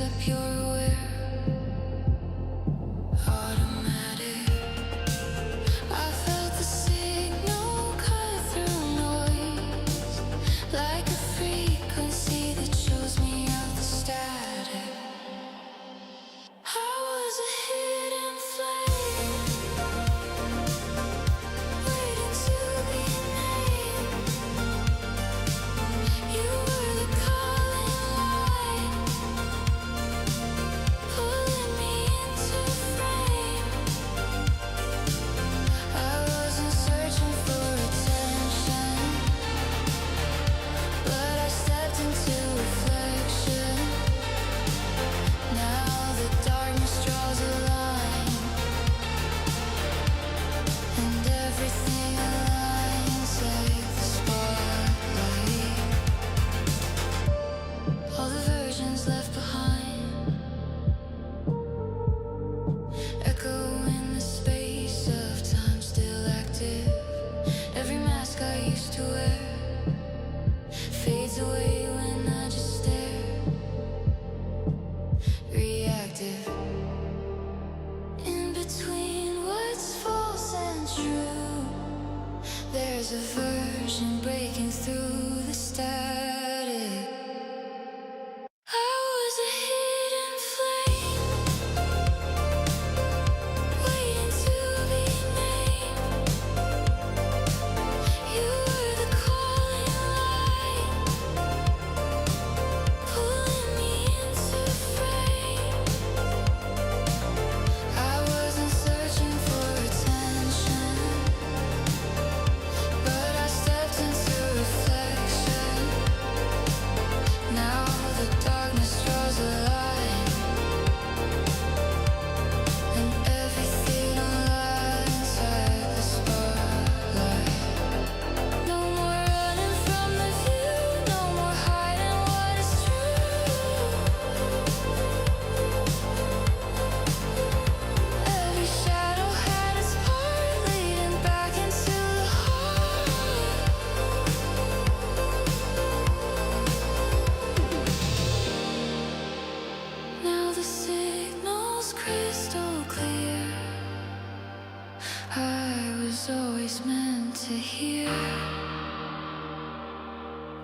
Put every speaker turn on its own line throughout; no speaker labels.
up your aware. Automatic. I felt the signal cut through noise, like a frequency that shows me out the static. I was a hidden flame, waiting to be named. You were the calling light, pulling me into frame. I wasn't searching for attention, but I stepped into reflection. Now the darkness draws a line, and everything aligns like the spotlight. All the versions left behind echo in the space of time, still active. Every mask I used to wear fades away when I just stare, reactive. In between what's false and true, there's a version breaking through the static. I was a hidden flame, waiting to be named. You were the calling light, pulling me into frame. I wasn't searching for attention, but I stepped into reflection. Now the darkness draws a line, and everything aligns like the spotlight. No more running from the view, no more hiding what is true. Every shadow had its part, leading back into the heart. Now the signal's crystal clear. I was always meant to hear.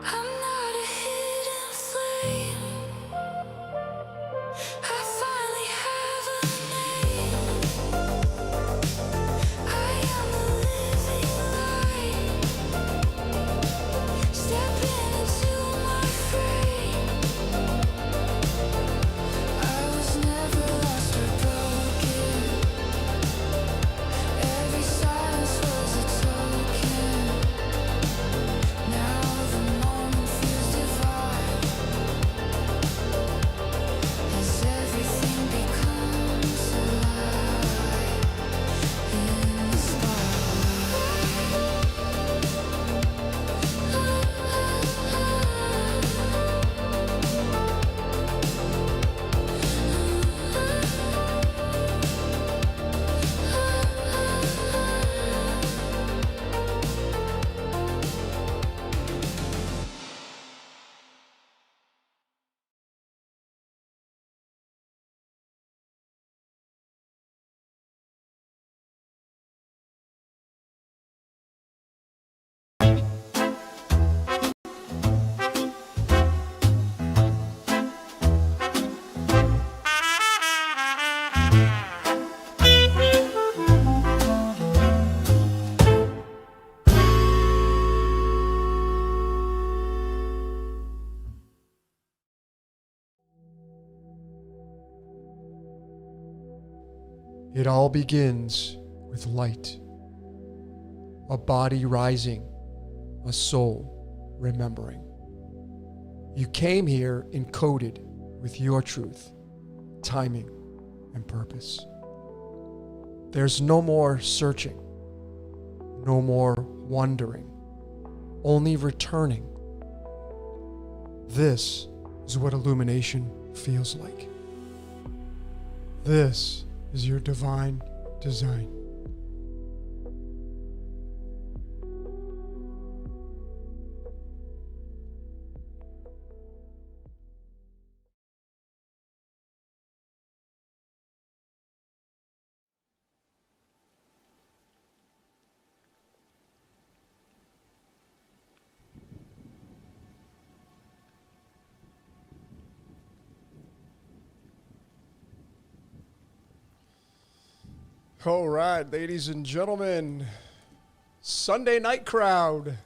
I'm not a hidden flame. I finally have a name. I am a living light, stepping into my frame. I was never lost or broken. Every silence was a token. Now the moment feels divine, as everything becomes alive in the
It all begins with light, a body rising, a soul remembering. You came here encoded with your truth, timing, and purpose. There's no more searching, no more wondering, only returning. This is what illumination feels like. This is your divine design. All right, ladies and gentlemen, Sunday night crowd.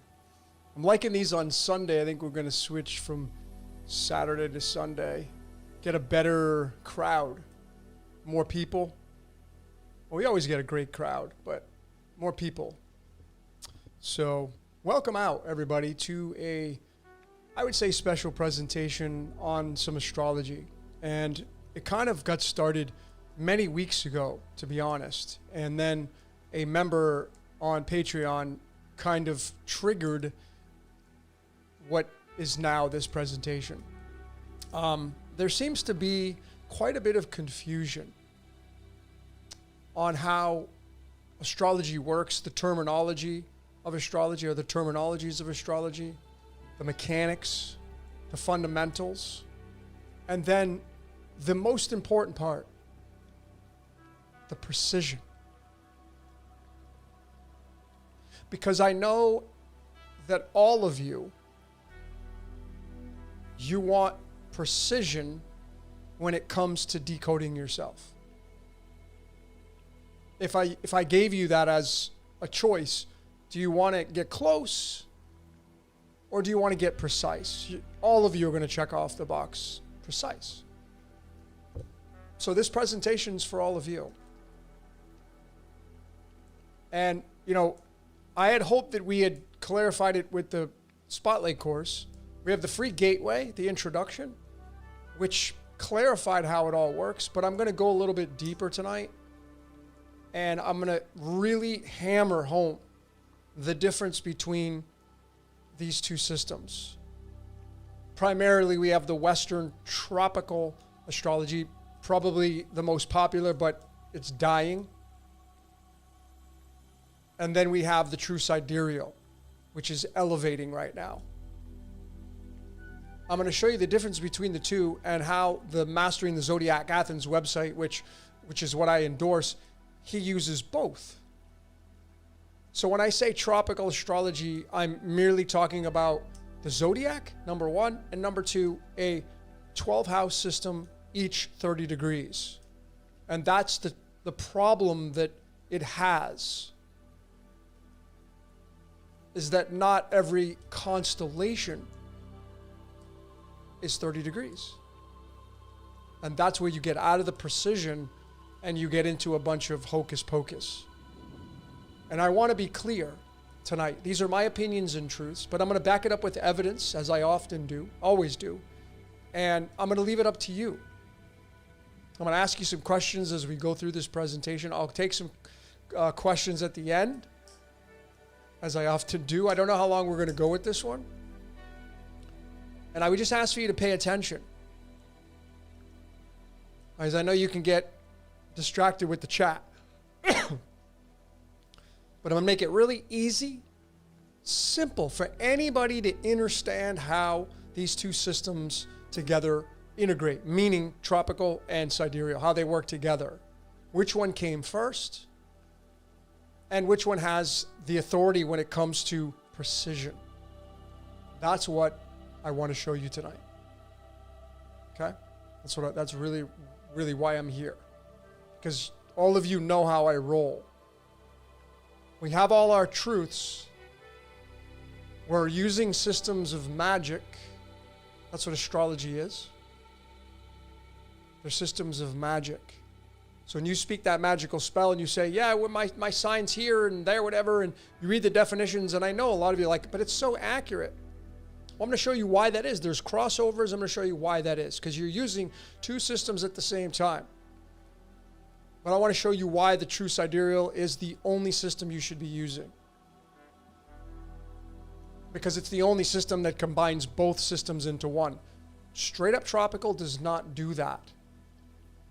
I'm liking these on Sunday. I think we're going to switch from Saturday to Sunday. Get a better crowd. More people. Well, we always get a great crowd, but more people. So, welcome out, everybody, to a, I would say, special presentation on some astrology. And it kind of got started many weeks ago, to be honest. And then a member on Patreon kind of triggered what is now this presentation. There seems to be quite a bit of confusion on how astrology works, the terminology of astrology, or the terminologies of astrology, the mechanics, the fundamentals, and then the most important part, the precision. Because I know that all of you want precision when it comes to decoding yourself. If I gave you that as a choice, do you want to get close or do you want to get precise? All of you are going to check off the box precise. So this presentation is for all of you. And, you know, I had hoped that we had clarified it with the Spotlight course. We have the free gateway, the introduction, which clarified how it all works, but I'm going to go a little bit deeper tonight. And I'm going to really hammer home the difference between these two systems. Primarily, we have the Western tropical astrology, probably the most popular, but it's dying. And then we have the true sidereal, which is elevating right now. I'm going to show you the difference between the two and how the Mastering the Zodiac Athens website, which is what I endorse, he uses both. So when I say tropical astrology, I'm merely talking about the zodiac, number one, and number two, a 12-house system, each 30 degrees. And that's the problem that it has, is that not every constellation is 30 degrees. And that's where you get out of the precision and you get into a bunch of hocus pocus. And I want to be clear tonight. These are my opinions and truths, but I'm going to back it up with evidence, as I often do, always do. And I'm going to leave it up to you. I'm going to ask you some questions as we go through this presentation. I'll take some questions at the end, as I often do. I don't know how long we're going to go with this one. And I would just ask for you to pay attention, as I know you can get distracted with the chat. But I'm going to make it really easy, simple for anybody to understand how these two systems together integrate, meaning tropical and sidereal, how they work together. Which one came first, and which one has the authority when it comes to precision. That's what I want to show you tonight. Okay? That's really, really why I'm here. Because all of you know how I roll. We have all our truths. We're using systems of magic. That's what astrology is. They're systems of magic. So when you speak that magical spell and you say, yeah, well, my sign's here and there, whatever, and you read the definitions, and I know a lot of you are like, but it's so accurate. Well, I'm going to show you why that is. There's crossovers. I'm going to show you why that is, because you're using two systems at the same time. But I want to show you why the true sidereal is the only system you should be using. Because it's the only system that combines both systems into one. Straight up tropical does not do that.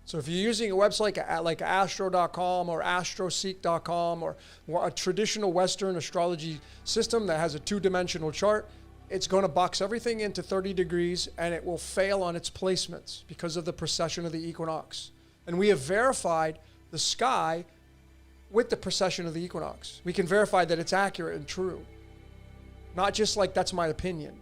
So if you're using a website like astro.com or astroseek.com or a traditional Western astrology system that has a two-dimensional chart, it's going to box everything into 30 degrees and it will fail on its placements because of the precession of the equinox. And we have verified the sky with the precession of the equinox. We can verify that it's accurate and true. Not just like that's my opinion.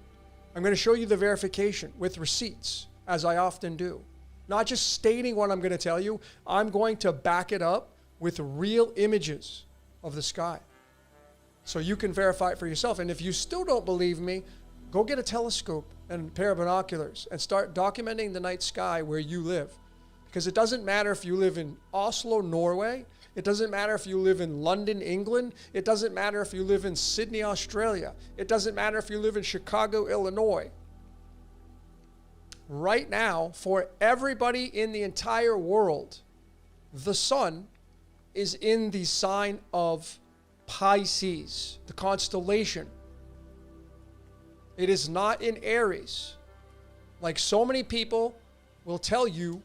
I'm going to show you the verification with receipts, as I often do. Not just stating what I'm going to tell you. I'm going to back it up with real images of the sky. So you can verify it for yourself. And if you still don't believe me, go get a telescope and a pair of binoculars and start documenting the night sky where you live. Because it doesn't matter if you live in Oslo, Norway. It doesn't matter if you live in London, England. It doesn't matter if you live in Sydney, Australia. It doesn't matter if you live in Chicago, Illinois. Right now, for everybody in the entire world, the sun is in the sign of Pisces, the constellation. It is not in Aries. Like so many people will tell you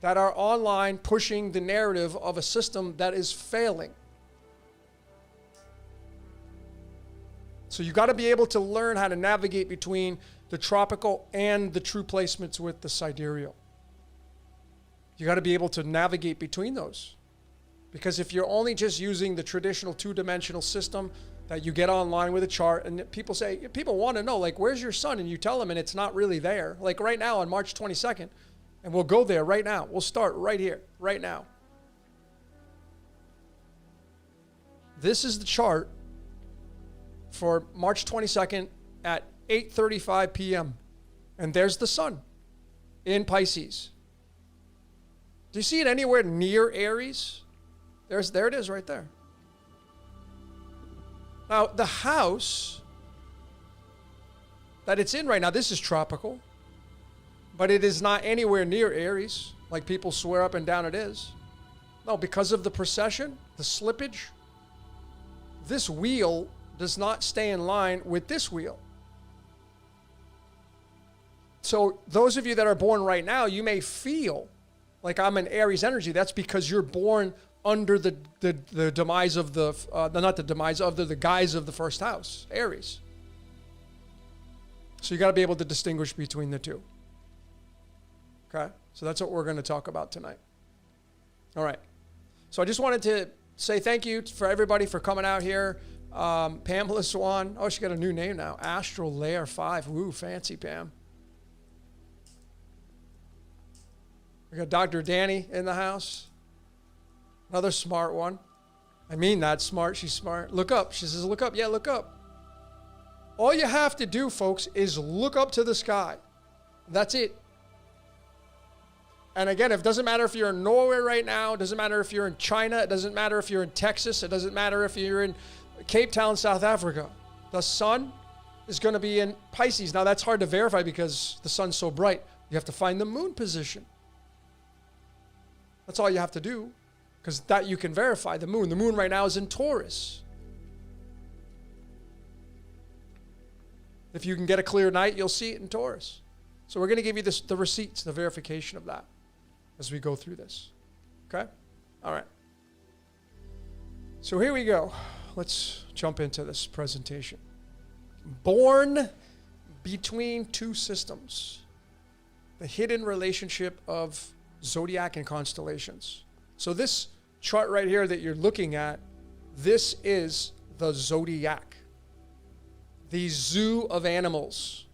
that are online pushing the narrative of a system that is failing. So you got to be able to learn how to navigate between the tropical and the true placements with the sidereal. You got to be able to navigate between those. Because if you're only just using the traditional two-dimensional system that you get online with a chart, and people want to know, like, where's your sun? And you tell them, and it's not really there. Like right now on March 22nd, and we'll go there right now. We'll start right here, right now. This is the chart for March 22nd at 8:35 p.m. And there's the sun in Pisces. Do you see it anywhere near Aries? There it is right there. Now, the house that it's in right now, this is tropical, but it is not anywhere near Aries, like people swear up and down it is. No, because of the precession, the slippage, this wheel does not stay in line with this wheel. So those of you that are born right now, you may feel like I'm an Aries energy. That's because you're born under the demise of the guise of the first house, Aries. So you got to be able to distinguish between the two. Okay? So that's what we're going to talk about tonight. All right. So I just wanted to say thank you for everybody for coming out here. Pamela Swan. Oh, she got a new name now. Astral Layer 5. Woo, fancy, Pam. We got Dr. Danny in the house. Another smart one. I mean that smart. She's smart. Look up. She says, look up. Yeah, look up. All you have to do, folks, is look up to the sky. That's it. And again, it doesn't matter if you're in Norway right now. It doesn't matter if you're in China. It doesn't matter if you're in Texas. It doesn't matter if you're in Cape Town, South Africa. The sun is going to be in Pisces. Now, that's hard to verify because the sun's so bright. You have to find the moon position. That's all you have to do, because that you can verify the moon. The moon right now is in Taurus. If you can get a clear night, you'll see it in Taurus. So we're going to give you the receipts, the verification of that as we go through this. Okay? All right. So here we go. Let's jump into this presentation. Born between two systems. The hidden relationship of Zodiac and Constellations. So this chart right here that you're looking at, this is the Zodiac. The zoo of animals.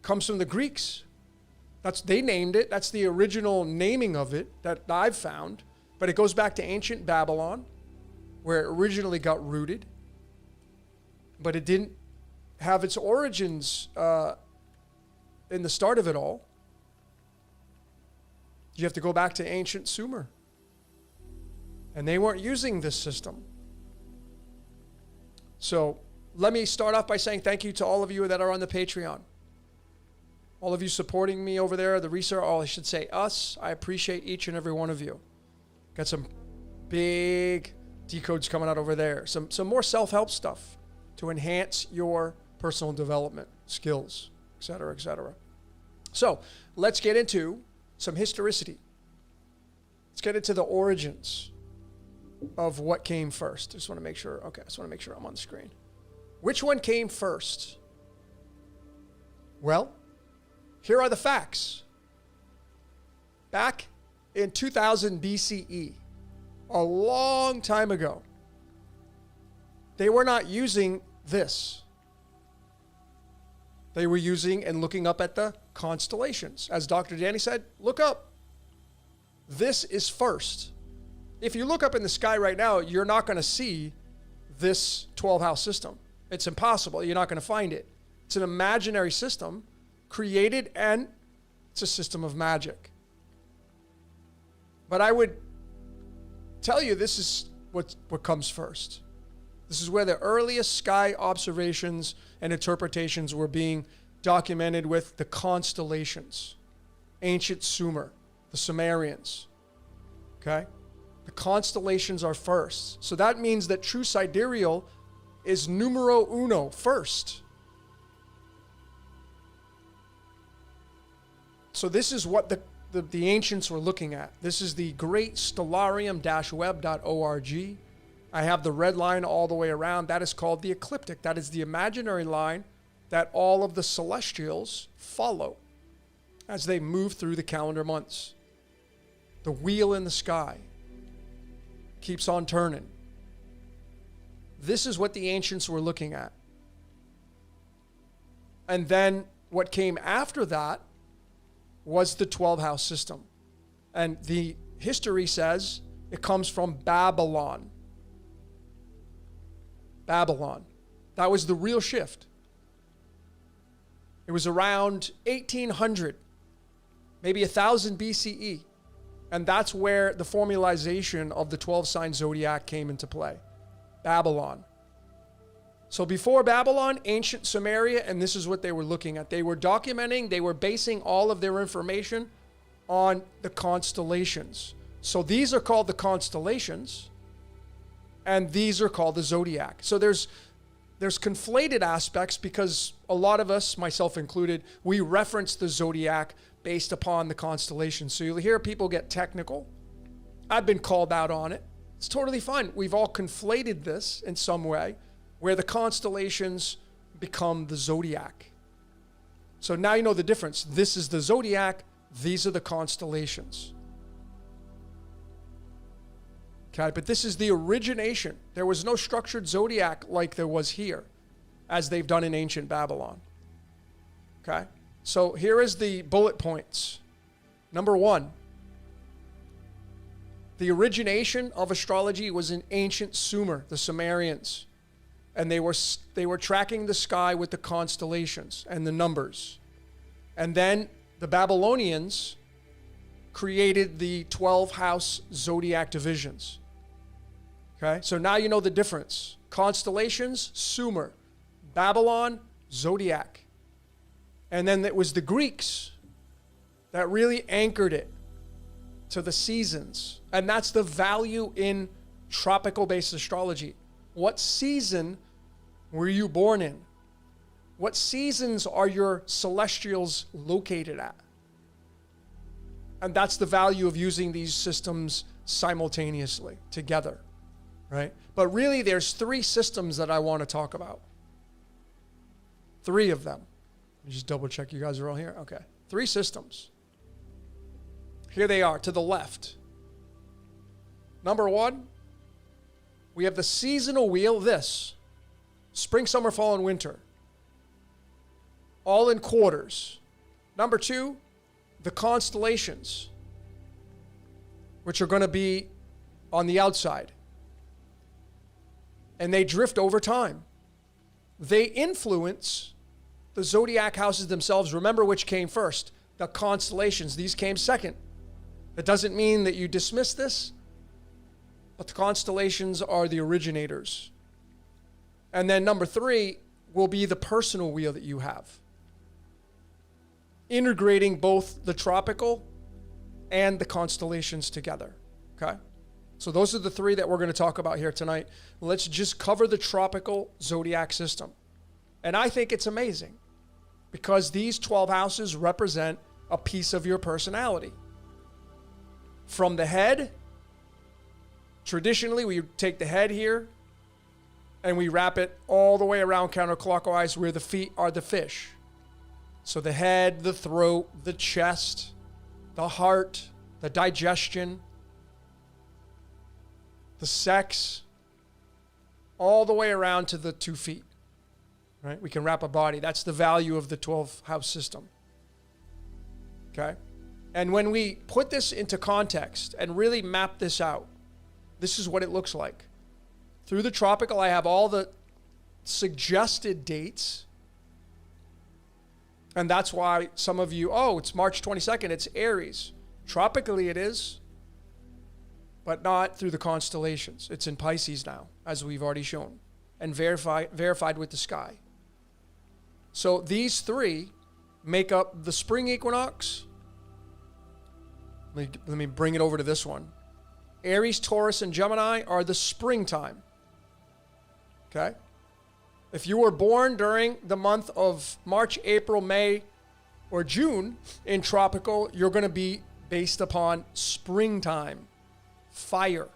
Comes from the Greeks. They named it. That's the original naming of it that I've found. But it goes back to ancient Babylon, where it originally got rooted. But it didn't have its origins in the start of it all. You have to go back to ancient Sumer. And they weren't using this system. So let me start off by saying thank you to all of you that are on the Patreon. All of you supporting me over there, the research, I should say us. I appreciate each and every one of you. Got some big decodes coming out over there. Some more self-help stuff to enhance your personal development skills, et cetera, et cetera. So let's get into some historicity. Let's get into the origins of what came first. I just want to make sure. Okay, I just want to make sure I'm on the screen. Which one came first? Well, here are the facts. Back in 2000 BCE, a long time ago, they were not using this. They were using and looking up at the constellations. As Dr. Danny said, look up. This is first. if you look up in the sky right now, you're not going to see this 12-house system. It's impossible. You're not going to find it. It's an imaginary system created, and it's a system of magic. But I would tell you this is what comes first. This is where the earliest sky observations and interpretations were being documented with the constellations. Ancient Sumer, the Sumerians. Okay? The constellations are first. So that means that true sidereal is numero uno, first. So this is what the ancients were looking at. This is the great stellarium-web.org. I have the red line all the way around. That is called the ecliptic. That is the imaginary line that all of the celestials follow as they move through the calendar months. The wheel in the sky keeps on turning. This is what the ancients were looking at. And then what came after that was the 12-house system. And the history says it comes from Babylon. Babylon. That was the real shift. It was around 1800, maybe 1000 BCE. And that's where the formalization of the 12-sign zodiac came into play. Babylon. So before Babylon, ancient Sumeria, and this is what they were looking at. They were documenting, they were basing all of their information on the constellations. So these are called the constellations, and these are called the zodiac. So there's conflated aspects because a lot of us, myself included, we reference the zodiac based upon the constellations. So you'll hear people get technical. I've been called out on it. It's totally fine. We've all conflated this in some way, where the constellations become the zodiac. So now you know the difference. This is the zodiac. These are the constellations. Okay, but this is the origination. There was no structured zodiac like there was here, as they've done in ancient Babylon. Okay, so here is the bullet points. Number one, the origination of astrology was in ancient Sumer, the Sumerians. And they were tracking the sky with the constellations and the numbers. And then the Babylonians created the 12-house zodiac divisions. Okay, so now you know the difference. Constellations, Sumer. Babylon, zodiac. And then it was the Greeks that really anchored it to the seasons. And that's the value in tropical-based astrology. What season were you born in? What seasons are your celestials located at? And that's the value of using these systems simultaneously together, right? But really, there's 3 systems that I want to talk about. 3 of them. Let me just double check you guys are all here. Okay. 3 systems. Here they are to the left. Number 1, we have the seasonal wheel, this. Spring, summer, fall, and winter. All in quarters. Number 2, the constellations, which are going to be on the outside. And they drift over time. They influence the zodiac houses themselves. Remember which came first. The constellations. These came second. That doesn't mean that you dismiss this, but the constellations are the originators. And then number 3 will be the personal wheel that you have, integrating both the tropical and the constellations together. Okay? So those are the 3 that we're going to talk about here tonight. Let's just cover the tropical zodiac system. And I think it's amazing because these 12 houses represent a piece of your personality. From the head, traditionally we take the head here and we wrap it all the way around counterclockwise where the feet are the fish. So the head, the throat, the chest, the heart, the digestion, the sex, all the way around to the 2 feet. Right? We can wrap a body. That's the value of the 12-house system. Okay? And when we put this into context and really map this out, this is what it looks like. Through the tropical, I have all the suggested dates. And that's why some of you, oh, it's March 22nd, it's Aries. Tropically it is, but not through the constellations. It's in Pisces now, as we've already shown, and verified with the sky. So these three make up the spring equinox. Let me bring it over to this one. Aries, Taurus, and Gemini are the springtime. Okay? If you were born during the month of March, April, May, or June in tropical, you're going to be based upon springtime. Fire,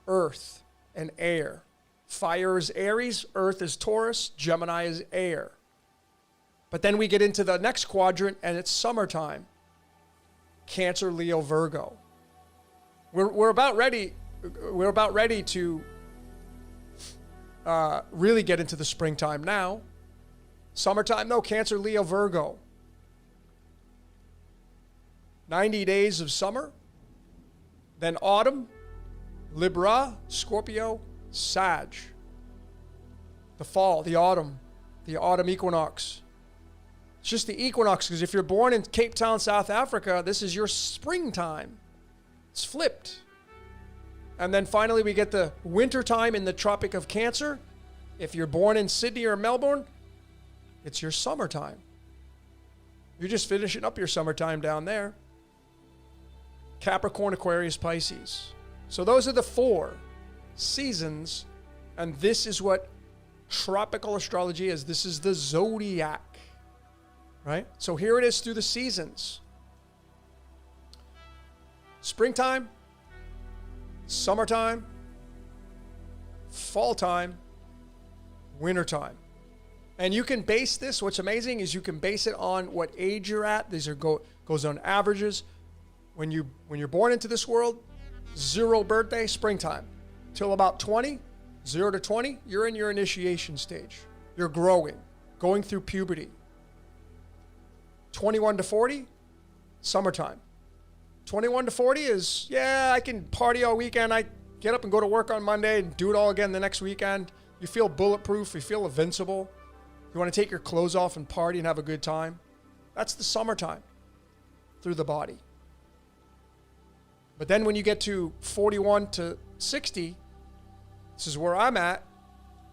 earth, and air. Fire is Aries, earth is Taurus, Gemini is air. But then we get into the next quadrant and it's summertime. Cancer, Leo, Virgo. We're about ready to really get into the springtime now. Summertime, no, Cancer, Leo, Virgo. 90 days of summer. Then autumn, Libra, Scorpio, Sag. The fall, the autumn equinox. It's just the equinox, because if you're born in Cape Town, South Africa, this is your springtime. It's flipped. And then finally we get the winter time in the Tropic of Cancer. If you're born in Sydney or Melbourne, it's your summertime. You're just finishing up your summertime down there. Capricorn, Aquarius, Pisces. So those are the 4 seasons, and this is what tropical astrology is. This is the zodiac, right? So here it is through the seasons. Springtime, summertime, fall time, wintertime. And you can base this, what's amazing is you can base it on what age you're at. These are goes on averages. When you're born into this world, 0 birthday, springtime. Till about 20, 0 to 20, you're in your initiation stage. You're growing, going through puberty. 21 to 40, summertime. 21 to 40 is, I can party all weekend. I get up and go to work on Monday and do it all again the next weekend. You feel bulletproof. You feel invincible. You want to take your clothes off and party and have a good time. That's the summertime through the body. But then when you get to 41 to 60, this is where I'm at,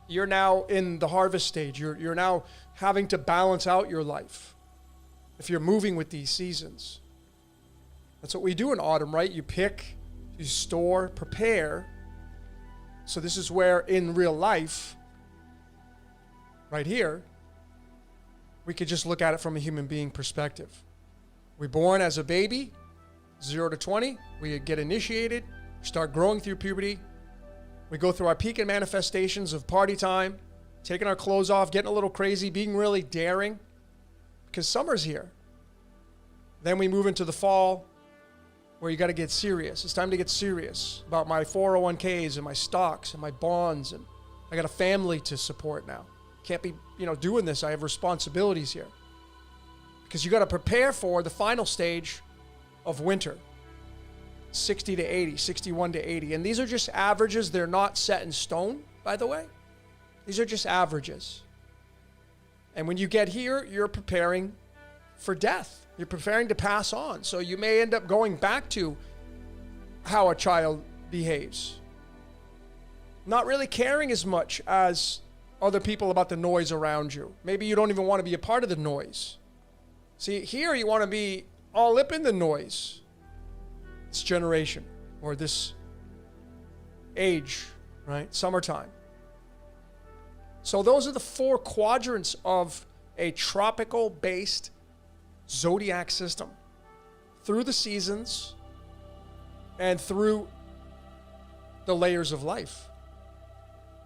you're now in the harvest stage. You're now having to balance out your life if you're moving with these seasons. That's what we do in autumn, right? You pick, you store, prepare. So this is where in real life, right here, we could just look at it from a human being perspective. We're born as a baby, 0 to 20. We get initiated, start growing through puberty. We go through our peak and manifestations of party time, taking our clothes off, getting a little crazy, being really daring, because summer's here. Then we move into the fall, where you got to get serious. It's time to get serious about my 401ks and my stocks and my bonds, and I got a family to support now. Can't be, doing this. I have responsibilities here. Because you got to prepare for the final stage of winter. 60 to 80, 61 to 80. And these are just averages. They're not set in stone, by the way. These are just averages. And when you get here, you're preparing for death. You're preparing to pass on. So you may end up going back to how a child behaves. Not really caring as much as other people about the noise around you. Maybe you don't even want to be a part of the noise. See, here you want to be all up in the noise. This generation or this age, right? Summertime. So those are the 4 quadrants of a tropical-based zodiac system through the seasons and through the layers of life.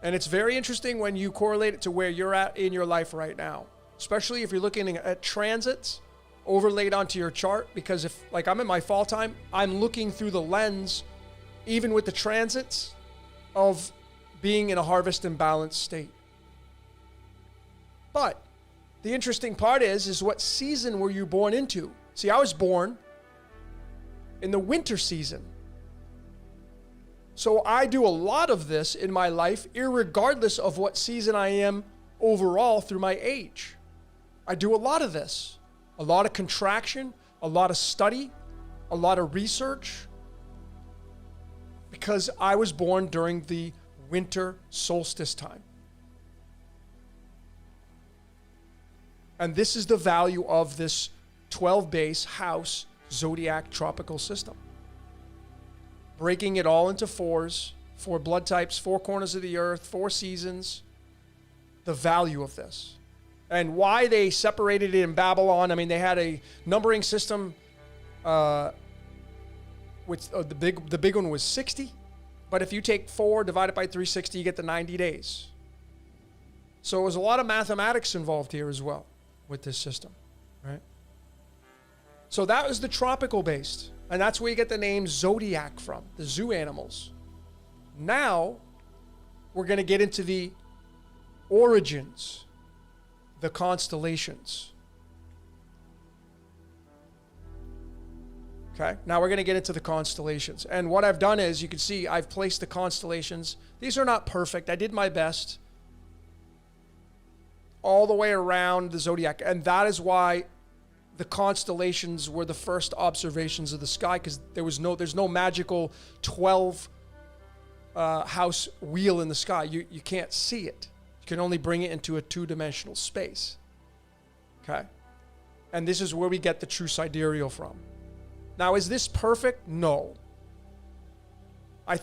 And it's very interesting when you correlate it to where you're at in your life right now, especially if you're looking at transits overlaid onto your chart, because if, like I'm in my fall time, I'm looking through the lens, even with the transits, of being in a harvest and balanced state. But the interesting part is what season were you born into? See, I was born in the winter season. So I do a lot of this in my life, irregardless of what season I am overall through my age. I do a lot of this, a lot of contraction, a lot of study, a lot of research, because I was born during the winter solstice time. And this is the value of this 12 base house zodiac tropical system. Breaking it all into fours, 4 blood types, 4 corners of the earth, 4 seasons. The value of this. And why they separated it in Babylon. I mean, they had a numbering system, which the big one was 60. But if you take 4 divided by 360, you get the 90 days. So there was a lot of mathematics involved here as well with this system, right? So that was the tropical based. And that's where you get the name Zodiac from, the zoo animals. Now, we're going to get into the origins, the constellations. Okay, now we're going to get into the constellations. And what I've done is, you can see, I've placed the constellations. These are not perfect. I did my best all the way around the zodiac. And that is why the constellations were the first observations of the sky, because there's no magical 12 house wheel in the sky. You can't see it. You can only bring it into a 2-dimensional space. Okay? And this is where we get the true sidereal from. Now, is this perfect? No. I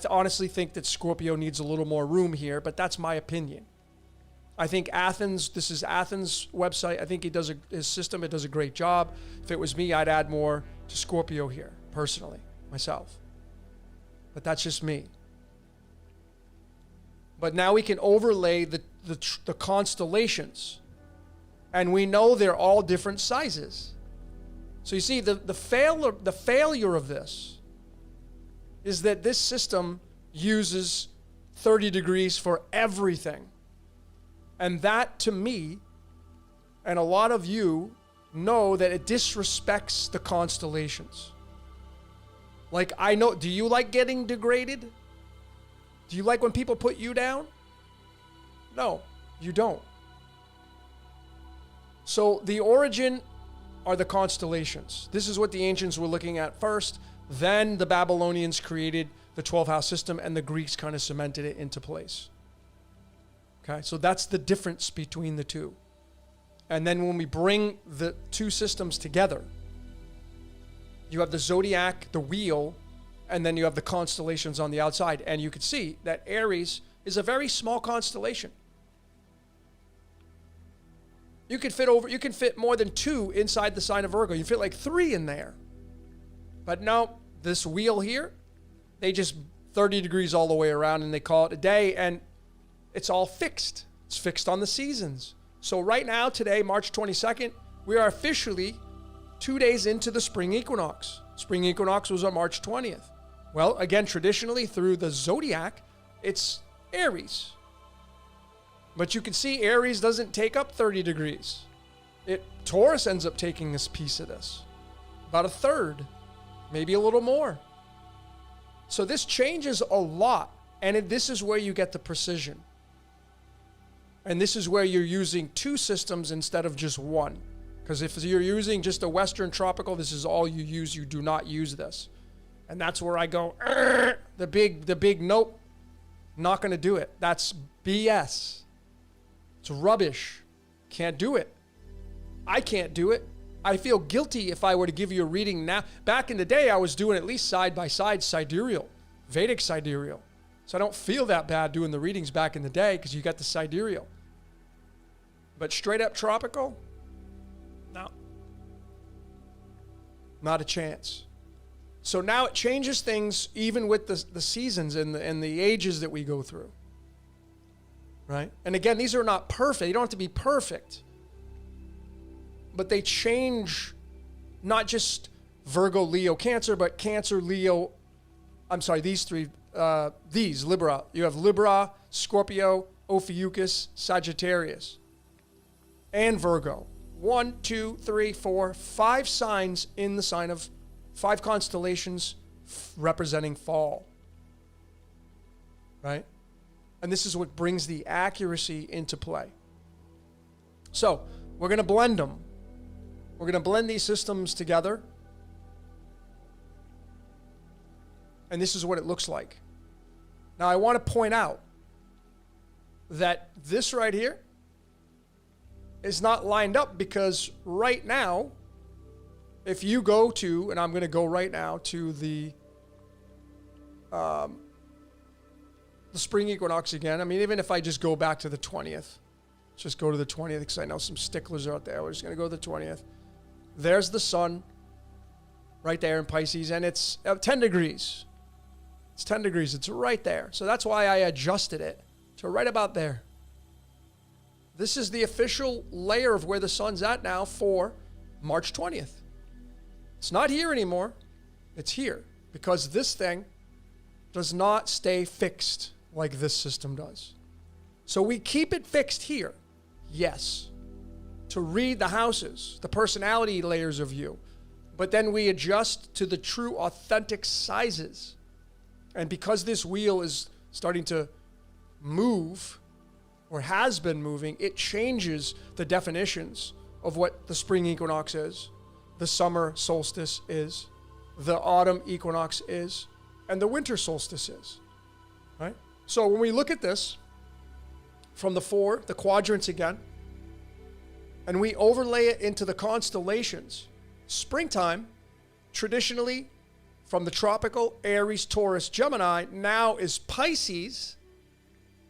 honestly think that Scorpio needs a little more room here, but that's my opinion. I think Athens, this is Athens' website. I think his system, it does a great job. If it was me, I'd add more to Scorpio here, personally, myself. But that's just me. But now we can overlay the constellations. And we know they're all different sizes. So you see, the failure of this is that this system uses 30 degrees for everything. And that, to me, and a lot of you know that it disrespects the constellations. Like, I know, do you like getting degraded? Do you like when people put you down? No, you don't. So the origin are the constellations. This is what the ancients were looking at first. Then the Babylonians created the 12-house system, and the Greeks kind of cemented it into place. Okay, so that's the difference between the two. And then when we bring the two systems together, you have the zodiac, the wheel, and then you have the constellations on the outside. And you can see that Aries is a very small constellation. You can fit more than 2 inside the sign of Virgo. You can fit like 3 in there. But no, this wheel here, they just 30 degrees all the way around, and they call it a day, and it's all fixed. It's fixed on the seasons. So right now, today, March 22nd, we are officially 2 days into the spring equinox. Spring equinox was on March 20th. Well, again, traditionally through the zodiac, it's Aries. But you can see Aries doesn't take up 30 degrees. Taurus ends up taking this piece of this. About a third, maybe a little more. So this changes a lot. And this is where you get the precision. And this is where you're using 2 systems instead of just 1. Because if you're using just a Western tropical, this is all you use. You do not use this. And that's where I go, the big nope, not going to do it. That's BS. It's rubbish. Can't do it. I can't do it. I feel guilty if I were to give you a reading now. Back in the day, I was doing at least side-by-side sidereal, Vedic sidereal. So I don't feel that bad doing the readings back in the day because you got the sidereal. But straight up tropical? No. Not a chance. So now it changes things even with the seasons and the ages that we go through. Right? And again, these are not perfect. You don't have to be perfect. But they change not just Virgo, Leo, Cancer, but Cancer, Leo. I'm sorry, these three. Libra. You have Libra, Scorpio, Ophiuchus, Sagittarius, and Virgo. 1, 2, 3, 4, 5 signs in the sign of 5 constellations representing fall. right? And this is what brings the accuracy into play. So we're going to blend them. We're going to blend these systems together. And this is what it looks like. Now, I want to point out that this right here is not lined up because right now, if you go to, and I'm going to go right now to the spring equinox again. I mean, even if I just go back to the 20th, just go to the 20th because I know some sticklers out there. We're just going to go to the 20th. There's the sun right there in Pisces, and it's 10 degrees. It's 10 degrees. It's right there. So that's why I adjusted it to right about there. This is the official layer of where the sun's at now for March 20th. It's not here anymore. It's here because this thing does not stay fixed like this system does. So we keep it fixed here, yes, to read the houses, the personality layers of you. But then we adjust to the true authentic sizes. And because this wheel is starting to move, or has been moving, it changes the definitions of what the spring equinox is, the summer solstice is, the autumn equinox is, and the winter solstice is, right? So when we look at this from the quadrants again, and we overlay it into the constellations, springtime, traditionally from the tropical Aries, Taurus, Gemini, now is Pisces,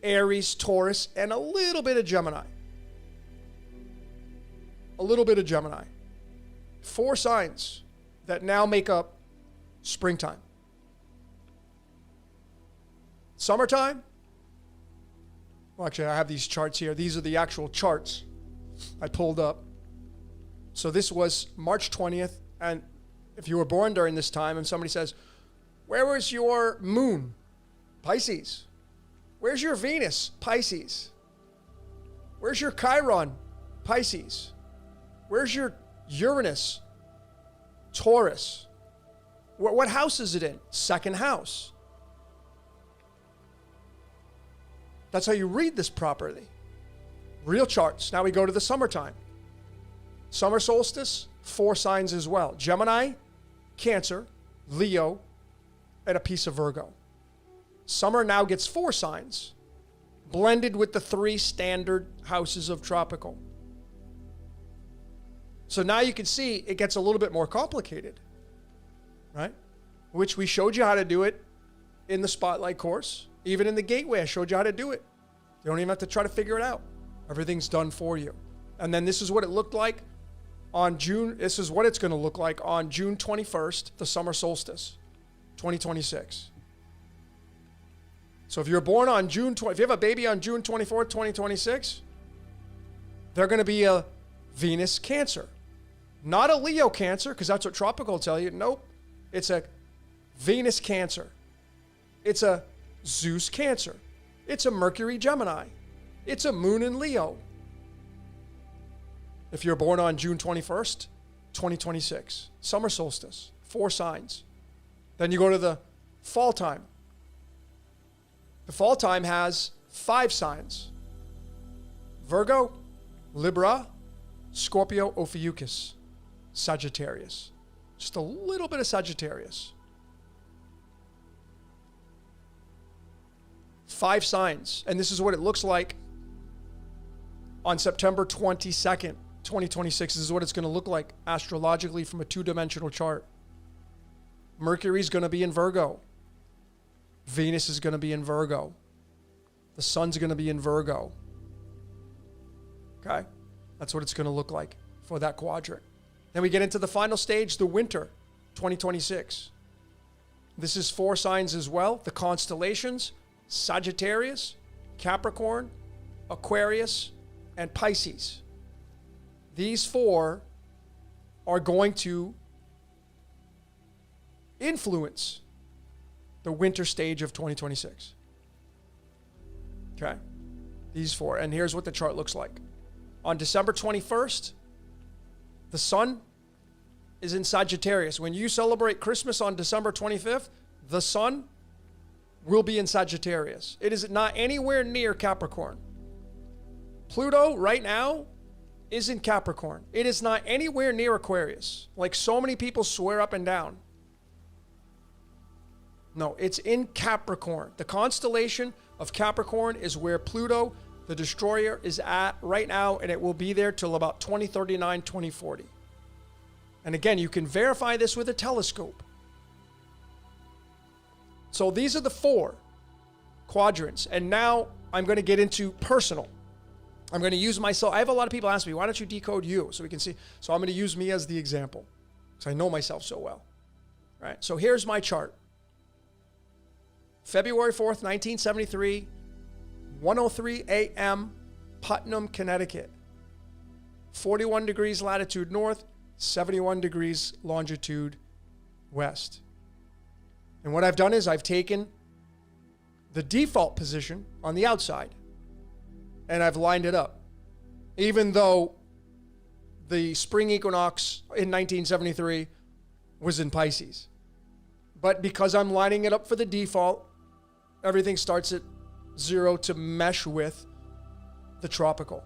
Aries, Taurus, and a little bit of Gemini. A little bit of Gemini. 4 signs that now make up springtime. Summertime. Well, actually, I have these charts here. These are the actual charts I pulled up. So this was March 20th. And if you were born during this time and somebody says, where was your moon? Pisces. Where's your Venus? Pisces. Where's your Chiron? Pisces. Where's your Uranus? Taurus. What house is it in? Second house. That's how you read this properly. Real charts. Now we go to the summertime. Summer solstice, 4 signs as well. Gemini, Cancer, Leo, and a piece of Virgo. Summer now gets 4 signs, blended with the 3 standard houses of tropical. So now you can see it gets a little bit more complicated, right? Which we showed you how to do it in the Spotlight course. Even in the Gateway, I showed you how to do it. You don't even have to try to figure it out. Everything's done for you. And then this is what it looked like on June. This is what it's going to look like on June 21st, the summer solstice, 2026. So if you're born on if you have a baby on June 24th, 2026, they're going to be a Venus Cancer. Not a Leo Cancer, because that's what tropical will tell you. Nope. It's a Venus Cancer. It's a Zeus Cancer. It's a Mercury Gemini. It's a Moon in Leo. If you're born on June 21st, 2026, summer solstice, 4 signs. Then you go to the fall time. The fall time has 5 signs. Virgo, Libra, Scorpio, Ophiuchus, Sagittarius. Just a little bit of Sagittarius. 5 signs. And this is what it looks like on September 22nd, 2026. This is what it's going to look like astrologically from a 2-dimensional chart. Mercury's going to be in Virgo. Venus is going to be in Virgo. The sun's going to be in Virgo. Okay? That's what it's going to look like for that quadrant. Then we get into the final stage, the winter, 2026. This is 4 signs as well. The constellations, Sagittarius, Capricorn, Aquarius, and Pisces. These 4 are going to influence the winter stage of 2026. Okay? These 4. And here's what the chart looks like. On December 21st, the sun is in Sagittarius. When you celebrate Christmas on December 25th, the sun will be in Sagittarius. It is not anywhere near Capricorn. Pluto right now is in Capricorn. It is not anywhere near Aquarius, like so many people swear up and down. No, it's in Capricorn. The constellation of Capricorn is where Pluto, the destroyer, is at right now, and it will be there till about 2039, 2040. And again, you can verify this with a telescope. So these are the 4 quadrants. And now I'm going to get into personal. I'm going to use myself. I have a lot of people ask me, why don't you decode you so we can see? So I'm going to use me as the example because I know myself so well. All right. So here's my chart. February 4th, 1973, 1:03 a.m., Putnam, Connecticut. 41 degrees latitude north, 71 degrees longitude west. And what I've done is I've taken the default position on the outside and I've lined it up. Even though the spring equinox in 1973 was in Pisces. But because I'm lining it up for the default, everything starts at 0 to mesh with the tropical.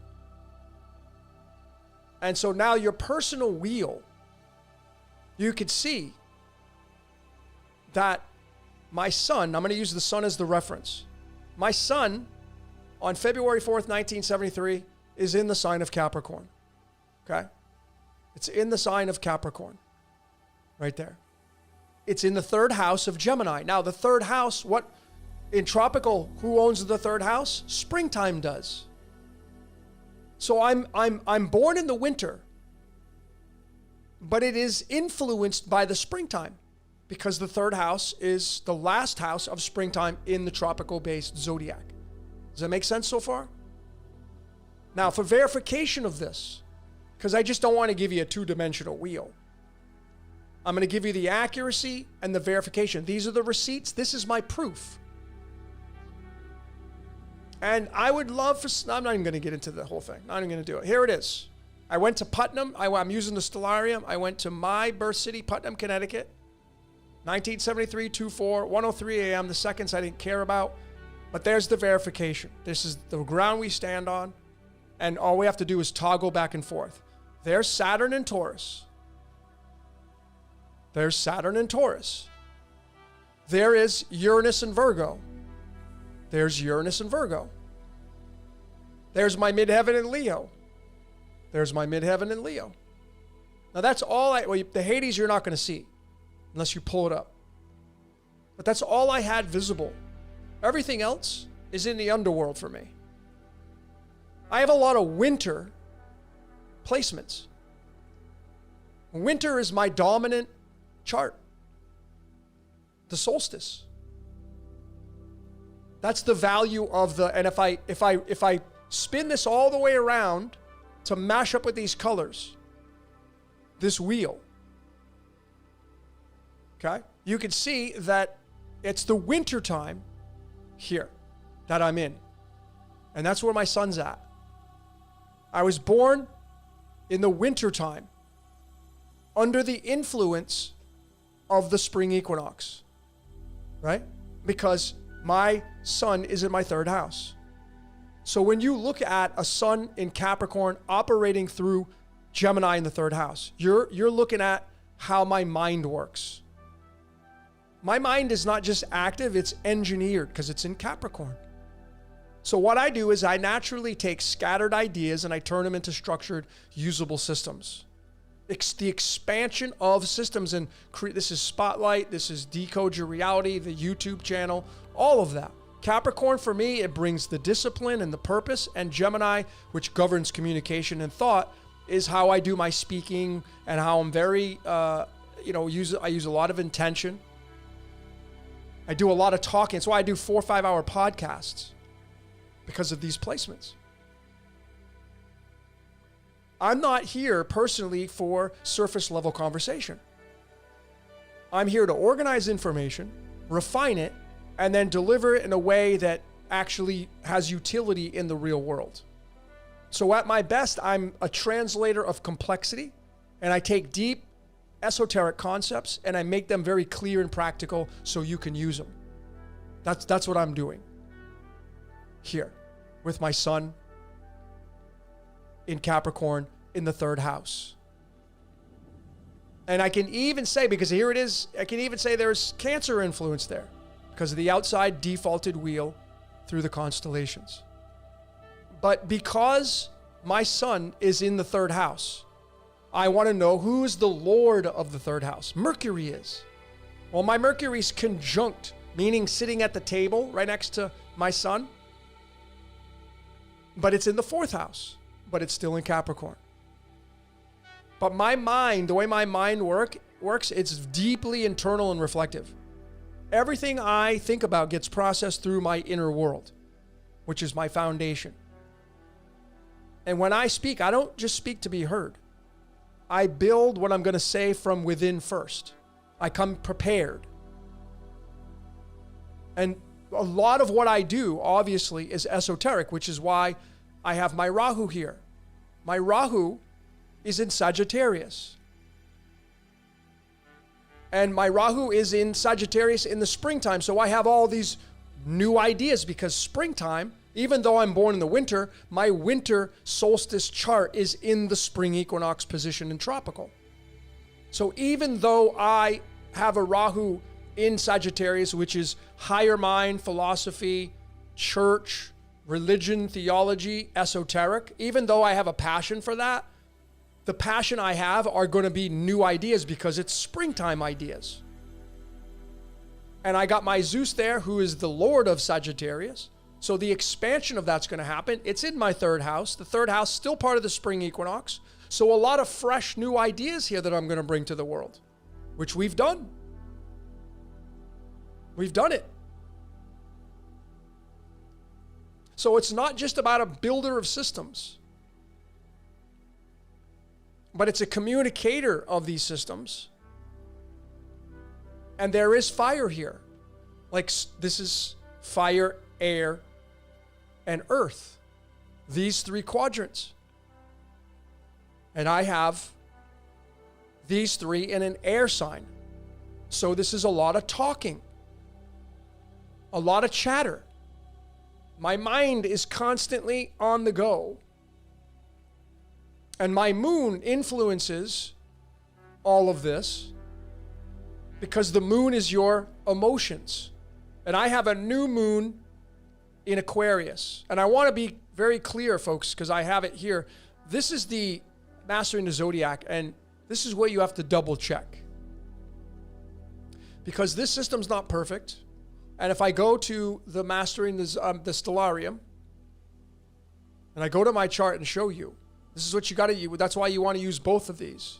And so now your personal wheel, you could see that my sun, I'm going to use the sun as the reference. My sun on February 4th, 1973 is in the sign of Capricorn. Okay? It's in the sign of Capricorn. Right there. It's in the 3rd house of Gemini. Now, the 3rd house, what in tropical, who owns the 3rd house? Springtime does. So I'm born in the winter, but it is influenced by the springtime because the 3rd house is the last house of springtime in the tropical-based zodiac. Does that make sense so far? Now, for verification of this, because I just don't want to give you a 2-dimensional wheel, I'm going to give you the accuracy and the verification. These are the receipts. This is my proof. And I would love for, I'm not even going to get into the whole thing. Not even going to do it. Here it is. I went to Putnam. I'm using the stellarium. I went to my birth city, Putnam, Connecticut. 1973, 2/4, 1:03 a.m. The seconds I didn't care about. But there's the verification. This is the ground we stand on. And all we have to do is toggle back and forth. There's Saturn and Taurus. There's Saturn and Taurus. There is Uranus and Virgo. There's Uranus and Virgo. There's my midheaven in Leo. There's my midheaven in Leo. Now that's all the Hades you're not going to see unless you pull it up. But that's all I had visible. Everything else is in the underworld for me. I have a lot of winter placements. Winter is my dominant chart. The solstice. That's the value of the, and if I spin this all the way around to mash up with these colors, this wheel, okay, you can see that it's the winter time here that I'm in. And that's where my sun's at. I was born in the winter time under the influence of the spring equinox, right? Because my sun is in my 3rd house. So when you look at a sun in Capricorn operating through Gemini in the 3rd house, you're looking at how my mind works. My mind is not just active, it's engineered because it's in Capricorn. So what I do is I naturally take scattered ideas and I turn them into structured, usable systems. It's the expansion of systems, and this is Spotlight, this is Decode Your Reality, the YouTube channel, all of that. Capricorn, for me, it brings the discipline and the purpose, and Gemini, which governs communication and thought, is how I do my speaking and how I'm very, I use a lot of intention. I do a lot of talking. That's why I do 4 or 5 hour podcasts because of these placements. I'm not here personally for surface level conversation. I'm here to organize information, refine it, and then deliver it in a way that actually has utility in the real world. So at my best, I'm a translator of complexity, and I take deep esoteric concepts and I make them very clear and practical so you can use them. That's what I'm doing here with my sun in Capricorn in the third house. And I can even say, because here it is, I can even say there's Cancer influence there because of the outside defaulted wheel through the constellations. But because my sun is in the third house, I want to know who's the lord of the third house. Mercury is. Well, my Mercury's conjunct, meaning sitting at the table right next to my sun. But it's in the fourth house, but it's still in Capricorn. But my mind, the way my mind works, it's deeply internal and reflective. Everything I think about gets processed through my inner world, which is my foundation. And when I speak, I don't just speak to be heard. I build what I'm going to say from within first. I come prepared. And a lot of what I do, obviously, is esoteric, which is why I have my Rahu here. My Rahu is in Sagittarius. And my Rahu is in Sagittarius in the springtime. So I have all these new ideas because springtime, even though I'm born in the winter, my winter solstice chart is in the spring equinox position in tropical. So even though I have a Rahu in Sagittarius, which is higher mind, philosophy, church, religion, theology, esoteric, even though I have a passion for that, the passion I have are going to be new ideas because it's springtime ideas. And I got my Zeus there, who is the lord of Sagittarius. So the expansion of that's going to happen. It's in my third house. The third house, still part of the spring equinox. So a lot of fresh new ideas here that I'm going to bring to the world, which we've done. We've done it. So it's not just about a builder of systems, but it's a communicator of these systems. And there is fire here. Like this is fire, air, and earth. These three quadrants. And I have these three in an air sign. So this is a lot of talking. A lot of chatter. My mind is constantly on the go. And my moon influences all of this because the moon is your emotions. And I have a new moon in Aquarius. And I want to be very clear, folks, because I have it here. This is the Mastering the Zodiac, and this is where you have to double check. Because this system's not perfect. And if I go to the Mastering the Stellarium, and I go to my chart and show you, this is what you got to use. That's why you want to use both of these.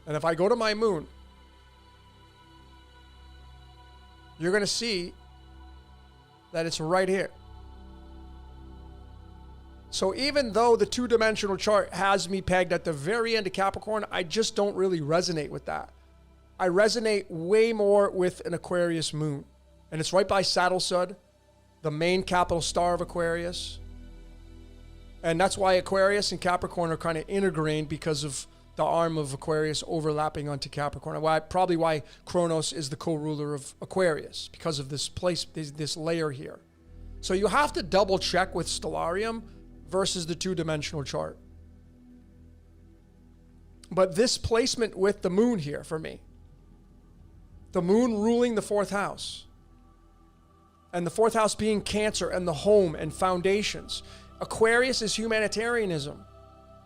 And if I go to my moon, you're going to see that it's right here. So even though the two-dimensional chart has me pegged at the very end of Capricorn, I just don't really resonate with that. I resonate way more with an Aquarius moon. And it's right by Saddle Sud, the main capital star of Aquarius. And that's why Aquarius and Capricorn are kind of intergrained because of the arm of Aquarius overlapping onto Capricorn. Probably why Kronos is the co-ruler of Aquarius, because of this place, this layer here. So you have to double check with Stellarium versus the two-dimensional chart. But this placement with the moon here for me, the moon ruling the fourth house, and the fourth house being Cancer and the home and foundations. Aquarius is humanitarianism.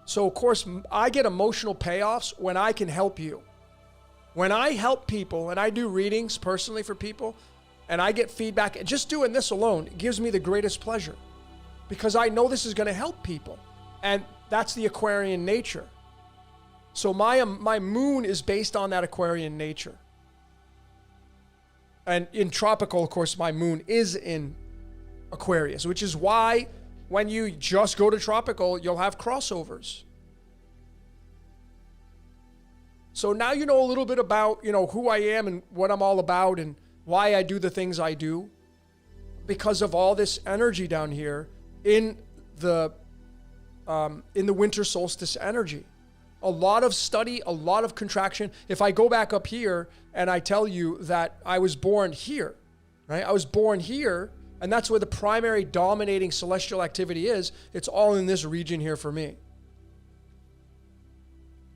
So, of course, I get emotional payoffs when I can help you. When I help people, and I do readings personally for people, and I get feedback, just doing this alone gives me the greatest pleasure because I know this is going to help people. And that's the Aquarian nature. So my moon is based on that Aquarian nature. And in tropical, of course, my moon is in Aquarius, which is why when you just go to tropical, you'll have crossovers. So now you know a little bit about, who I am and what I'm all about and why I do the things I do because of all this energy down here in the winter solstice energy. A lot of study, a lot of contraction. If I go back up here and I tell you that I was born here, right? I was born here, and that's where the primary dominating celestial activity is. It's all in this region here for me.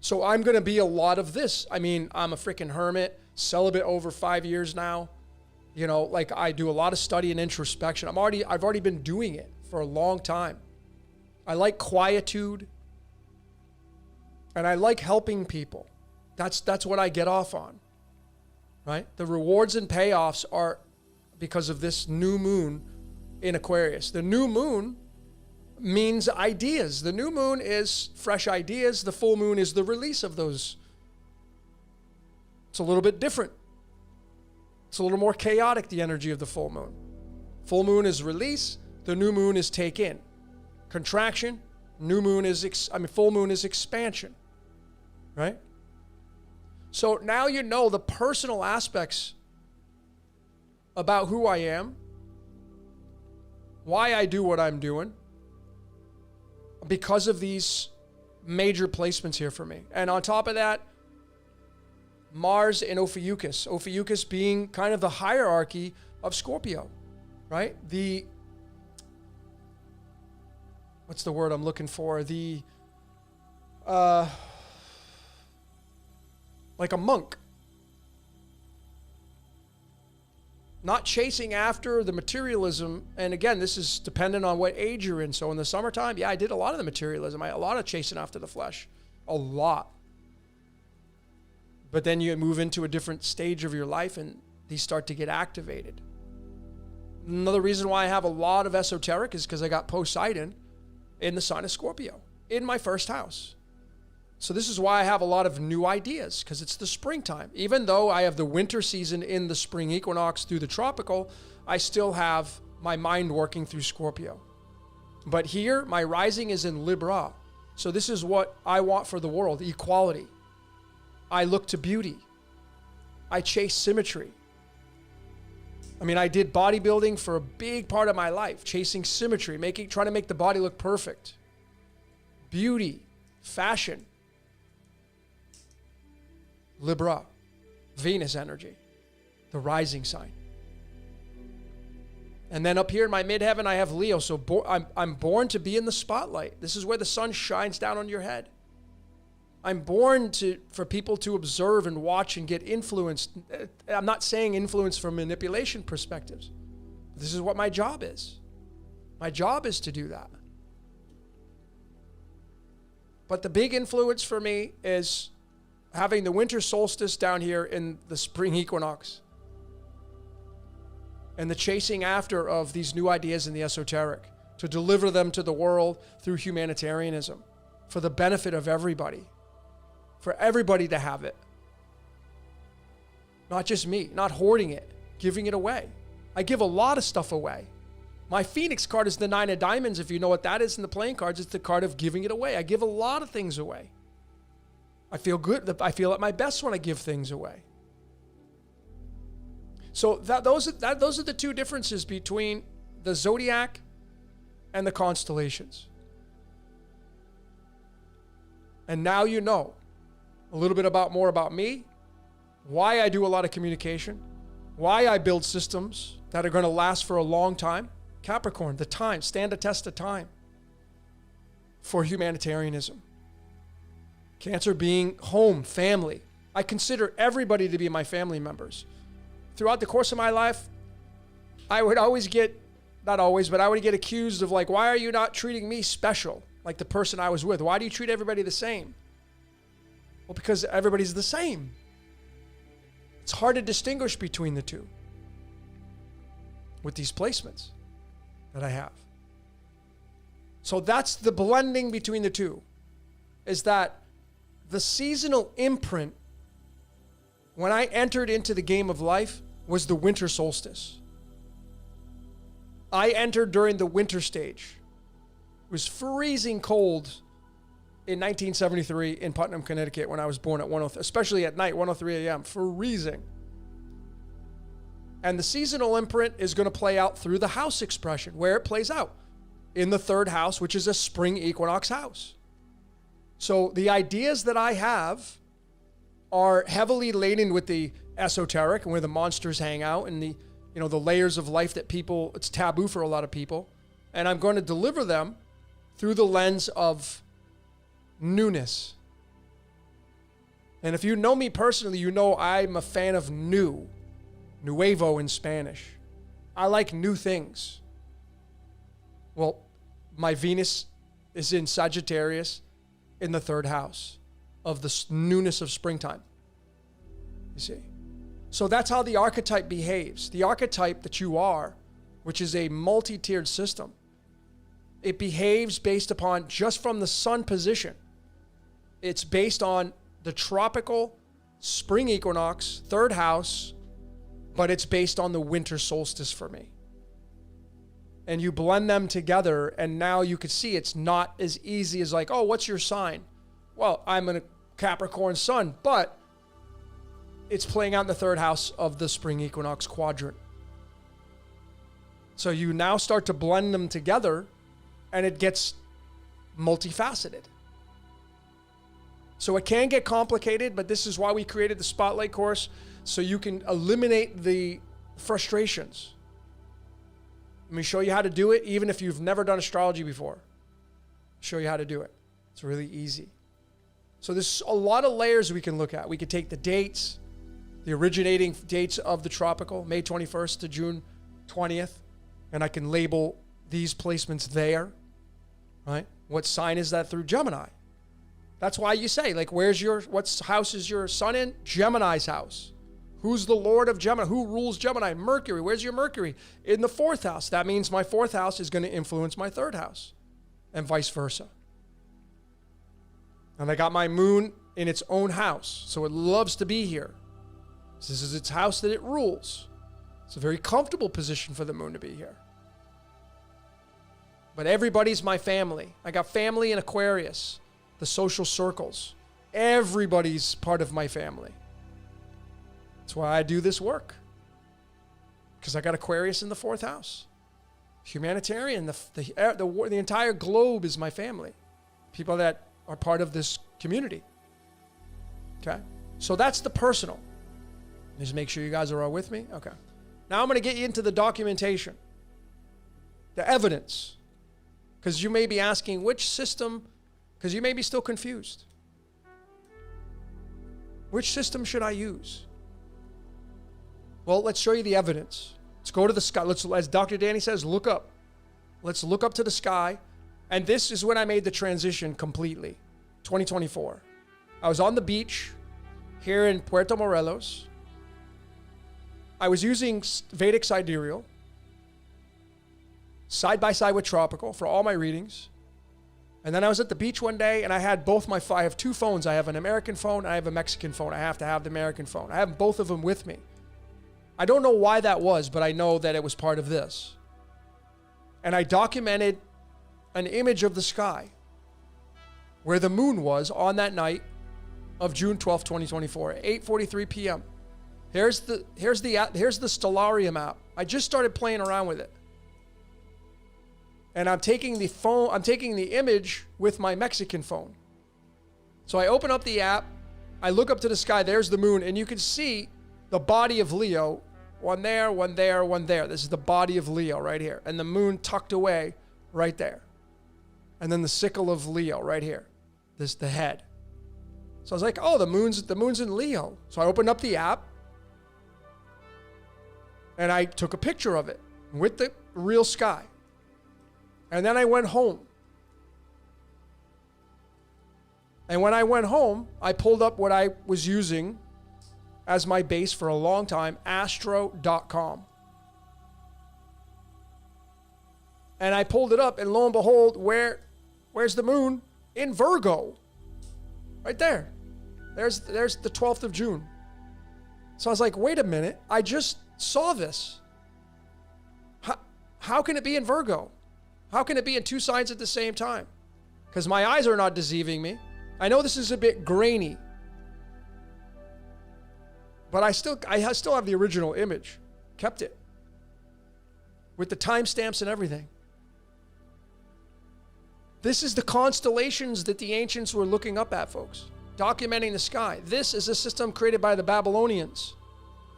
So I'm going to be a lot of this. I mean, I'm a freaking hermit, celibate over 5 years now. You know, like I do a lot of study and introspection. I've already been doing it for a long time. I like quietude, and I like helping people. That's what I get off on, right? The rewards and payoffs are because of this new moon in Aquarius. The new moon means ideas. The new moon is fresh ideas. The full moon is the release of those. It's a little bit different. It's a little more chaotic, the energy of the full moon. Full moon is release. The new moon is take in. Contraction. Full moon is expansion. Right? So now you know the personal aspects about who I am, why I do what I'm doing, because of these major placements here for me. And on top of that, Mars in Ophiuchus. Ophiuchus being kind of the hierarchy of Scorpio, right? What's the word I'm looking for? Like a monk. Not chasing after the materialism. And again, this is dependent on what age you're in. So in the summertime, yeah, I did a lot of the materialism. A lot of chasing after the flesh. A lot. But then you move into a different stage of your life and these start to get activated. Another reason why I have a lot of esoteric is because I got Poseidon in the sign of Scorpio in my first house. So this is why I have a lot of new ideas, because it's the springtime. Even though I have the winter season in the spring equinox through the tropical, I still have my mind working through Scorpio. But here, my rising is in Libra. So this is what I want for the world, equality. I look to beauty. I chase symmetry. I mean, I did bodybuilding for a big part of my life, chasing symmetry, trying to make the body look perfect. Beauty, fashion. Libra, Venus energy, the rising sign. And then up here in my midheaven, I have Leo. So I'm born to be in the spotlight. This is where the sun shines down on your head. I'm born for people to observe and watch and get influenced. I'm not saying influence from manipulation perspectives. This is what my job is. My job is to do that. But the big influence for me is having the winter solstice down here in the spring equinox and the chasing after of these new ideas in the esoteric to deliver them to the world through humanitarianism for the benefit of everybody, for everybody to have it. Not just me, not hoarding it, giving it away. I give a lot of stuff away. My Phoenix card is the 9 of diamonds. If you know what that is in the playing cards, it's the card of giving it away. I give a lot of things away. I feel good. I feel at my best when I give things away. So those are the two differences between the zodiac and the constellations. And now you know a little bit more about me, why I do a lot of communication, why I build systems that are going to last for a long time. Capricorn, the time, stand the test of time for humanitarianism. Cancer being home, family. I consider everybody to be my family members. Throughout the course of my life, I would always get, not always, but I would get accused of like, why are you not treating me special? Like the person I was with. Why do you treat everybody the same? Well, because everybody's the same. It's hard to distinguish between the two with these placements that I have. So that's the blending between the two, is that the seasonal imprint when I entered into the game of life was the winter solstice. I entered during the winter stage. It was freezing cold in 1973 in Putnam, Connecticut when I was born at 103, especially at night, 1:03 a.m., freezing. And the seasonal imprint is going to play out through the house expression, where it plays out in the third house, which is a spring equinox house. So the ideas that I have are heavily laden with the esoteric and where the monsters hang out and the, the layers of life that it's taboo for a lot of people. And I'm going to deliver them through the lens of newness. And if you know me personally, you know I'm a fan of nuevo in Spanish. I like new things. Well, my Venus is in Sagittarius in the 3rd house of the newness of springtime. You see? So that's how the archetype behaves. The archetype that you are, which is a multi-tiered system, it behaves based upon just from the sun position. It's based on the tropical spring equinox, 3rd house, but it's based on the winter solstice for me. And you blend them together, and now you could see it's not as easy as like, oh, what's your sign? Well, I'm a Capricorn sun, but it's playing out in the 3rd house of the spring equinox quadrant. So you now start to blend them together, and it gets multifaceted. So it can get complicated, but this is why we created the Spotlight course, so you can eliminate the frustrations. Let me show you how to do it, even if you've never done astrology before. Show you how to do it. It's really easy. So there's a lot of layers we can look at. We could take the dates, the originating dates of the tropical, May 21st to June 20th, and I can label these placements there, right? What sign is that through? Gemini. That's why you say, like, what house is your sun in? Gemini's house. Who's the Lord of Gemini? Who rules Gemini? Mercury. Where's your Mercury? In the 4th house. That means my 4th house is going to influence my 3rd house, and vice versa. And I got my moon in its own house, so it loves to be here. This is its house that it rules. It's a very comfortable position for the moon to be here. But everybody's my family. I got family in Aquarius, the social circles. Everybody's part of my family. That's why I do this work. Because I got Aquarius in the 4th house. Humanitarian, the entire globe is my family. People that are part of this community. Okay? So that's the personal. Just make sure you guys are all with me. Okay. Now I'm going to get you into the documentation. The evidence. Because you may be asking which system, because you may be still confused. Which system should I use? Well, let's show you the evidence. Let's go to the sky. As Dr. Danny says, look up. Let's look up to the sky. And this is when I made the transition completely. 2024. I was on the beach here in Puerto Morelos. I was using Vedic sidereal side by side with tropical for all my readings. And then I was at the beach one day and I had I have 2 phones. I have an American phone. I have a Mexican phone. I have to have the American phone. I have both of them with me. I don't know why that was, but I know that it was part of this. And I documented an image of the sky where the moon was on that night of June 12th, 2024, at 8:43 p.m. Here's the Stellarium app. I just started playing around with it. And I'm taking the image with my Mexican phone. So I open up the app, I look up to the sky, there's the moon, and you can see the body of Leo, one there, one there, one there. This is the body of Leo right here. And the moon tucked away right there. And then the sickle of Leo right here. This the head. So I was like, oh, the moon's in Leo. So I opened up the app and I took a picture of it with the real sky. And then I went home. And when I went home, I pulled up what I was using as my base for a long time, astro.com. And I pulled it up, and lo and behold, where's the moon? In Virgo. Right there. There's the 12th of June. So I was like, wait a minute, I just saw this. How can it be in Virgo? How can it be in 2 signs at the same time? Because my eyes are not deceiving me. I know this is a bit grainy, but I still have the original image. Kept it. With the timestamps and everything. This is the constellations that the ancients were looking up at, folks, documenting the sky. This is a system created by the Babylonians.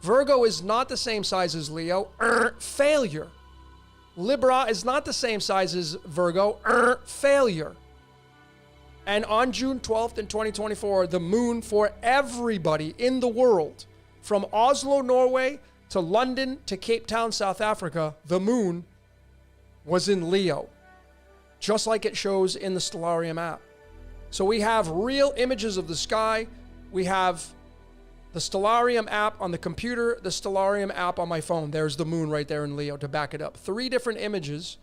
Virgo is not the same size as Leo. Failure. Libra is not the same size as Virgo. Failure. And on June 12th in 2024, the moon for everybody in the world, from Oslo, Norway, to London, to Cape Town, South Africa, the moon was in Leo, just like it shows in the Stellarium app. So we have real images of the sky. We have the Stellarium app on the computer, the Stellarium app on my phone. There's the moon right there in Leo to back it up. 3 different images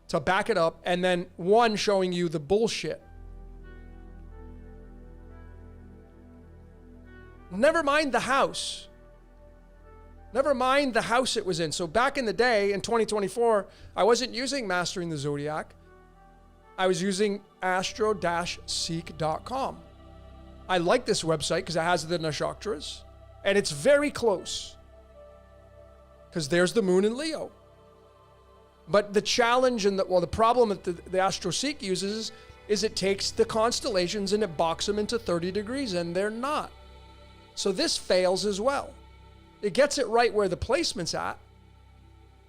to back it up, and then one showing you the bullshit. Never mind the house. Never mind the house it was in. So back in the day, in 2024, I wasn't using Mastering the Zodiac. I was using astro-seek.com. I like this website because it has the nakshatras, and it's very close because there's the moon in Leo. But the challenge and the problem that the Astro-Seek uses is it takes the constellations and it boxes them into 30 degrees, and they're not. So this fails as well. It gets it right where the placement's at,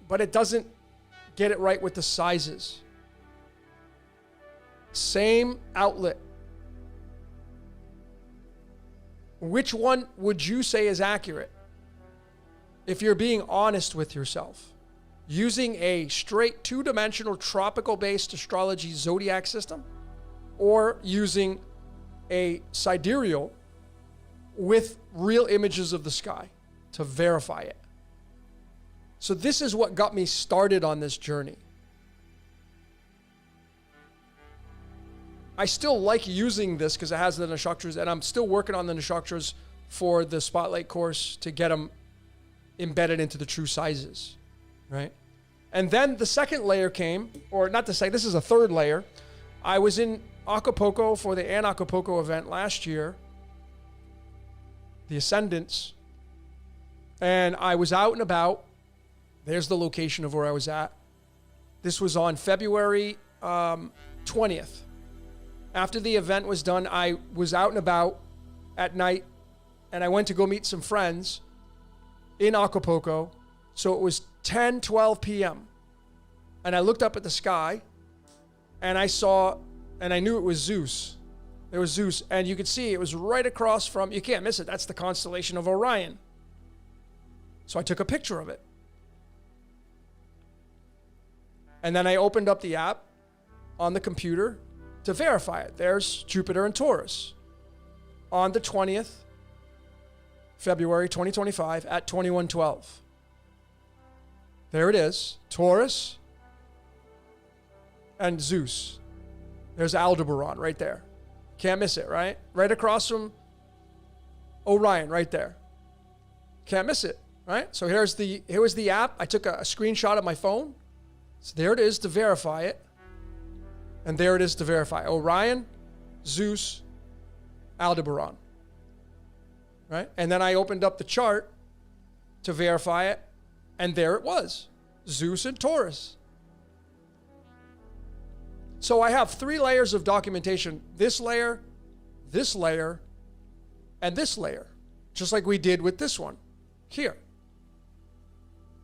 but it doesn't get it right with the sizes. Same outlet. Which one would you say is accurate? If you're being honest with yourself, using a straight 2-dimensional tropical-based astrology zodiac system, or using a sidereal with real images of the sky to verify it. So this is what got me started on this journey. I still like using this because it has the nakshatras, and I'm still working on the nakshatras for the Spotlight course to get them embedded into the true sizes, right? And then the second layer came, or not the second, this is a third layer. I was in Acapulco for the Acapulco event last year, the Ascendants, and I was out and about. There's the location of where I was at. This was on February 20th. After the event was done, I was out and about at night, and I went to go meet some friends in Acapulco. So it was 10, 12 p.m. And I looked up at the sky, and I saw, and I knew it was Zeus. There was Zeus, and you could see it was right across from, you can't miss it, that's the constellation of Orion. So I took a picture of it. And then I opened up the app on the computer to verify it. There's Jupiter and Taurus on the 20th, February 2025 at 21:12. There it is, Taurus and Zeus. There's Aldebaran right there. Can't miss it, right? Right across from Orion, right there. Can't miss it, right? So here was the app. I took a screenshot of my phone. So there it is to verify it. And there it is to verify. Orion, Zeus, Aldebaran. Right? And then I opened up the chart to verify it. And there it was. Zeus and Taurus. So I have 3 layers of documentation. This layer, and this layer. Just like we did with this one. Here.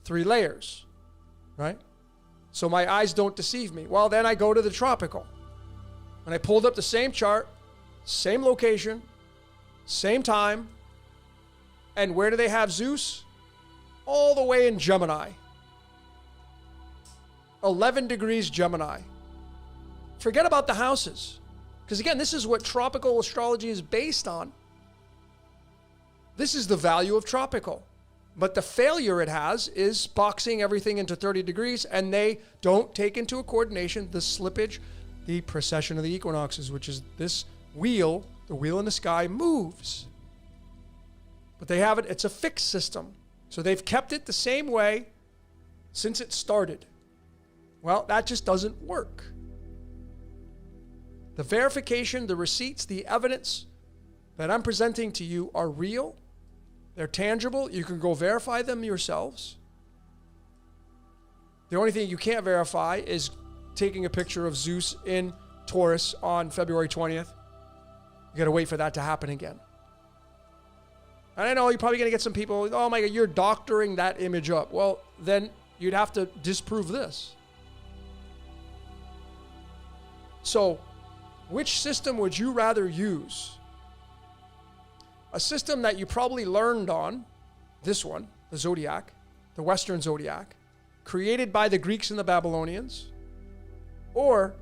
3 layers. Right? So my eyes don't deceive me. Well, then I go to the tropical. And I pulled up the same chart, same location, same time. And where do they have Zeus? All the way in Gemini. 11 degrees Gemini. Forget about the houses. Because again, this is what tropical astrology is based on. This is the value of tropical. But the failure it has is boxing everything into 30 degrees, and they don't take into a coordination the slippage, the precession of the equinoxes, which is this wheel, the wheel in the sky moves. But they have it, it's a fixed system. So they've kept it the same way since it started. Well, that just doesn't work. The verification, the receipts, the evidence that I'm presenting to you are real. They're tangible. You can go verify them yourselves. The only thing you can't verify is taking a picture of Zeus in Taurus on February 20th. You got to wait for that to happen again. And I know you're probably going to get some people, oh my God, you're doctoring that image up. Well, then you'd have to disprove this. So, which system would you rather use? A system that you probably learned on, this one, the Zodiac, the Western Zodiac, created by the Greeks and the Babylonians? Or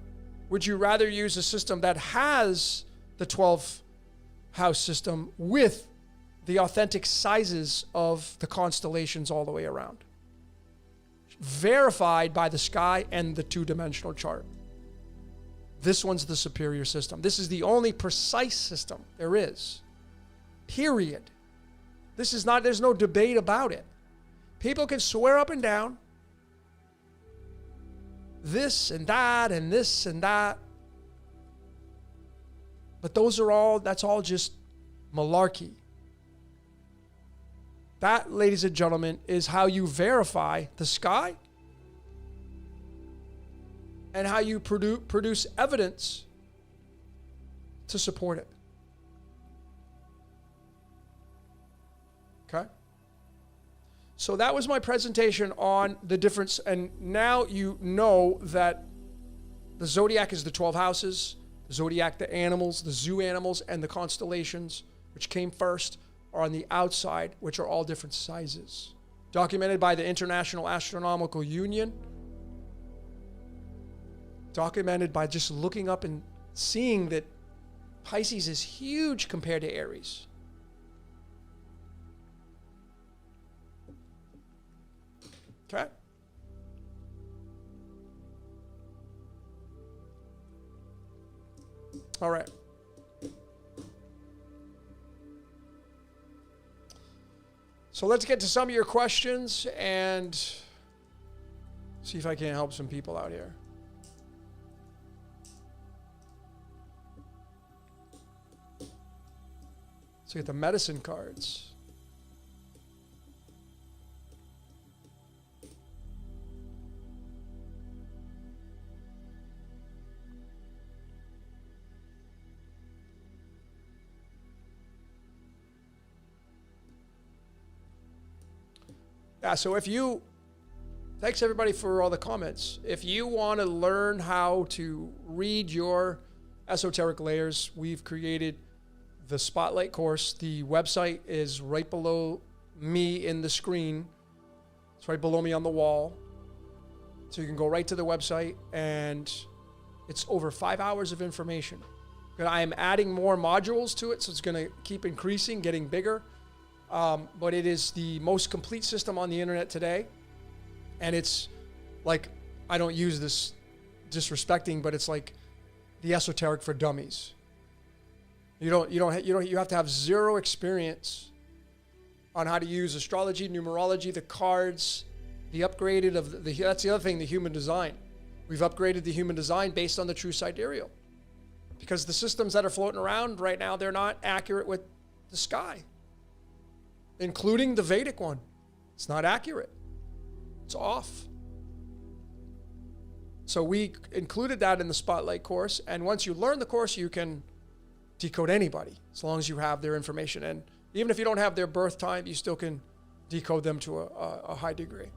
would you rather use a system that has the 12 house system with the authentic sizes of the constellations all the way around, verified by the sky and the two-dimensional chart? This one's the superior system. This is the only precise system there is. Period. This is not, there's no debate about it. People can swear up and down this and that and this and that. But that's all just malarkey. That, ladies and gentlemen, is how you verify the sky and how you produce evidence to support it. Okay? So that was my presentation on the difference. And now you know that the Zodiac is the 12 houses, the Zodiac, the animals, the zoo animals, and the constellations, which came first, are on the outside, which are all different sizes. Documented by the International Astronomical Union. Documented by just looking up and seeing that Pisces is huge compared to Aries. Okay? All right. So let's get to some of your questions and see if I can help some people out here. So get the medicine cards. Yeah, so thanks everybody for all the comments. If you want to learn how to read your esoteric layers, we've created the Spotlight course. The website is right below me in the screen. It's right below me on the wall. So you can go right to the website, and it's over 5 hours of information. I am adding more modules to it, so it's going to keep increasing, getting bigger. But it is the most complete system on the internet today. And it's like, I don't use this disrespecting, but it's like the esoteric for dummies. You have to have zero experience on how to use astrology, numerology, the cards, the upgraded of that's the other thing, the human design. We've upgraded the human design based on the true sidereal. Because the systems that are floating around right now, they're not accurate with the sky. Including the Vedic one. It's not accurate. It's off. So we included that in the Spotlight course. And once you learn the course, you can decode anybody as long as you have their information. And even if you don't have their birth time, you still can decode them to a high degree.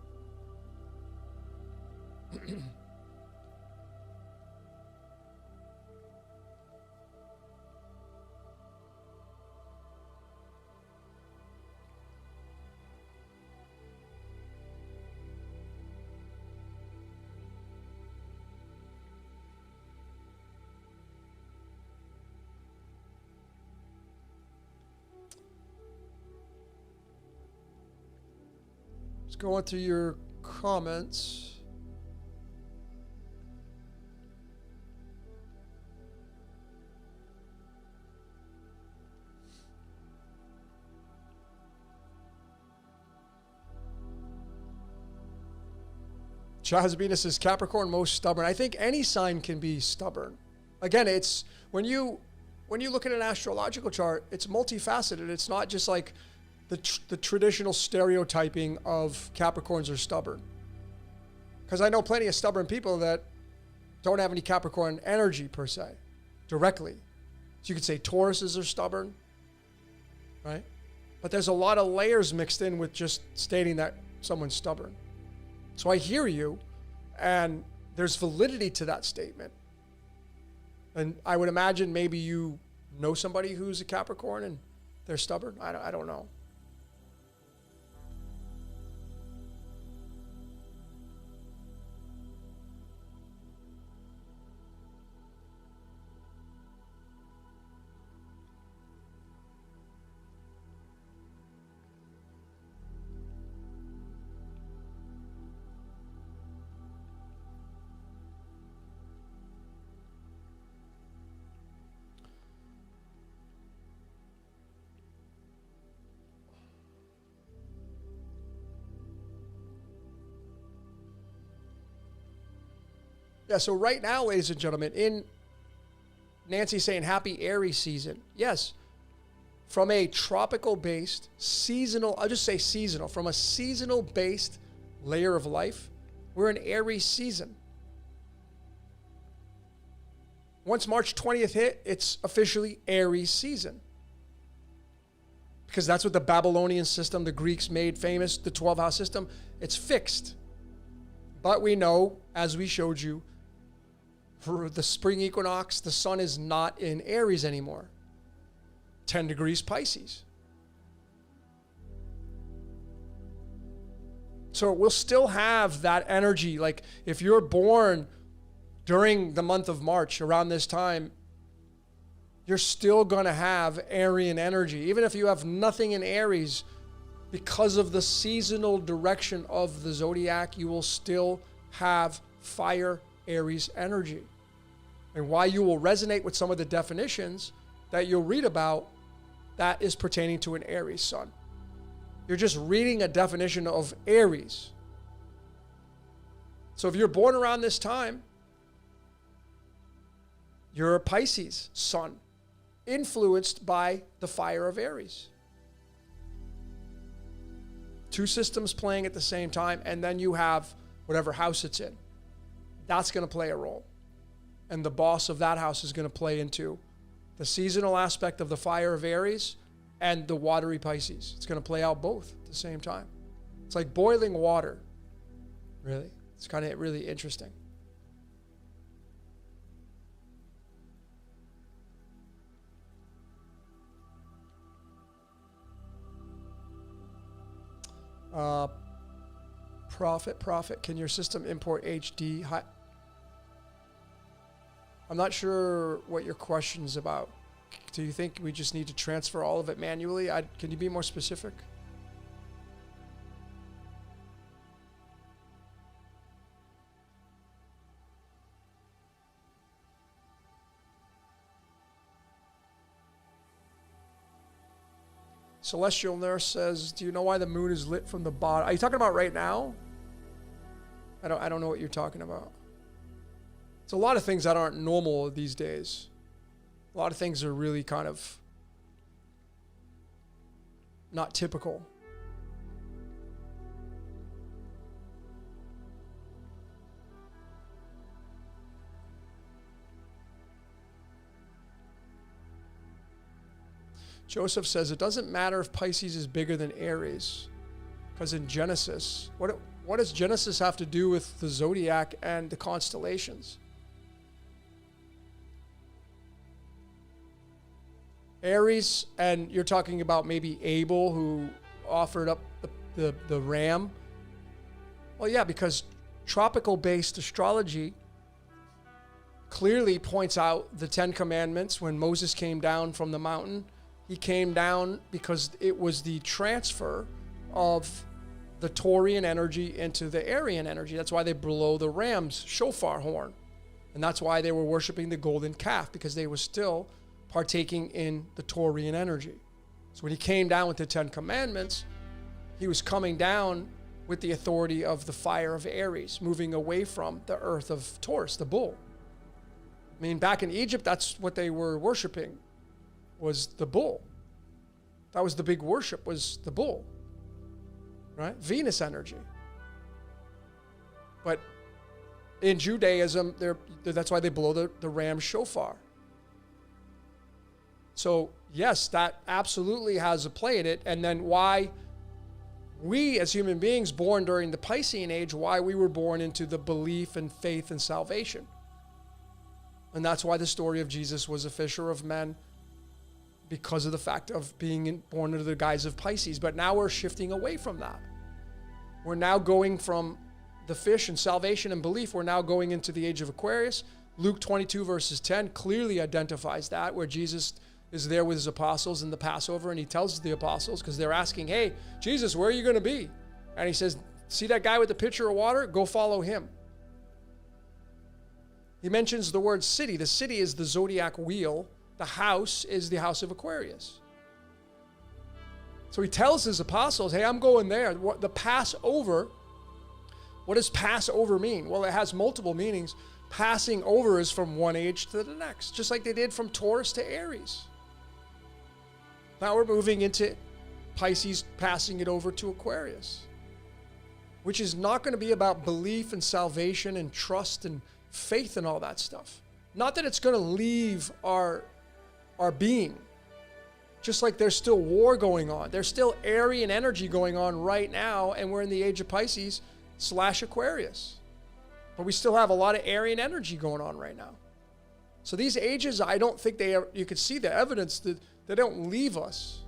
Going through your comments. Chaz Venus is Capricorn, most stubborn. I think any sign can be stubborn. Again, it's when you look at an astrological chart, it's multifaceted. It's not just like the traditional stereotyping of Capricorns are stubborn. Because I know plenty of stubborn people that don't have any Capricorn energy per se, directly. So you could say Tauruses are stubborn, right? But there's a lot of layers mixed in with just stating that someone's stubborn. So I hear you, and there's validity to that statement. And I would imagine maybe you know somebody who's a Capricorn and they're stubborn. I don't know. Yeah, so right now, ladies and gentlemen, in Nancy saying happy Aries season, yes, from a tropical-based, seasonal, I'll just say seasonal, from a seasonal-based layer of life, we're in Aries season. Once March 20th hit, it's officially Aries season. Because that's what the Babylonian system, the Greeks made famous, the 12-house system, it's fixed. But we know, as we showed you, for the spring equinox, the sun is not in Aries anymore. 10 degrees Pisces. So we'll still have that energy. Like if you're born during the month of March, around this time, you're still going to have Aryan energy. Even if you have nothing in Aries, because of the seasonal direction of the zodiac, you will still have fire Aries energy. And why you will resonate with some of the definitions that you'll read about, that is pertaining to an Aries sun. You're just reading a definition of Aries. So if you're born around this time, you're a Pisces sun, influenced by the fire of Aries. Two systems playing at the same time, and then you have whatever house it's in. That's going to play a role. And the boss of that house is going to play into the seasonal aspect of the fire of Aries and the watery Pisces. It's going to play out both at the same time. It's like boiling water, really. It's kind of really interesting. Prophet, can your system import HD? I'm not sure what your question's about. Do you think we just need to transfer all of it manually? Can you be more specific? Celestial Nurse says, do you know why the moon is lit from the bottom? Are you talking about right now? I don't know what you're talking about. It's a lot of things that aren't normal these days. A lot of things are really kind of not typical. Joseph says, it doesn't matter if Pisces is bigger than Aries, because in Genesis, what does Genesis have to do with the zodiac and the constellations? Aries, and you're talking about maybe Abel, who offered up the ram. Well, yeah, because tropical-based astrology clearly points out the 10 Commandments. When Moses came down from the mountain, he came down because it was the transfer of the Taurian energy into the Aryan energy. That's why they blow the ram's shofar horn. And that's why they were worshiping the golden calf, because they were still partaking in the Taurian energy. So when he came down with the 10 Commandments, he was coming down with the authority of the fire of Aries, moving away from the earth of Taurus, the bull. I mean, back in Egypt, that's what they were worshiping, was the bull. That was the big worship, was the bull, right? Venus energy. But In Judaism, that's why they blow the ram shofar. So yes, that absolutely has a play in it. And then why we as human beings born during the Piscean age, why we were born into the belief and faith and salvation. And that's why the story of Jesus was a fisher of men, because of the fact of being born under the guise of Pisces. But now we're shifting away from that. We're now going from the fish and salvation and belief. We're now going into the age of Aquarius. Luke 22 verses 10 clearly identifies that, where Jesus is there with his apostles in the Passover, and he tells the apostles, because they're asking, hey, Jesus, where are you going to be? And he says, see that guy with the pitcher of water? Go follow him. He mentions the word city. The city is the zodiac wheel. The house is the house of Aquarius. So he tells his apostles, hey, I'm going there. The Passover, what does Passover mean? Well, it has multiple meanings. Passing over is from one age to the next, just like they did from Taurus to Aries. Now we're moving into Pisces, passing it over to Aquarius, which is not going to be about belief and salvation and trust and faith and all that stuff. Not that it's going to leave our being. Just like there's still war going on. There's still Aryan energy going on right now, and we're in the age of Pisces / Aquarius. But we still have a lot of Aryan energy going on right now. So these ages, I don't think you could see the evidence that they don't leave us.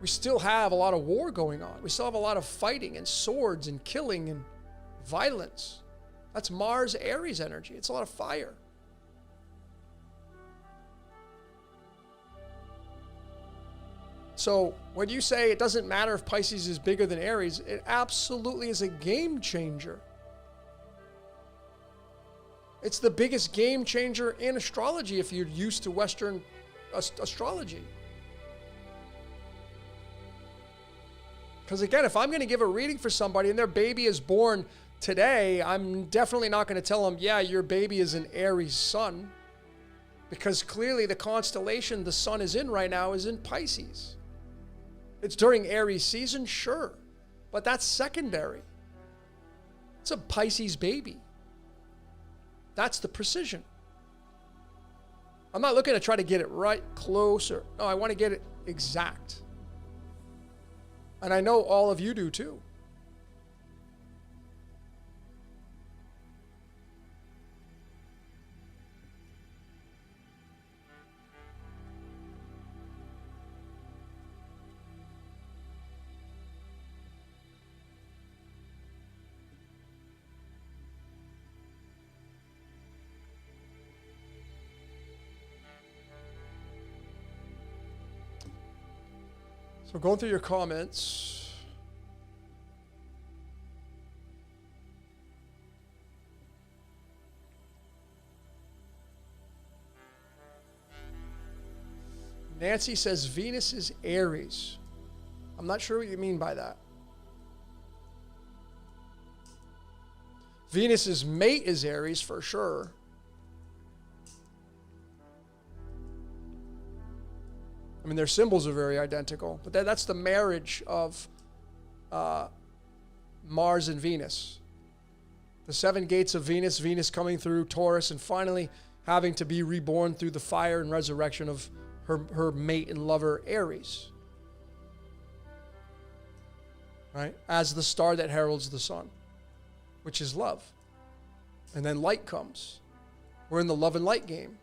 We still have a lot of war going on. We still have a lot of fighting and swords and killing and violence. That's Mars Aries energy. It's a lot of fire. So when you say it doesn't matter if Pisces is bigger than Aries, it absolutely is a game changer. It's the biggest game changer in astrology if you're used to Western astrology. Because again, if I'm going to give a reading for somebody and their baby is born today, I'm definitely not going to tell them, yeah, your baby is an Aries sun. Because clearly the constellation the sun is in right now is in Pisces. It's during Aries season, sure, but that's secondary. It's a Pisces baby. That's the precision. I'm not looking to try to get it right closer. No, I want to get it exact. And I know all of you do too. So going through your comments. Nancy says Venus is Aries. I'm not sure what you mean by that. Venus's mate is Aries for sure. I mean, their symbols are very identical, but that's the marriage of Mars and Venus. The 7 gates of Venus, Venus coming through Taurus, and finally having to be reborn through the fire and resurrection of her mate and lover, Aries. Right? As the star that heralds the sun, which is love. And then light comes. We're in the love and light game.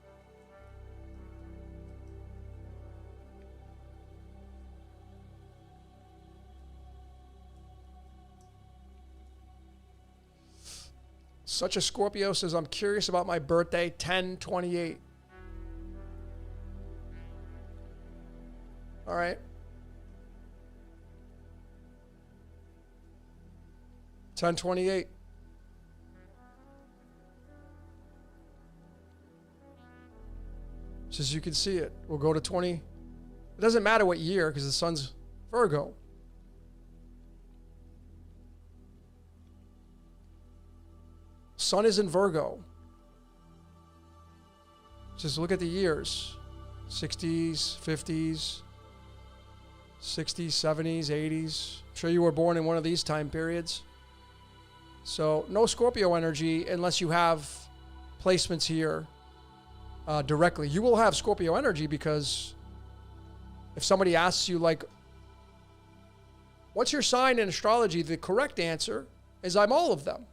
Such a Scorpio says, I'm curious about my birthday, 10/28. All right. 10/28. Just as you can see it. We'll go to 20. It doesn't matter what year because the sun's Virgo. Sun is in Virgo. Just look at the years. 60s, 50s, 60s, 70s, 80s. I'm sure you were born in one of these time periods. So no Scorpio energy unless you have placements here directly. You will have Scorpio energy because if somebody asks you, like, what's your sign in astrology? The correct answer is I'm all of them.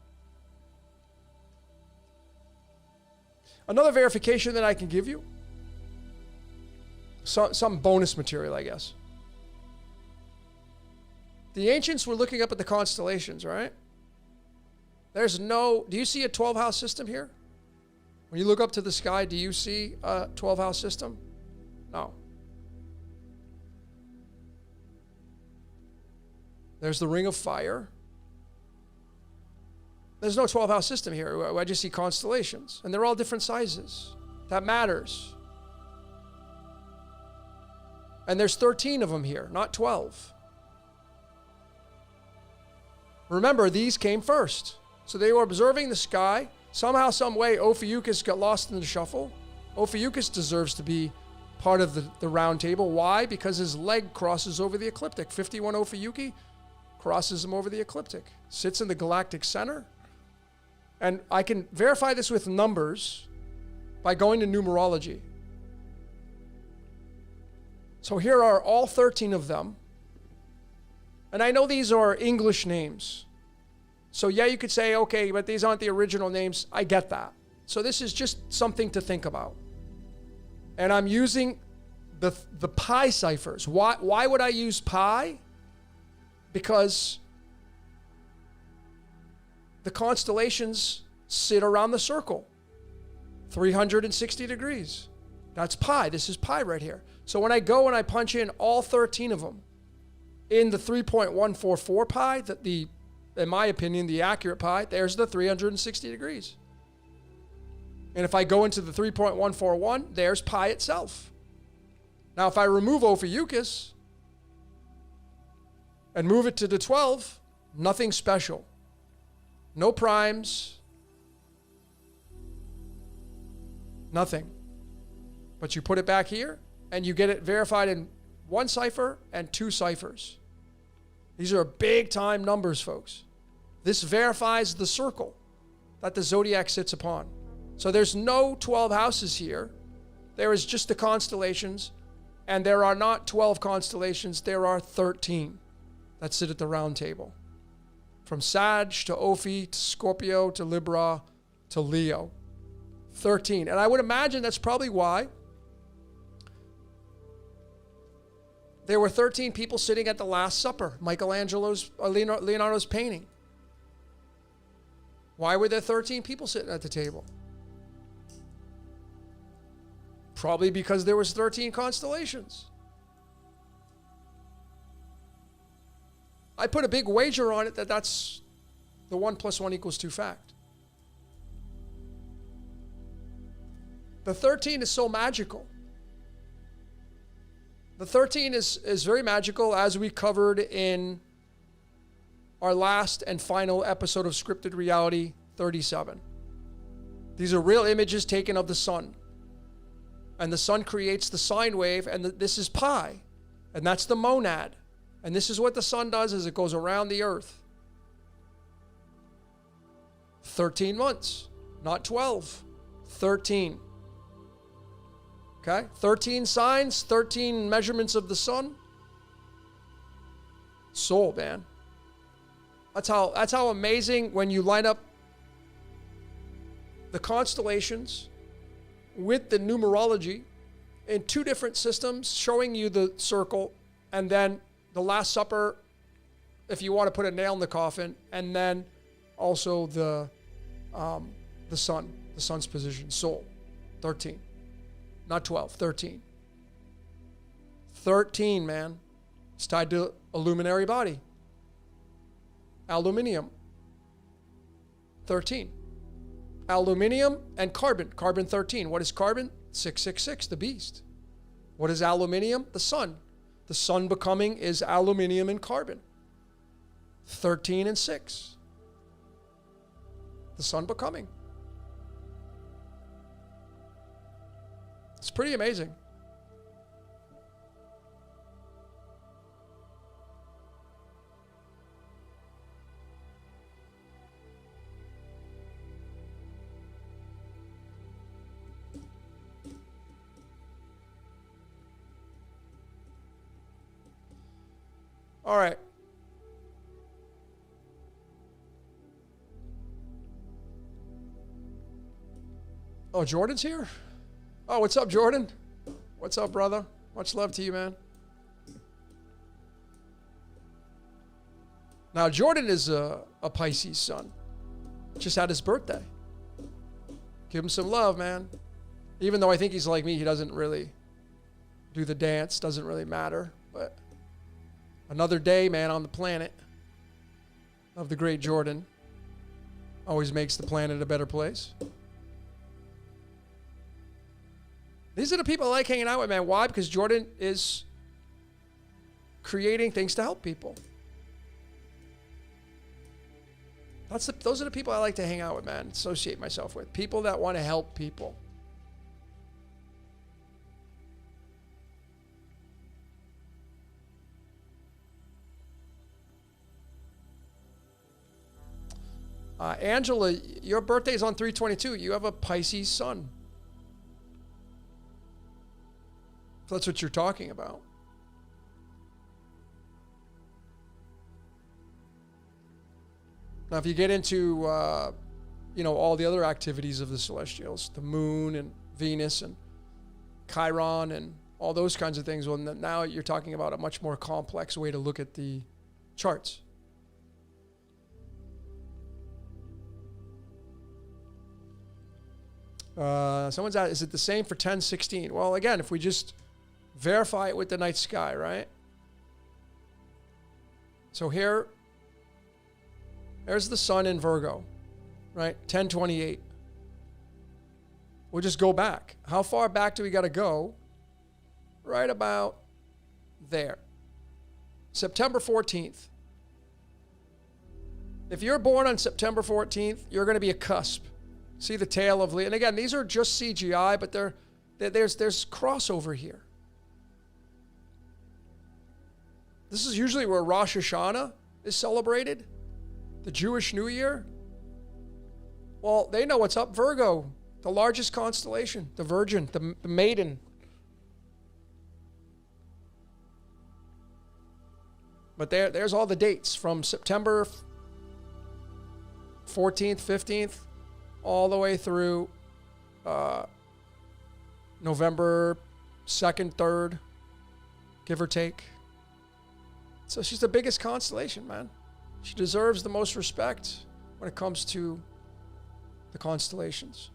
Another verification that I can give you, some bonus material, I guess. The ancients were looking up at the constellations, right? Do you see a 12-house system here? When you look up to the sky, do you see a 12-house system? No. There's the ring of fire. There's no 12-house system here. I just see constellations, and they're all different sizes. That matters. And there's 13 of them here, not 12. Remember, these came first. So they were observing the sky. Somehow, some way, Ophiuchus got lost in the shuffle. Ophiuchus deserves to be part of the round table. Why? Because his leg crosses over the ecliptic. 51 Ophiuchi crosses him over the ecliptic. Sits in the galactic center. And I can verify this with numbers by going to numerology. So here are all 13 of them. And I know these are English names. So yeah, you could say, okay, but these aren't the original names. I get that. So this is just something to think about. And I'm using the pi ciphers. Why would I use pi? Because the constellations sit around the circle, 360 degrees. That's pi. This is pi right here. So when I go and I punch in all 13 of them in the 3.144 pi, in my opinion, the accurate pi, there's the 360 degrees. And if I go into the 3.141, there's pi itself. Now, if I remove Ophiuchus and move it to the 12, nothing special. No primes. Nothing. But you put it back here, and you get it verified in one cipher and two ciphers. These are big time numbers, folks. This verifies the circle that the zodiac sits upon. So there's no 12 houses here. There is just the constellations, and there are not 12 constellations. There are 13 that sit at the round table. From Sag to Ophi to Scorpio to Libra to Leo. 13. And I would imagine that's probably why there were 13 people sitting at the Last Supper, Leonardo's painting. Why were there 13 people sitting at the table? Probably because there was 13 constellations. I put a big wager on it that's the 1 + 1 = 2 fact. The 13 is so magical. The 13 is very magical, as we covered in our last and final episode of Scripted Reality 37. These are real images taken of the sun. And the sun creates the sine wave, and this is pi. And that's the monad. And this is what the sun does as it goes around the earth. 13 months, not 12, 13. Okay? 13 signs, 13 measurements of the sun. Soul, man. That's how amazing when you line up the constellations with the numerology in two different systems, showing you the circle, and then the Last Supper, if you want to put a nail in the coffin, and then also the sun's position, soul, 13. Not 12, 13. 13, man. It's tied to a luminary body. Aluminium. 13. Aluminium and carbon. Carbon 13. What is carbon? 666, the beast. What is aluminium? The sun. The sun becoming is aluminium and carbon. 13 and 6. The sun becoming. It's pretty amazing. All right. Oh, Jordan's here? Oh, what's up, Jordan? What's up, brother? Much love to you, man. Now, Jordan is a Pisces sun. Just had his birthday. Give him some love, man. Even though I think he's like me, he doesn't really do the dance. Doesn't really matter. But another day, man, on the planet of the great Jordan. Always makes the planet a better place. These are the people I like hanging out with, man. Why? Because Jordan is creating things to help people. Those are the people I like to hang out with, man. Associate myself with. People that want to help people. Angela, your birthday is on 3/22. You have a Pisces sun. If that's what you're talking about. Now, if you get into, all the other activities of the celestials, the moon and Venus and Chiron and all those kinds of things, well, now you're talking about a much more complex way to look at the charts. Someone's asked, is it the same for 10/16? Well, again, if we just verify it with the night sky, right? So here's the sun in Virgo, right? 10/28. We'll just go back. How far back do we got to go? Right about there. September 14th. If you're born on September 14th, you're going to be a cusp. See the tail of Leo. And again, these are just CGI, but there's crossover here. This is usually where Rosh Hashanah is celebrated, the Jewish New Year. Well, they know what's up. Virgo, the largest constellation, the Virgin, the Maiden. But there's all the dates from September 14th, 15th, all the way through November 2nd, 3rd, give or take. So she's the biggest constellation, man. She deserves the most respect when it comes to the constellations.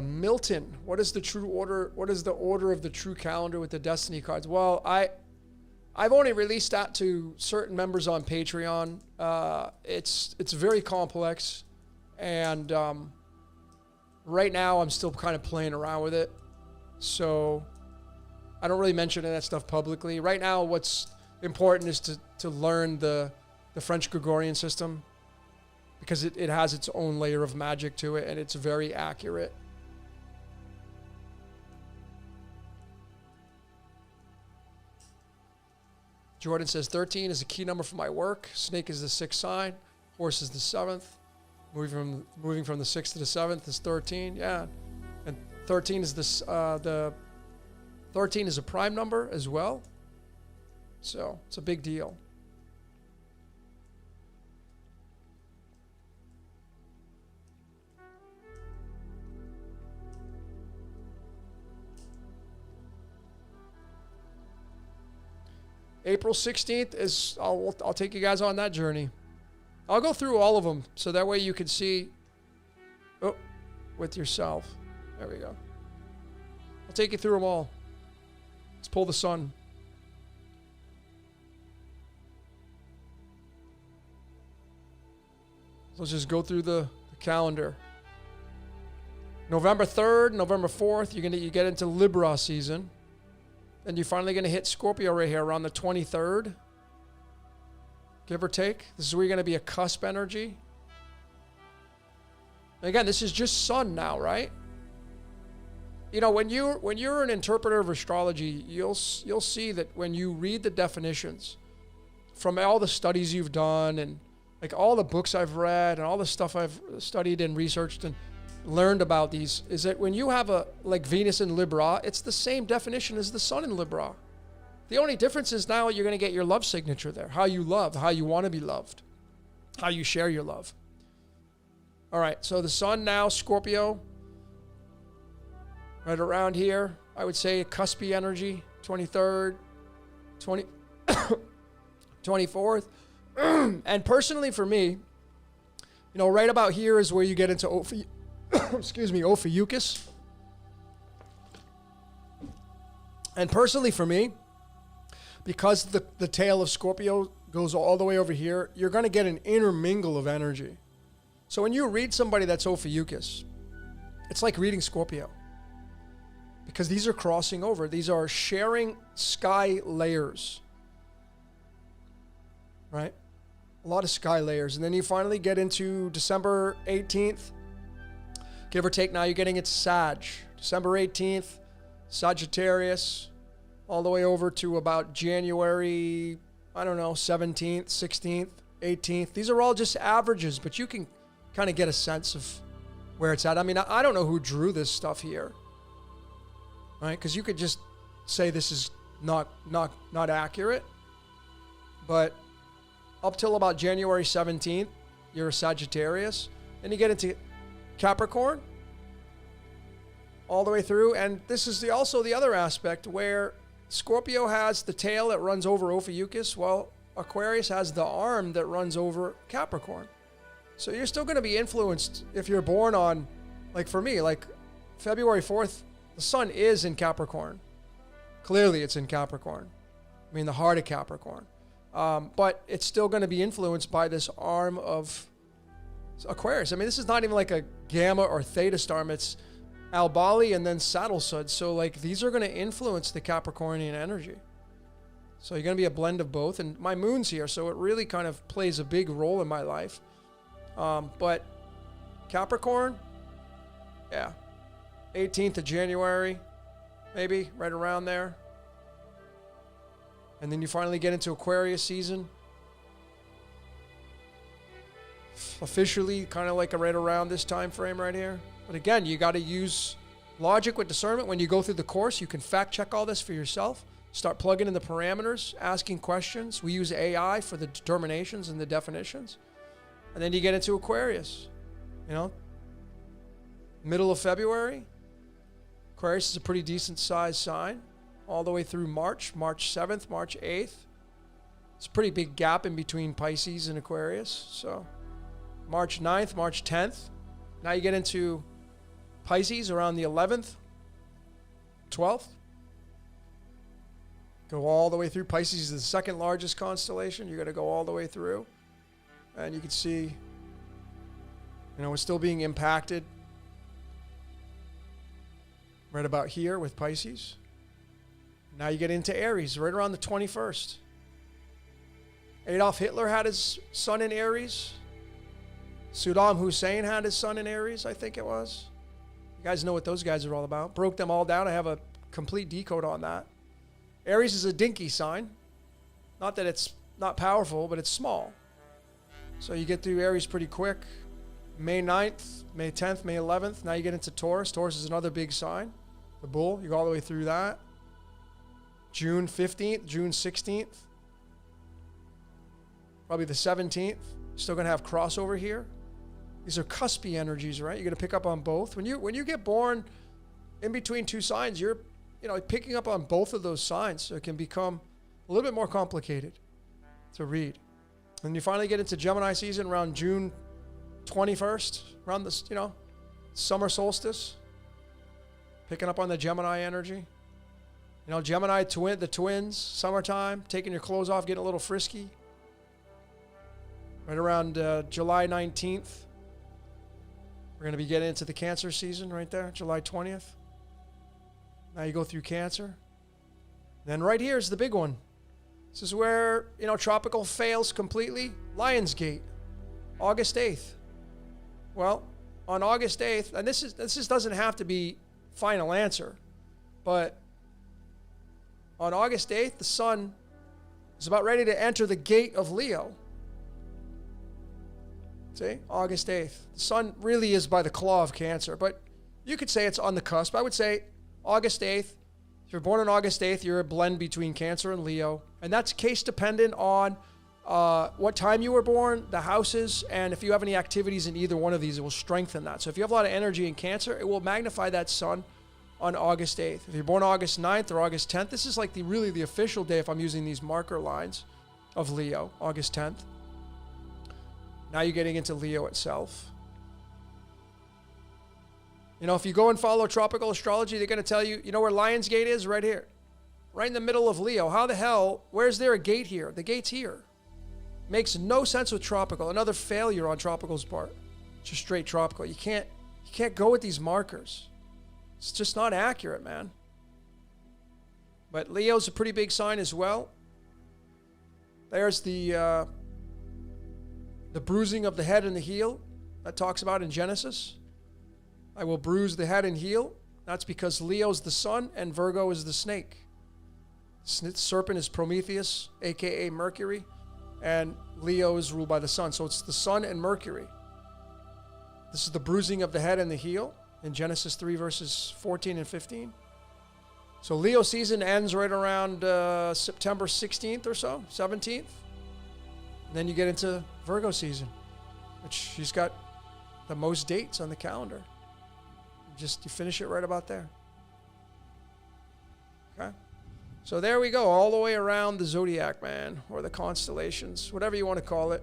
Milton, what is the true order? What is the order of the true calendar with the destiny cards? Well, I've only released that to certain members on Patreon. It's very complex, and right now I'm still kind of playing around with it, so I don't really mention that stuff publicly. Right now, what's important is to learn the French Gregorian system, because it has its own layer of magic to it, and it's very accurate. Jordan says 13 is a key number for my work. Snake is the 6th sign. Horse is the 7th. Moving from the 6th to the 7th is 13. Yeah, and 13 is the 13 is a prime number as well. So it's a big deal. April 16th is, I'll take you guys on that journey. I'll go through all of them, so that way you can see with yourself. There we go. I'll take you through them all. Let's pull the sun. So let's just go through the calendar. November 3rd, November 4th, you get into Libra season. Then you're finally going to hit Scorpio right here around the 23rd. Give or take. This is where you're going to be a cusp energy. Again, this is just sun now, right? You know, when you're an interpreter of astrology, you'll see that when you read the definitions from all the studies you've done and like all the books I've read and all the stuff I've studied and researched and learned about these, is that when you have a like Venus in Libra, it's the same definition as the sun in Libra. The only difference is now you're going to get your love signature there, how you love, how you want to be loved, how you share your love. All right, so the sun now, Scorpio, right around here, I would say cuspy energy, 23rd, 24th. And personally for me, you know, right about here is where you get into Ophiuchus. And personally for me, because the tail of Scorpio goes all the way over here, you're going to get an intermingle of energy. So when you read somebody that's Ophiuchus, it's like reading Scorpio. Because these are crossing over. These are sharing sky layers. Right? A lot of sky layers. And then you finally get into December 18th. Give or take, now you're getting into Sag. December 18th, Sagittarius, all the way over to about January, I don't know, 17th, 16th, 18th. These are all just averages, but you can kind of get a sense of where it's at. I mean, I don't know who drew this stuff here, right? Because you could just say this is not accurate, but up till about January 17th, you're a Sagittarius. Then you get into Capricorn all the way through. And this is also the other aspect where Scorpio has the tail that runs over Ophiuchus. Well, Aquarius has the arm that runs over Capricorn. So you're still going to be influenced if you're born on, like for me, like February 4th, the sun is in Capricorn. Clearly it's in Capricorn. I mean, the heart of Capricorn. But it's still going to be influenced by this arm of Aquarius. I mean, this is not even like a Gamma or Theta star. It's Albali and then Saddle Sud. So like these are going to influence the Capricornian energy. So you're going to be a blend of both. And my moon's here, so it really kind of plays a big role in my life. But Capricorn, yeah, 18th of January, maybe right around there. And then you finally get into Aquarius season. Officially, kind of like right around this time frame right here. But again, you got to use logic with discernment. When you go through the course, you can fact check all this for yourself. Start plugging in the parameters, asking questions. We use AI for the determinations and the definitions. And then you get into Aquarius. You know, middle of February. Aquarius is a pretty decent sized sign. All the way through March 7th, March 8th. It's a pretty big gap in between Pisces and Aquarius. So March 9th, March 10th. Now you get into Pisces around the 11th, 12th. Go all the way through. Pisces is the second largest constellation. You got to go all the way through. And you can see, you know, it's still being impacted right about here with Pisces. Now you get into Aries, right around the 21st. Adolf Hitler had his sun in Aries. Saddam Hussein had his sun in Aries, I think it was. You guys know what those guys are all about. Broke them all down. I have a complete decode on that. Aries is a dinky sign. Not that it's not powerful, but it's small. So you get through Aries pretty quick. May 9th, May 10th, May 11th. Now you get into Taurus. Taurus is another big sign. The bull, you go all the way through that. June 15th, June 16th. Probably the 17th. Still going to have crossover here. These are cuspy energies, right? You're going to pick up on both. When you get born in between two signs, you're picking up on both of those signs. So it can become a little bit more complicated to read. And you finally get into Gemini season around June 21st, around this, summer solstice. Picking up on the Gemini energy. Gemini, the twins, summertime, taking your clothes off, getting a little frisky. Right around July 19th. We're going to be getting into the Cancer season right there, July 20th. Now you go through Cancer. Then right here is the big one. This is where, tropical fails completely. Lionsgate, August 8th. Well, on August 8th, and this doesn't have to be final answer, but on August 8th, the sun is about ready to enter the gate of Leo. See, August 8th. The sun really is by the claw of Cancer, but you could say it's on the cusp. I would say August 8th. If you're born on August 8th, you're a blend between Cancer and Leo, and that's case dependent on what time you were born, the houses, and if you have any activities in either one of these, it will strengthen that. So if you have a lot of energy in Cancer, it will magnify that sun on August 8th. If you're born August 9th or August 10th, this is like really the official day if I'm using these marker lines of Leo, August 10th. Now you're getting into Leo itself. You know, if you go and follow tropical astrology, they're going to tell you, you know where Lionsgate is? Right here. Right in the middle of Leo. How the hell, where's there a gate here? The gate's here. Makes no sense with tropical. Another failure on tropical's part. It's just straight tropical. You can't go with these markers. It's just not accurate, man. But Leo's a pretty big sign as well. There's the bruising of the head and the heel that talks about in Genesis. I will bruise the head and heel. That's because Leo's the sun and Virgo is the snake. Serpent is Prometheus, aka Mercury, and Leo is ruled by the sun. So it's the sun and Mercury. This is the bruising of the head and the heel in Genesis 3 verses 14 and 15. So Leo season ends right around September 16th or so, 17th. And then you get into Virgo season, which she's got the most dates on the calendar. You finish it right about there. Okay. So there we go, all the way around the Zodiac, man, or the constellations, whatever you want to call it.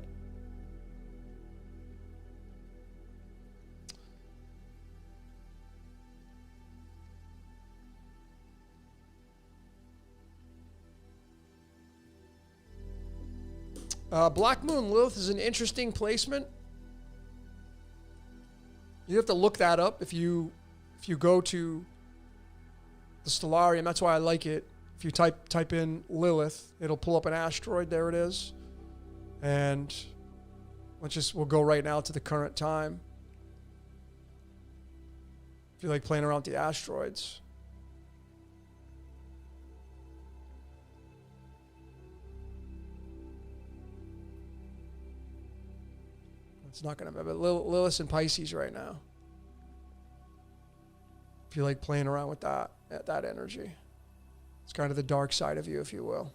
Black Moon Lilith is an interesting placement. You have to look that up if you go to the Stellarium. That's why I like it. If you type in Lilith, it'll pull up an asteroid. There it is. And we'll go right now to the current time. If you like playing around with the asteroids. It's not going to be, but Lilith in Pisces right now. If you like playing around with that energy. It's kind of the dark side of you, if you will.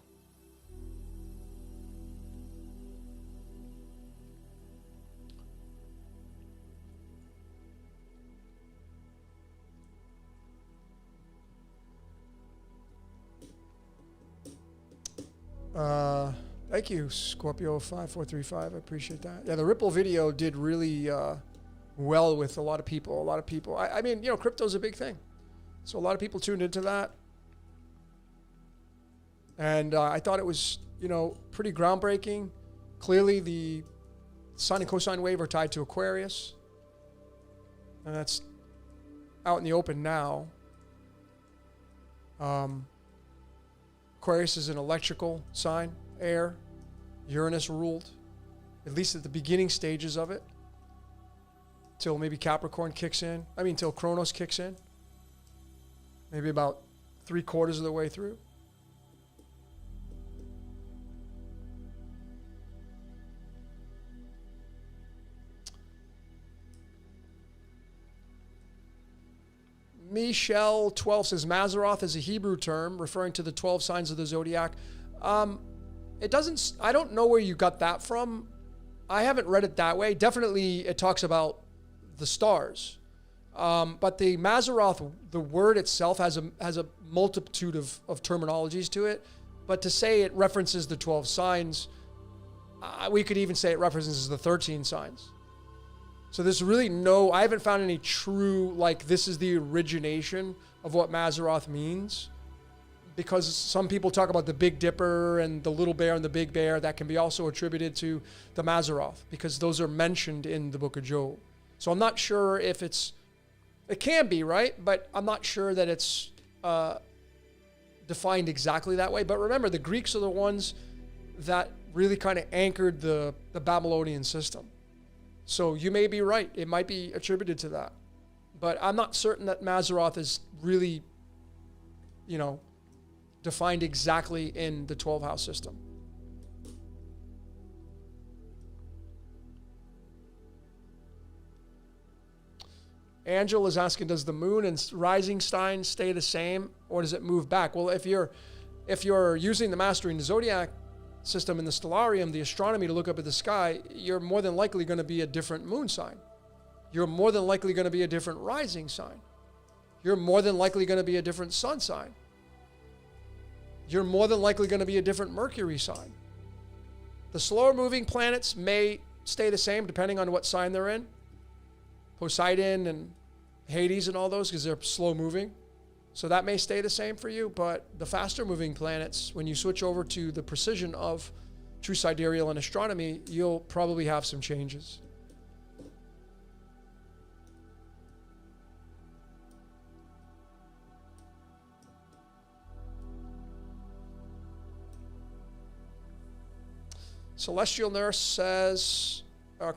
Thank you, Scorpio 5435. I appreciate that. Yeah, the Ripple video did really well with a lot of people. I mean, crypto's a big thing. So a lot of people tuned into that. And I thought it was, pretty groundbreaking. Clearly, the sine and cosine wave are tied to Aquarius. And that's out in the open now. Aquarius is an electrical sign, air. Uranus ruled, at least at the beginning stages of it. Till maybe Capricorn kicks in. Till Kronos kicks in. Maybe about 3/4 of the way through. Michelle 12 says Mazzaroth is a Hebrew term referring to the 12 signs of the zodiac. I don't know where you got that from. I haven't read it that way. Definitely it talks about the stars. But the Mazzaroth, the word itself has a multitude of terminologies to it. But to say it references the 12 signs, we could even say it references the 13 signs. So there's really I haven't found any true, this is the origination of what Mazzaroth means. Because some people talk about the Big Dipper and the Little Bear and the Big Bear. That can be also attributed to the Mazzaroth because those are mentioned in the Book of Job. So I'm not sure if it can be, right? But I'm not sure that it's defined exactly that way. But remember, the Greeks are the ones that really kind of anchored the Babylonian system. So you may be right. It might be attributed to that. But I'm not certain that Mazzaroth is really, defined exactly in the 12 house system. Angel is asking, does the moon and rising sign stay the same, or does it move back? Well, if you're using the Mastering the Zodiac system in the stellarium, the astronomy, to look up at the sky, you're more than likely going to be a different moon sign. You're more than likely going to be a different rising sign. You're more than likely going to be a different sun sign. You're more than likely going to be a different Mercury sign. The slower moving planets may stay the same depending on what sign they're in. Poseidon and Hades and all those, because they're slow moving. So that may stay the same for you, but the faster moving planets, when you switch over to the precision of true sidereal and astronomy, you'll probably have some changes. Celestial Nurse says,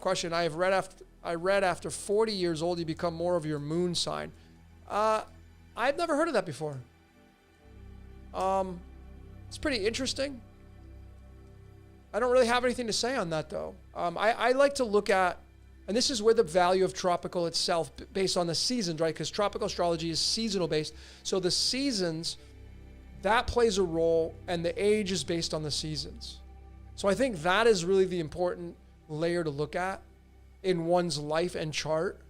question, I read after 40 years old, you become more of your moon sign. I've never heard of that before. It's pretty interesting. I don't really have anything to say on that, though. I like to look at, and this is where the value of tropical itself, based on the seasons, right? Because tropical astrology is seasonal based. So the seasons, that plays a role, and the age is based on the seasons. So I think that is really the important layer to look at in one's life and chart.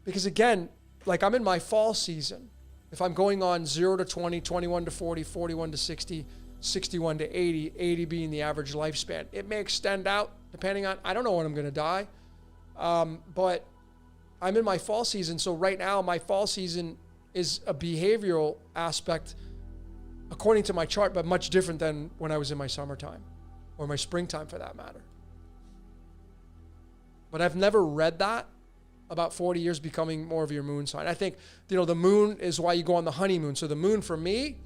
Because again, like I'm in my fall season. If I'm going on 0 to 20, 21 to 40, 41 to 60, 61 to 80, 80 being the average lifespan. It may extend out depending on, I don't know when I'm going to die. But I'm in my fall season. So right now my fall season is a behavioral aspect according to my chart, but much different than when I was in my summertime or my springtime for that matter. But I've never read that about 40 years becoming more of your moon sign. I think, the moon is why you go on the honeymoon. So the moon for me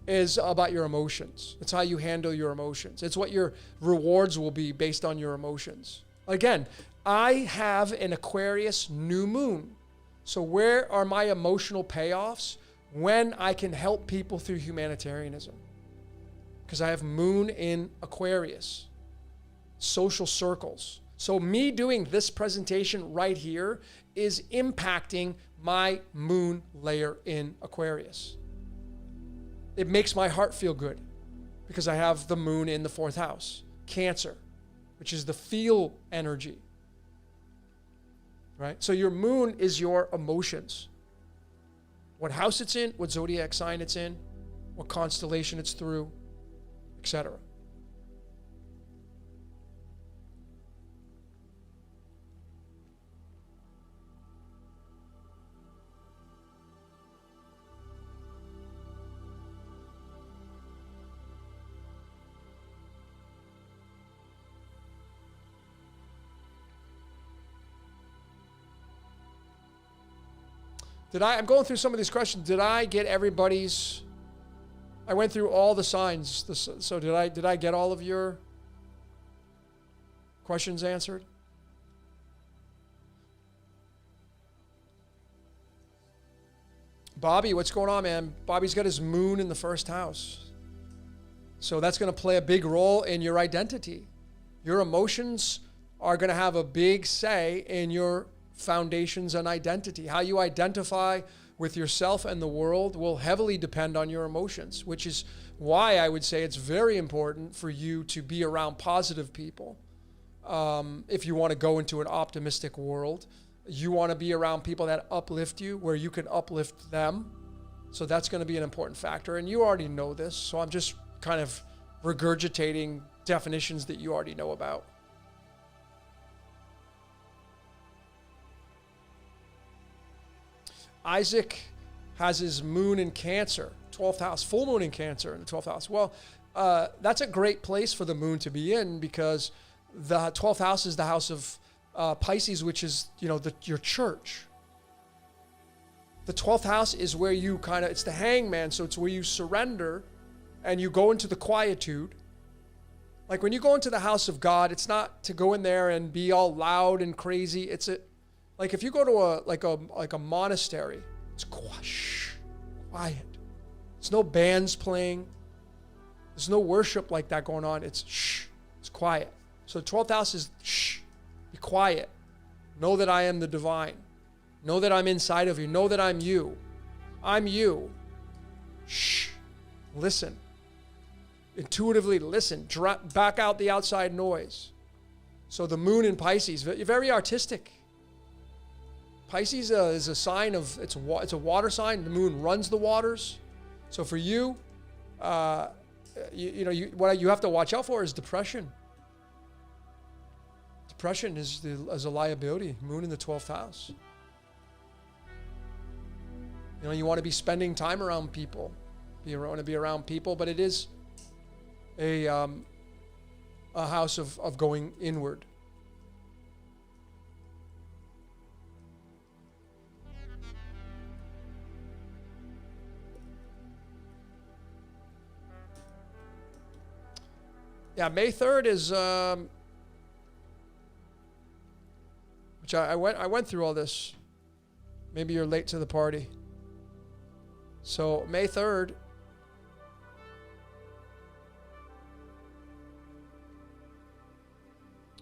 is about your emotions. It's how you handle your emotions. It's what your rewards will be based on your emotions. Again, I have an Aquarius new moon. So where are my emotional payoffs? When I can help people through humanitarianism. Because I have moon in Aquarius. Social circles. So me doing this presentation right here is impacting my moon layer in Aquarius. It makes my heart feel good because I have the moon in the 4th house, Cancer, which is the feel energy, right? So your moon is your emotions. What house it's in, what zodiac sign it's in, what constellation it's through, etc. I'm going through some of these questions. Did I get everybody's? I went through all the signs. So did I get all of your questions answered? Bobby, what's going on, man? Bobby's got his moon in the 1st house. So that's going to play a big role in your identity. Your emotions are going to have a big say in your foundations and identity. How you identify with yourself and the world will heavily depend on your emotions, which is why I would say it's very important for you to be around positive people. If you want to go into an optimistic world, you want to be around people that uplift you, where you can uplift them. So that's going to be an important factor. And you already know this, so I'm just kind of regurgitating definitions that you already know about. Isaac has his moon in Cancer, 12th house, full moon in Cancer in the 12th house. Well, that's a great place for the moon to be in because the 12th house is the house of Pisces, which is, your church. The 12th house is where you it's the hangman, so it's where you surrender and you go into the quietude Like when you go into the house of God, it's not to go in there and be all loud and crazy. It's like if you go to a monastery, it's quiet. There's no bands playing. There's no worship like that going on. It's quiet. So the 12th house is be quiet. Know that I am the divine. Know that I'm inside of you. Know that I'm you. I'm you. Listen. Intuitively listen. Back out the outside noise. So the moon in Pisces, very artistic. Pisces is a sign of, it's a water sign. The moon runs the waters. So for you, what you have to watch out for is depression. Depression is a liability. Moon in the 12th house. You want to be spending time around people. You want to be around people, but it is a house of going inward. Yeah, May 3rd is which I went through all this. Maybe you're late to the party. So May 3rd,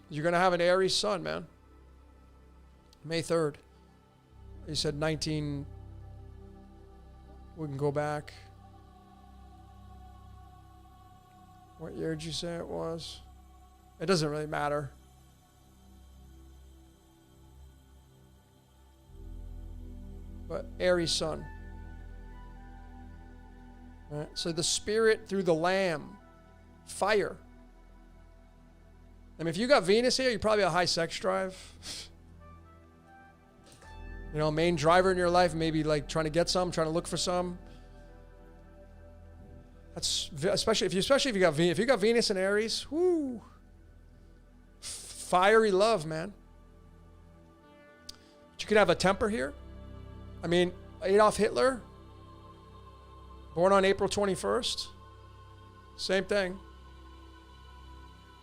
you're going to have an Aries sun, man. May 3rd. You said 19. We can go back. What year did you say it was? It doesn't really matter. But Aries sun. All right. So the spirit through the lamb. Fire. I mean, if you got Venus here, you probably have a high sex drive. Main driver in your life, maybe like trying to get some, trying to look for some. That's especially if you got Venus and Aries, whoo, fiery love, man. But you could have a temper here. I mean, Adolf Hitler, born on April 21st, same thing.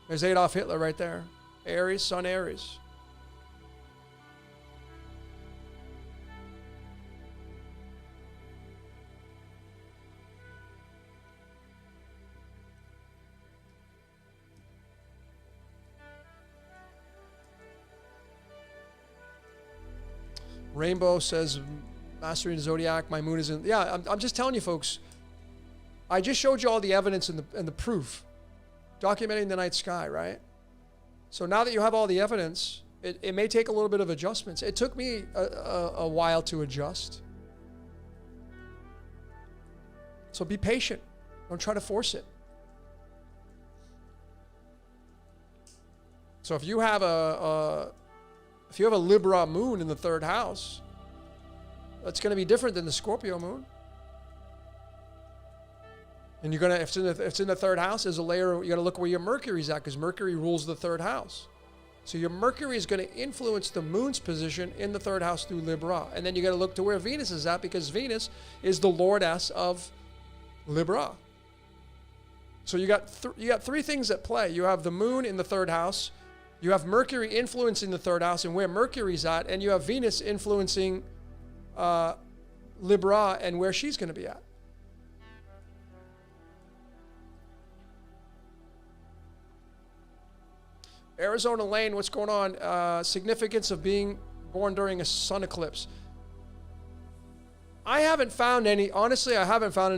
There's Adolf Hitler right there. Aries, Sun Aries. Rainbow says, mastering the Zodiac, my moon is in. Yeah, I'm just telling you, folks. I just showed you all the evidence and the proof. Documenting the night sky, right? So now that you have all the evidence, it may take a little bit of adjustments. It took me a while to adjust. So be patient. Don't try to force it. So if you have a Libra moon in the 3rd house, that's going to be different than the Scorpio moon. And you're gonna, if it's in the 3rd house, there's a layer. You got to look where your Mercury's at, because Mercury rules the 3rd house. So your Mercury is going to influence the moon's position in the 3rd house through Libra, and then you got to look to where Venus is at, because Venus is the lordess of Libra. So you got 3 things at play. You have the moon in the 3rd house, you have Mercury influencing the 3rd house and where Mercury's at, and you have Venus influencing Libra and where she's going to be at. Arizona Lane, what's going on? Significance of being born during a sun eclipse. I haven't found any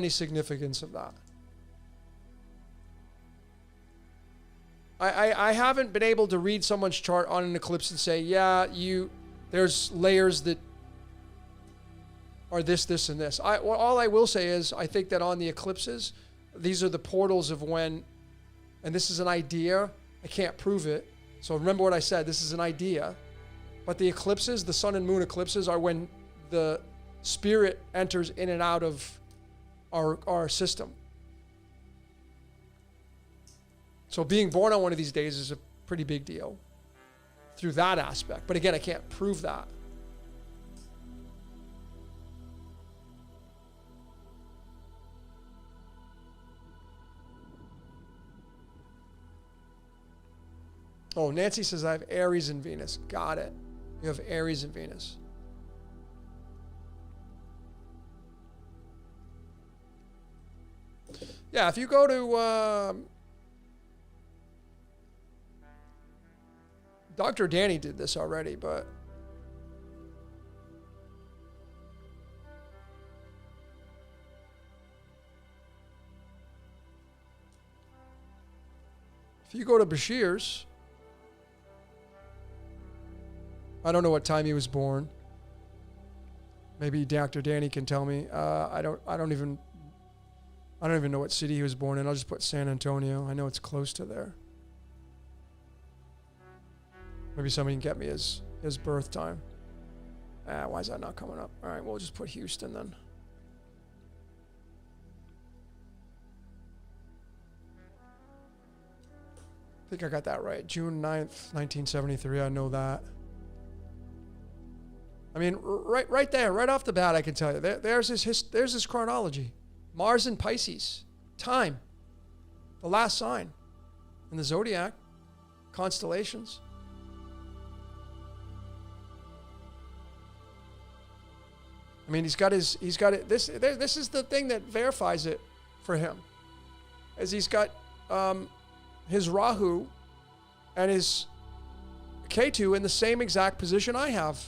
significance of that. I haven't been able to read someone's chart on an eclipse and say, yeah, there's layers that are this, and this. All I will say is, I think that on the eclipses, these are the portals of when, and this is an idea, I can't prove it. So remember what I said, this is an idea. But the eclipses, the sun and moon eclipses, are when the spirit enters in and out of our system. So being born on one of these days is a pretty big deal through that aspect. But again, I can't prove that. Oh, Nancy says I have Aries in Venus. Got it. You have Aries in Venus. Yeah, if you go to Dr. Danny did this already, but if you go to Bashir's, I don't know what time he was born. Maybe Dr. Danny can tell me. I don't even know what city he was born in. I'll just put San Antonio. I know it's close to there. Maybe somebody can get me his birth time. Why is that not coming up? All right, we'll just put Houston then. I think I got that right. June 9th, 1973. I know that. I mean, right there, right off the bat, I can tell you. There's his chronology. Mars in Pisces. Time. The last sign in the Zodiac Constellations. I mean, he's got it. This is the thing that verifies it for him, as he's got his Rahu and his Ketu in the same exact position I have.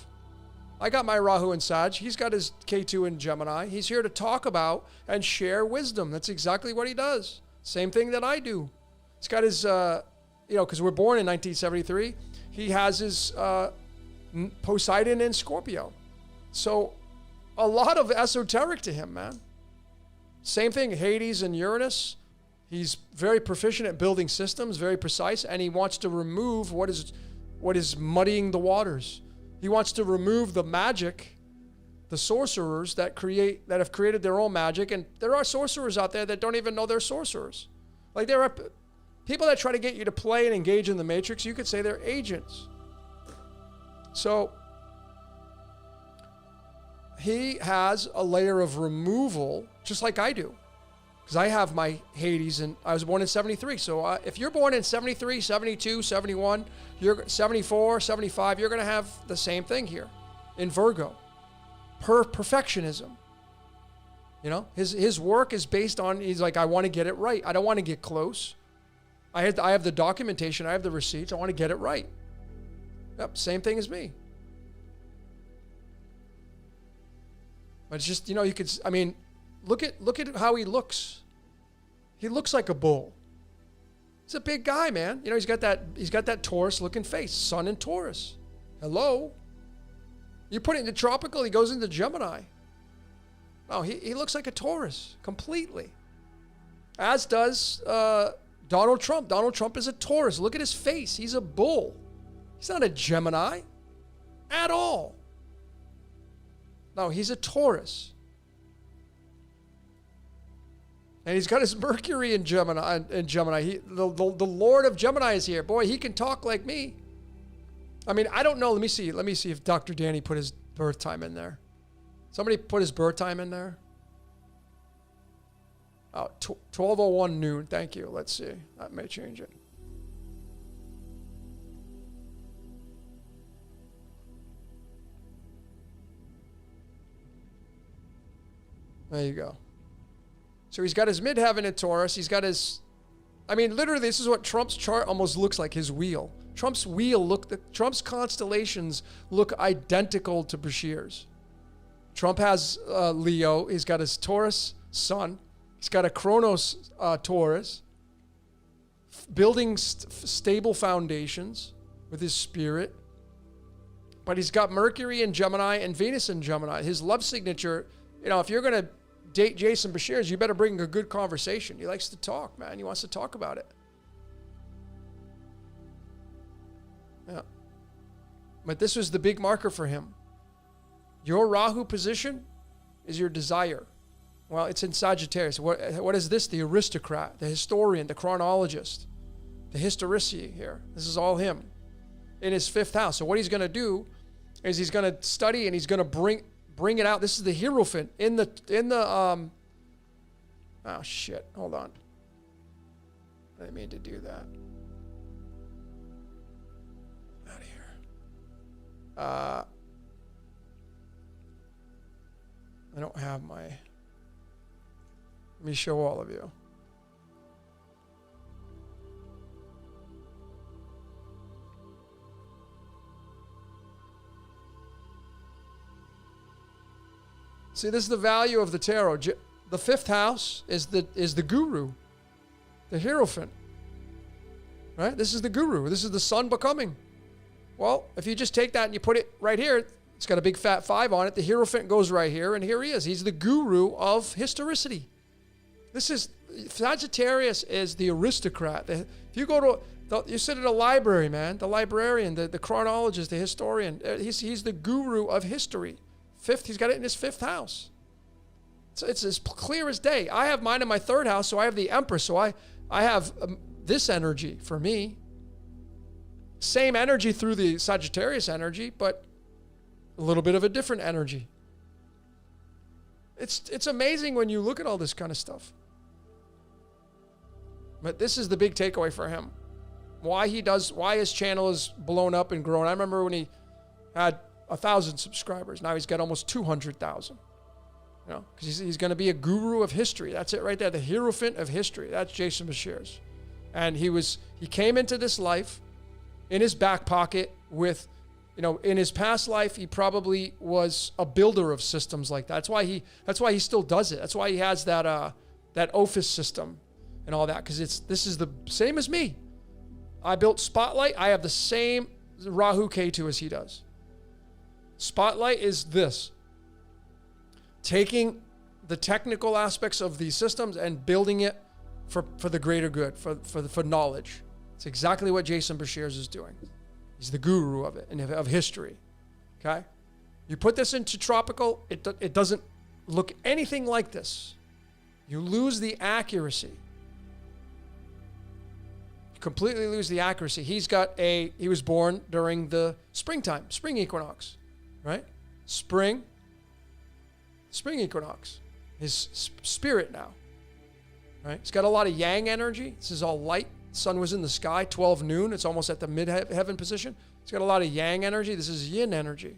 I got my Rahu in Sag. He's got his Ketu in Gemini. He's here to talk about and share wisdom. That's exactly what he does. Same thing that I do. He's got his, because we're born in 1973. He has his Poseidon in Scorpio. So a lot of esoteric to him, man. Same thing, Hades and Uranus. He's very proficient at building systems, very precise, and he wants to remove what is muddying the waters. He wants to remove the magic, the sorcerers that have created their own magic. And there are sorcerers out there that don't even know they're sorcerers. Like, there are people that try to get you to play and engage in the matrix. You could say they're agents. So he has a layer of removal, just like I do. Because I have my Hades, and I was born in 73. So if you're born in 73, 72, 71, you're 74, 75, you're going to have the same thing here in Virgo. Perfectionism. You know, his work is based on, he's like, I want to get it right. I don't want to get close. I have the documentation. I have the receipts. I want to get it right. Yep, same thing as me. But it's just, you could, I mean, look at how he looks. He looks like a bull. He's a big guy, man. He's got that Taurus looking face. Sun in Taurus. Hello. You put it into tropical, he goes into Gemini. Oh, he looks like a Taurus completely. As does Donald Trump. Donald Trump is a Taurus. Look at his face. He's a bull. He's not a Gemini at all. No, he's a Taurus. And he's got his Mercury in Gemini. The Lord of Gemini is here. Boy, he can talk like me. I mean, I don't know. Let me see if Dr. Danny put his birth time in there. Somebody put his birth time in there. Oh, 12:01 noon. Thank you. Let's see. That may change it. There you go. So he's got his midheaven in Taurus. He's got his, I mean, literally, this is what Trump's chart almost looks like, his wheel. Trump's constellations look identical to Bashir's. Trump has Leo. He's got his Taurus sun. He's got a Kronos Taurus. Building stable foundations with his spirit. But he's got Mercury in Gemini and Venus in Gemini. His love signature, if you're going to date Jason Bashir's, you better bring a good conversation. He likes to talk, man. He wants to talk about it. Yeah. But this was the big marker for him. Your Rahu position is your desire. Well, it's in Sagittarius. What is this? The aristocrat, the historian, the chronologist, the historici here. This is all him in his fifth house. So what he's going to do is he's going to study and he's going to bring it out. This is the Hierophant in the oh shit, hold on. I didn't mean to do that. I don't have my... Let me show all of you. See, this is the value of the tarot. The fifth house is the guru, the Hierophant. Right? This is the guru. This is the sun becoming. Well, if you just take that and you put it right here, it's got a big fat 5 on it. The Hierophant goes right here, and here he is. He's the guru of historicity. This is, Sagittarius is the aristocrat. If you go to, you sit at a library, man, the librarian, the chronologist, the historian, he's the guru of history. He's got it in his 5th house. So it's as clear as day. I have mine in my 3rd house, so I have the Empress. So I have this energy for me. Same energy through the Sagittarius energy, but a little bit of a different energy. It's amazing when you look at all this kind of stuff. But this is the big takeaway for him. Why his channel is blown up and grown. I remember when he had 1,000 subscribers. Now he's got almost 200,000. You know, because he's going to be a guru of history. That's it right there. The Hierophant of history. That's Jason Bashir's. And he came into this life in his back pocket with, in his past life, he probably was a builder of systems like that. That's why he still does it. That's why he has that Ophis system and all that. Because this is the same as me. I built Spotlight. I have the same Rahu Ketu as he does. Spotlight is this. Taking the technical aspects of these systems and building it for the greater good, for knowledge. It's exactly what Jason Bashir's is doing. He's the guru of it and of history. Okay? You put this into tropical, it doesn't look anything like this. You lose the accuracy. You completely lose the accuracy. He was born during the springtime, spring equinox, right? Spring equinox. His spirit now, right? He's got a lot of yang energy. This is all light. Sun was in the sky, 12 noon. It's almost at the mid-heaven position. He's got a lot of yang energy. This is yin energy.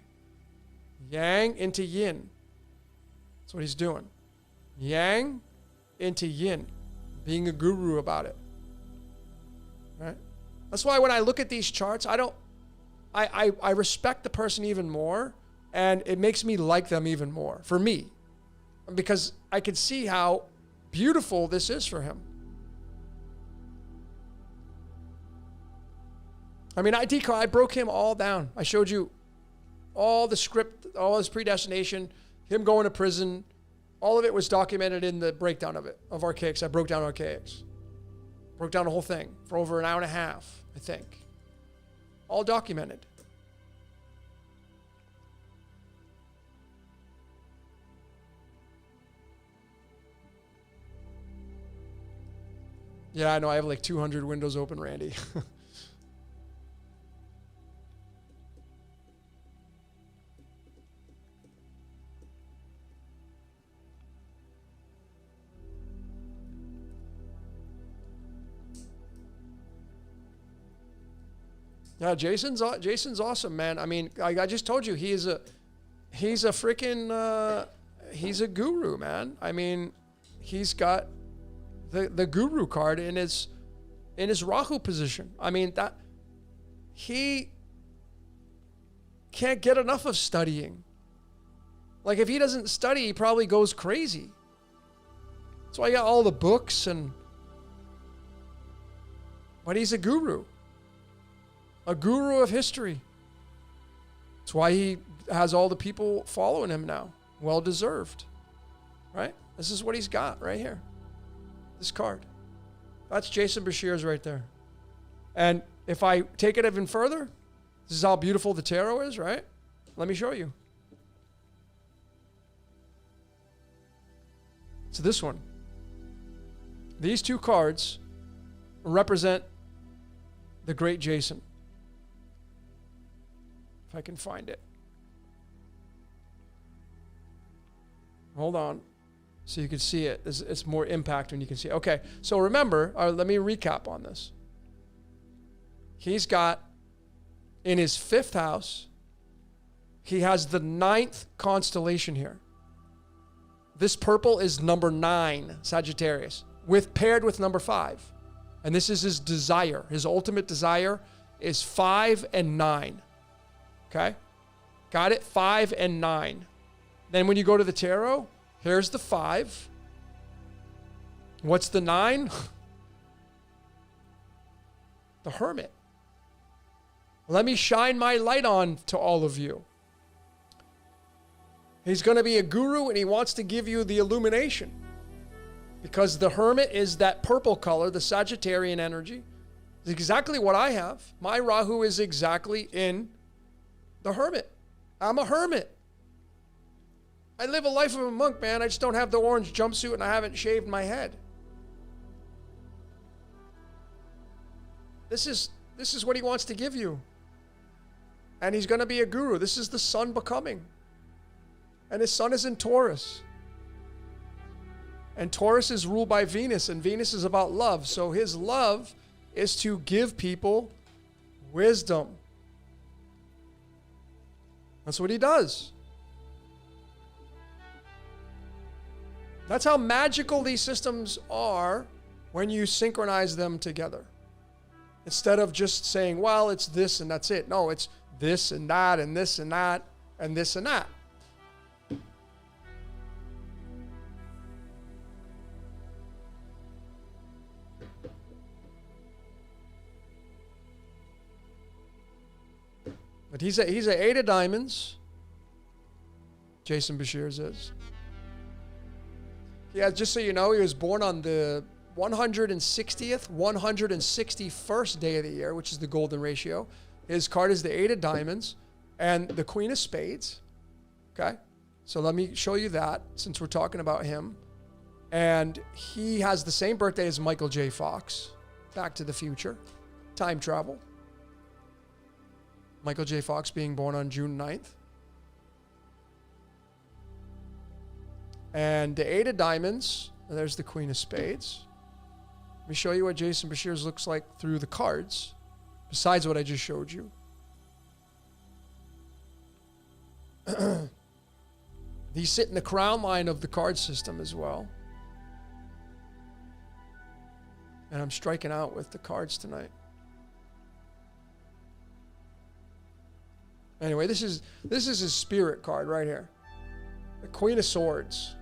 Yang into yin. That's what he's doing. Yang into yin. Being a guru about it. Right? That's why when I look at these charts, I respect the person even more, and it makes me like them even more, for me. Because I can see how beautiful this is for him. I mean, I broke him all down. I showed you all the script, all his predestination, him going to prison. All of it was documented in the breakdown of Archaics. I broke down Archaics. Broke down the whole thing for over an hour and a half, I think. All documented. Yeah, I know. I have like 200 windows open, Randy. Yeah, Jason's awesome, man. I mean, I just told you he's a freaking he's a guru, man. I mean, he's got the guru card in his Rahu position. I mean, that he can't get enough of studying. Like, if he doesn't study, he probably goes crazy. That's why he got all the books but he's a guru. A guru of history. That's why he has all the people following him now. Well deserved. Right? This is what he's got right here. This card. That's Jason Bashir's right there. And if I take it even further, this is how beautiful the tarot is, right? Let me show you. So this one. These two cards represent the great Jason. If I can find it. Hold on. So you can see it. It's more impact when you can see it. Okay, so remember, let me recap on this. He's got in his 5th house he has the 9th constellation here. This purple is number 9, Sagittarius, paired with number 5. And this is his desire. His ultimate desire is 5 and 9. Okay? Got it? 5 and 9. Then when you go to the tarot, here's the 5. What's the 9? The Hermit. Let me shine my light on to all of you. He's going to be a guru and he wants to give you the illumination. Because the Hermit is that purple color, the Sagittarian energy. It's exactly what I have. My Rahu is exactly in the Hermit. I'm a hermit. I live a life of a monk, man. I just don't have the orange jumpsuit and I haven't shaved my head. This is what he wants to give you. And he's going to be a guru. This is the sun becoming. And his sun is in Taurus. And Taurus is ruled by Venus, and Venus is about love. So his love is to give people wisdom. That's what he does. That's how magical these systems are when you synchronize them together. Instead of just saying, well, it's this and that's it. No, it's this and that and this and that and this and that. But he's a 8 of diamonds. Jason Bashir's is. Yeah, just so you know, he was born on the 160th, 161st day of the year, which is the golden ratio. His card is the 8 of diamonds and the Queen of Spades. Okay? So let me show you that since we're talking about him. And he has the same birthday as Michael J. Fox. Back to the Future. Time travel. Michael J. Fox being born on June 9th. And the 8 of diamonds, and there's the Queen of Spades. Let me show you what Jason Bashir's looks like through the cards, besides what I just showed you. These sit in the crown line of the card system as well. And I'm striking out with the cards tonight. Anyway, this is his spirit card right here. The Queen of Swords.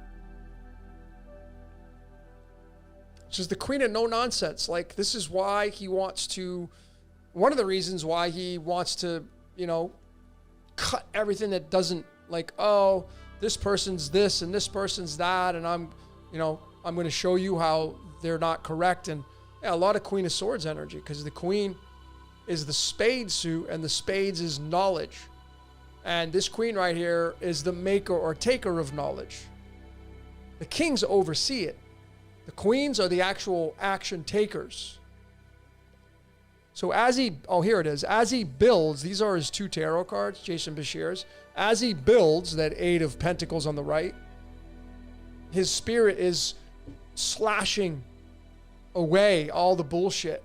Which is the queen of no nonsense. Like, this is why he wants to, one of the reasons why he wants to, cut everything that doesn't, like, oh, this person's this and this person's that, and I'm going to show you how they're not correct. And yeah, a lot of Queen of Swords energy, because the queen is the spade suit, and the spades is knowledge. And this queen right here is the maker or taker of knowledge. The kings oversee it. The queens are the actual action takers. So here it is. As he builds, these are his 2 tarot cards, Jason Bashir's. As he builds that 8 of Pentacles on the right, his spirit is slashing away all the bullshit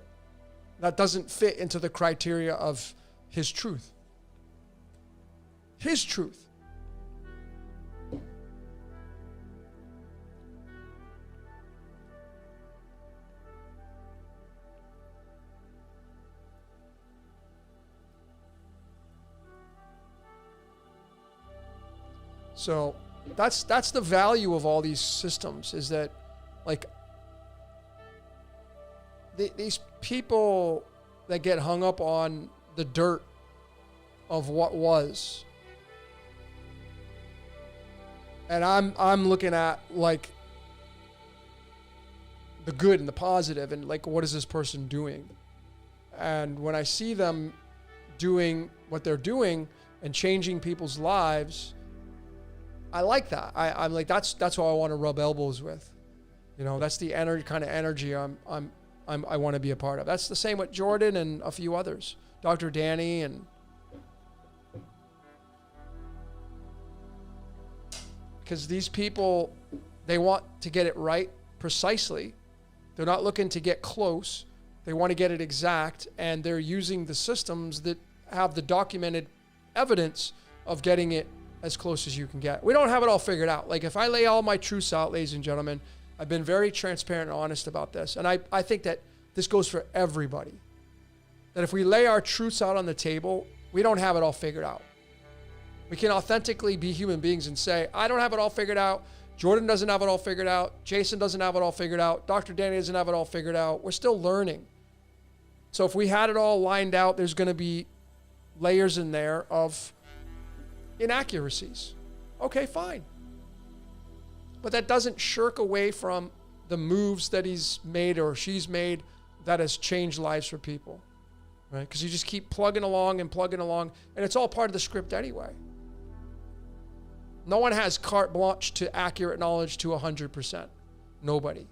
that doesn't fit into the criteria of his truth. His truth. So that's the value of all these systems, is that, like, these people that get hung up on the dirt of what was. And I'm looking at, like, the good and the positive, and, like, what is this person doing? And when I see them doing what they're doing and changing people's lives, I like that. I'm like, that's who I want to rub elbows with. That's the kind of energy I want to be a part of. That's the same with Jordan and a few others, Dr. Danny, and because these people, they want to get it right precisely. They're not looking to get close. They want to get it exact, and they're using the systems that have the documented evidence of getting it as close as you can get. We don't have it all figured out. Like if I lay all my truths out, ladies and gentlemen, I've been very transparent and honest about this. And I think that this goes for everybody. That if we lay our truths out on the table, we don't have it all figured out. We can authentically be human beings and say, I don't have it all figured out. Jordan doesn't have it all figured out. Jason doesn't have it all figured out. Dr. Danny doesn't have it all figured out. We're still learning. So if we had it all lined out, there's going to be layers in there of inaccuracies. Okay, fine. But that doesn't shirk away from the moves that he's made or she's made that has changed lives for people, right? Because you just keep plugging along, and it's all part of the script anyway. No one has carte blanche to accurate knowledge to 100%. Nobody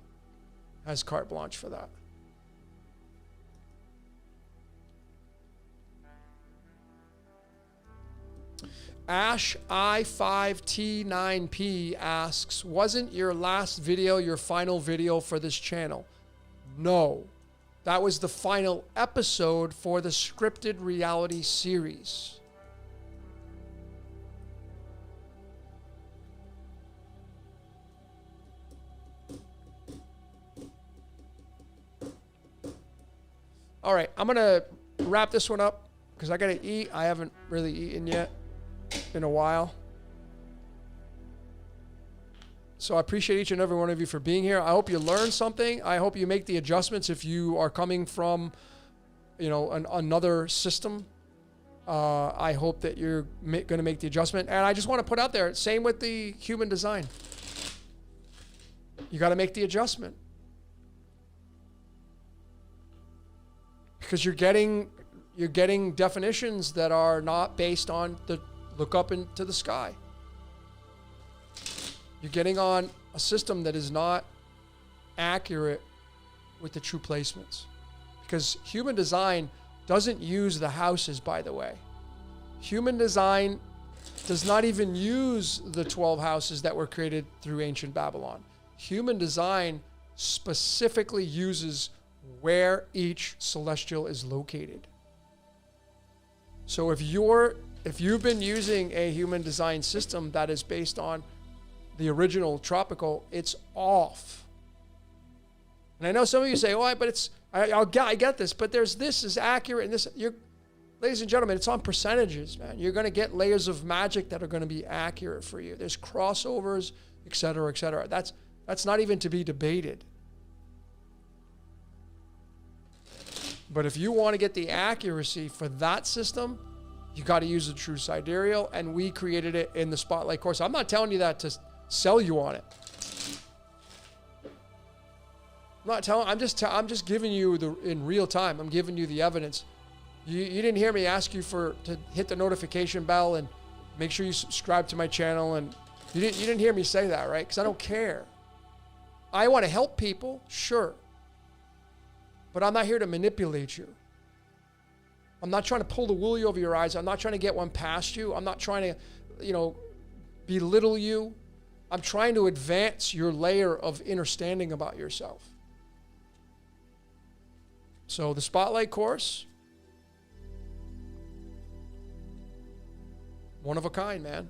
has carte blanche for that. Ash I5T9P asks, wasn't your last video your final video for this channel? No, that was the final episode for the scripted reality series. All right, I'm going to wrap this one up because I got to eat. I haven't really eaten yet in a while. So I appreciate each and every one of you for being here. I hope you learned something. I hope you make the adjustments if you are coming from, another system. I hope that you're going to make the adjustment. And I just want to put out there, same with the human design. You got to make the adjustment. Because you're getting definitions that are not based on the look up into the sky. You're getting on a system that is not accurate with the true placements. Because human design doesn't use the houses, by the way. Human design does not even use the 12 houses that were created through ancient Babylon. Human design specifically uses where each celestial is located. So if you've been using a human design system that is based on the original tropical, it's off. And I know some of you say, "Oh, but I get this, but this is accurate." And this, ladies and gentlemen, it's on percentages, man. You're going to get layers of magic that are going to be accurate for you. There's crossovers, et cetera, et cetera. That's not even to be debated. But if you want to get the accuracy for that system, you got to use the true sidereal, and we created it in the Spotlight course. I'm not telling you that to sell you on it. I'm just giving you in real time. I'm giving you the evidence. You didn't hear me ask you to hit the notification bell and make sure you subscribe to my channel, and you didn't hear me say that, right? Because I don't care. I want to help people, sure. But I'm not here to manipulate you. I'm not trying to pull the wool over your eyes. I'm not trying to get one past you. I'm not trying to, belittle you. I'm trying to advance your layer of understanding about yourself. So the Spotlight course, one of a kind, man.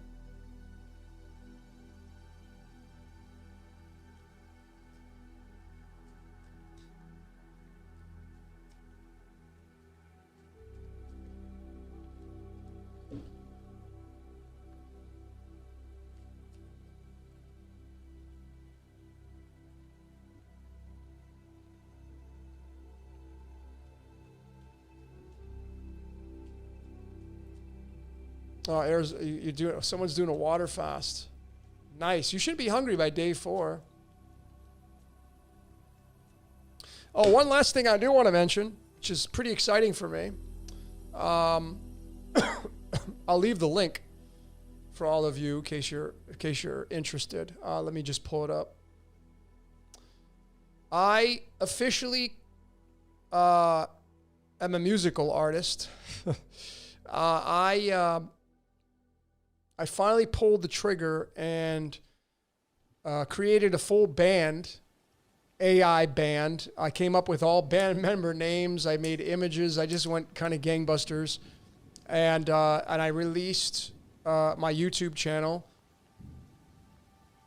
Oh, someone's doing a water fast. Nice. You should be hungry by day 4. Oh, one last thing I do want to mention, which is pretty exciting for me. I'll leave the link for all of you in case you're interested. Let me just pull it up. I officially am a musical artist. I finally pulled the trigger and created a full band, AI band. I came up with all band member names. I made images. I just went kind of gangbusters. And I released my YouTube channel.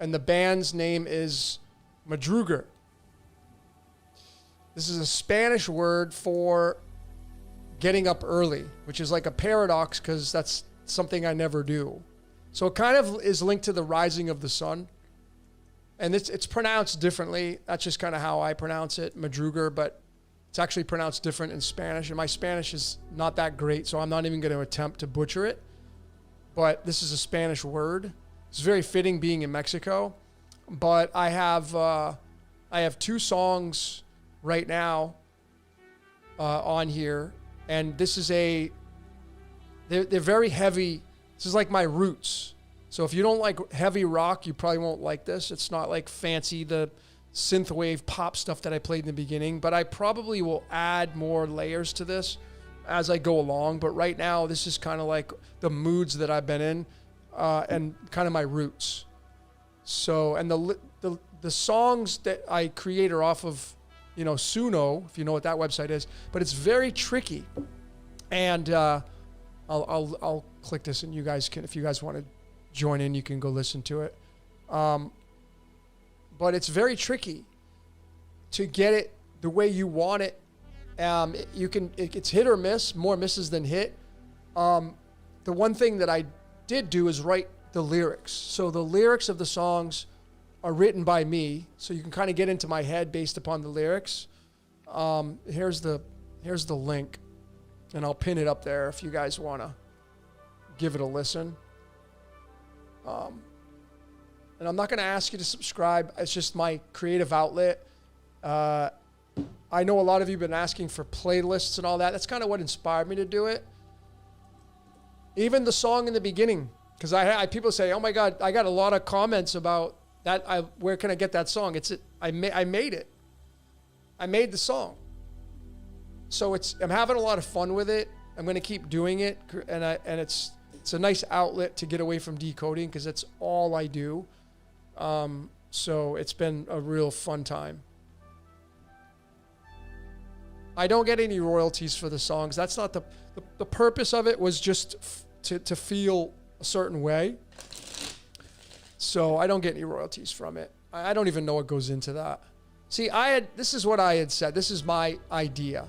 And the band's name is Madruga. This is a Spanish word for getting up early, which is like a paradox because that's something I never do. So it kind of is linked to the rising of the sun. And it's pronounced differently. That's just kind of how I pronounce it, Madruga, but it's actually pronounced different in Spanish. And my Spanish is not that great, so I'm not even going to attempt to butcher it. But this is a Spanish word. It's very fitting being in Mexico. But I have 2 songs right now on here. And this is they're very heavy. This is like my roots. So if you don't like heavy rock, you probably won't like this. It's not like fancy, the synthwave pop stuff that I played in the beginning, but I probably will add more layers to this as I go along. But right now, this is kind of like the moods that I've been in and kind of my roots. So, and the songs that I create are off of, Suno, if you know what that website is, but it's very tricky. And I'll click this, and you guys can, if you guys want to join in, you can go listen to it. But it's very tricky to get it the way you want it. It's hit or miss, more misses than hit. The one thing that I did do is write the lyrics. So the lyrics of the songs are written by me, so you can kind of get into my head based upon the lyrics. Here's the link, and I'll pin it up there if you guys want to give it a listen. And I'm not going to ask you to subscribe. It's just my creative outlet. I know a lot of you have been asking for playlists and all that. That's kind of what inspired me to do it. Even the song in the beginning, because I people say, "Oh my God, I got a lot of comments about that. Where can I get that song?" I made it. I made the song. So I'm having a lot of fun with it. I'm going to keep doing it, and it's a nice outlet to get away from decoding because that's all I do. So it's been a real fun time. I don't get any royalties for the songs. That's not the purpose of it was just to feel a certain way. So I don't get any royalties from it. I don't even know what goes into that. See, this is what I had said. This is my idea.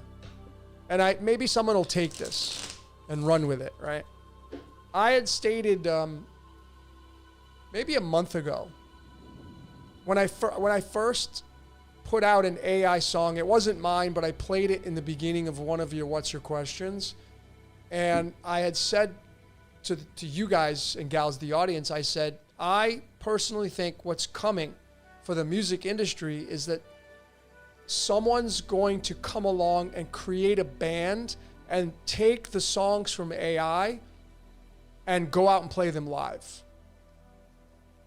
And maybe someone will take this and run with it, right? I had stated maybe a month ago when I first put out an AI song. It wasn't mine, but I played it in the beginning of one of your What's Your Questions. And I had said to you guys and gals, the audience, I said, I personally think what's coming for the music industry is that someone's going to come along and create a band and take the songs from AI and go out and play them live.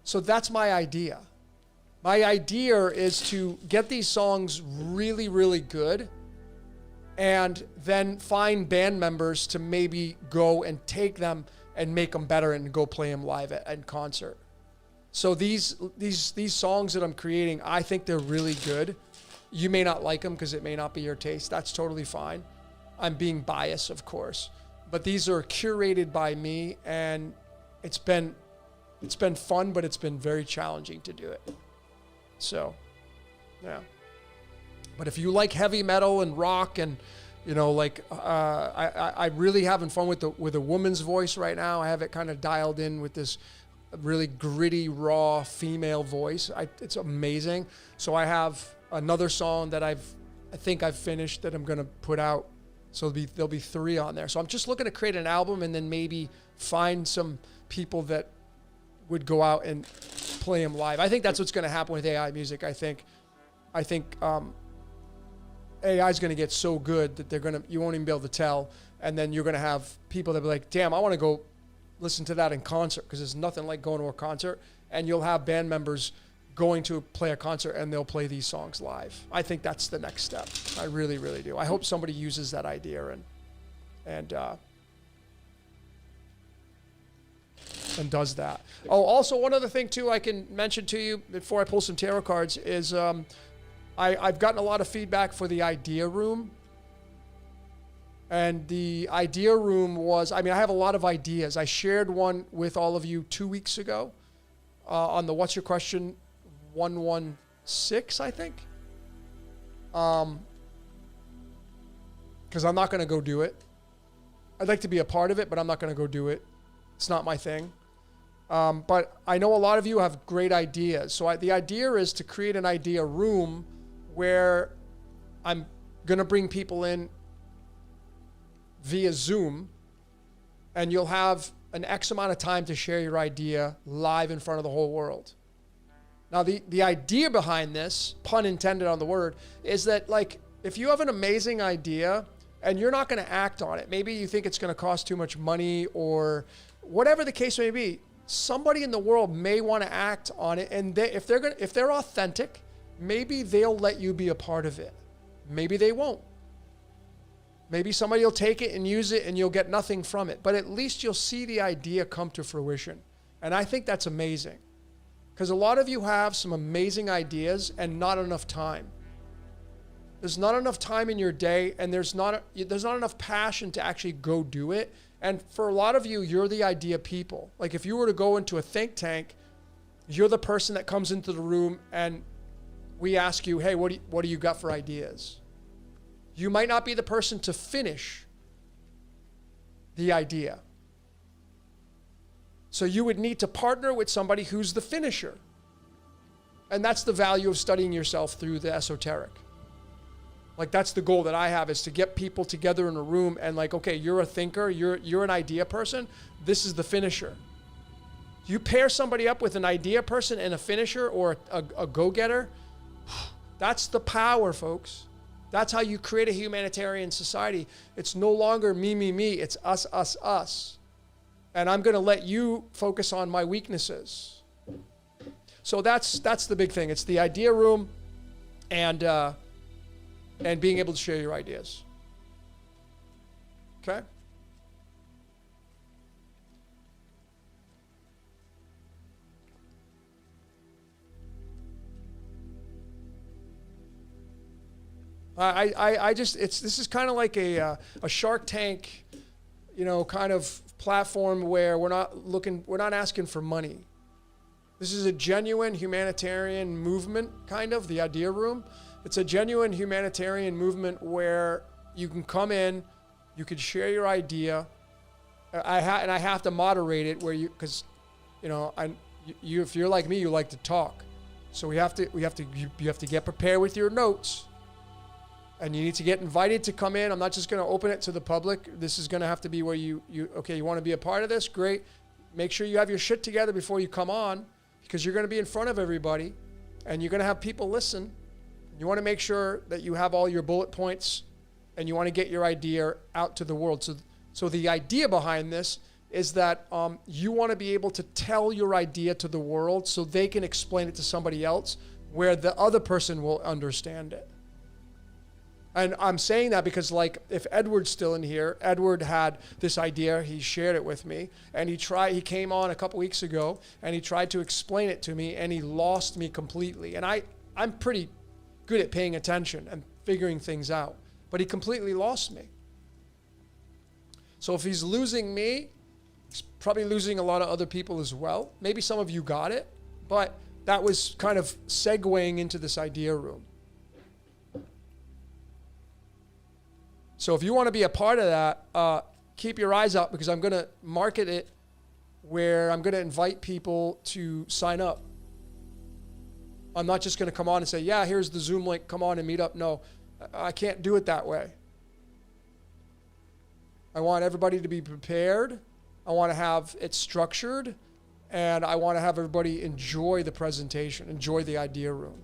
So that's my idea. My idea is to get these songs really, really good and then find band members to maybe go and take them and make them better and go play them live at concert. So these songs that I'm creating, I think they're really good. You may not like them because it may not be your taste. That's totally fine. I'm being biased, of course. But these are curated by me, and it's been fun, but it's been very challenging to do it. So, yeah. But if you like heavy metal and rock, and I really having fun with a woman's voice right now. I have it kind of dialed in with this really gritty, raw female voice. It's amazing. So I have another song that I think I've finished that I'm going to put out. So there'll be 3 on there. So I'm just looking to create an album and then maybe find some people that would go out and play them live. I think that's what's going to happen with AI music. I think AI is going to get so good that you won't even be able to tell. And then you're going to have people that be like, damn, I want to go listen to that in concert, because there's nothing like going to a concert. And you'll have band members going to play a concert and they'll play these songs live. I think that's the next step. I really, really do. I hope somebody uses that idea and does that. Oh, also one other thing too I can mention to you before I pull some tarot cards is I've gotten a lot of feedback for the idea room. And the idea room was, I have a lot of ideas. I shared one with all of you 2 weeks ago on the What's Your Question 116, I think. Because I'm not going to go do it. I'd like to be a part of it, but I'm not going to go do it. It's not my thing. But I know a lot of you have great ideas. So the idea is to create an idea room where I'm going to bring people in via Zoom, and you'll have an X amount of time to share your idea live in front of the whole world. Now, the idea behind this, pun intended on the word, is that like if you have an amazing idea and you're not going to act on it, maybe you think it's going to cost too much money or whatever the case may be, somebody in the world may want to act on it, and if they're authentic, maybe they'll let you be a part of it. Maybe they won't. Maybe somebody will take it and use it and you'll get nothing from it. But at least you'll see the idea come to fruition. And I think that's amazing. Because a lot of you have some amazing ideas and not enough time. There's not enough time in your day, and there's not enough passion to actually go do it. And for a lot of you, you're the idea people. Like if you were to go into a think tank, you're the person that comes into the room and we ask you, hey, what do you got for ideas? You might not be the person to finish the idea. So you would need to partner with somebody who's the finisher. And that's the value of studying yourself through the esoteric. Like that's the goal that I have, is to get people together in a room and like, okay, you're a thinker, you're an idea person, this is the finisher. You pair somebody up with an idea person and a finisher or a go-getter, that's the power, folks. That's how you create a humanitarian society. It's no longer me, it's us, us, us. And I'm going to let you focus on my weaknesses. So that's the big thing. It's the idea room and being able to share your ideas. Okay? This is kind of like a Shark Tank, kind of platform where we're not asking for money. This is a genuine humanitarian movement, kind of, the idea room. It's a genuine humanitarian movement where you can come in, you can share your idea. I have to moderate it because if you're like me, you like to talk. So you have to get prepared with your notes. And you need to get invited to come in. I'm not just going to open it to the public. This is going to have to be where you want to be a part of this? Great. Make sure you have your shit together before you come on, because you're going to be in front of everybody and you're going to have people listen. You want to make sure that you have all your bullet points and you want to get your idea out to the world. So the idea behind this is that you want to be able to tell your idea to the world so they can explain it to somebody else where the other person will understand it. And I'm saying that because, like, if Edward's still in here, Edward had this idea, he shared it with me, and he came on a couple weeks ago, and he tried to explain it to me, and he lost me completely. And I'm pretty good at paying attention and figuring things out, but he completely lost me. So if he's losing me, he's probably losing a lot of other people as well. Maybe some of you got it, but that was kind of segueing into this idea room. So if you want to be a part of that, keep your eyes out, because I'm going to market it where I'm going to invite people to sign up. I'm not just going to come on and say, yeah, here's the Zoom link, come on and meet up. No, I can't do it that way. I want everybody to be prepared. I want to have it structured, and I want to have everybody enjoy the presentation, enjoy the idea room.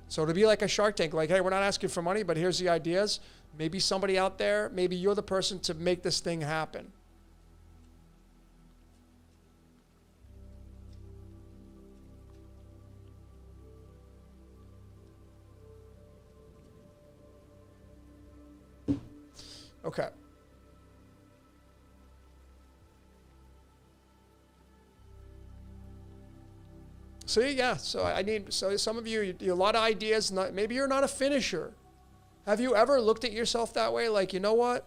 So to be like a Shark Tank, like, hey, we're not asking for money, but here's the ideas. Maybe somebody out there, maybe you're the person to make this thing happen. Okay. So yeah, so some of you, a lot of ideas, maybe you're not a finisher. Have you ever looked at yourself that way? Like, you know what?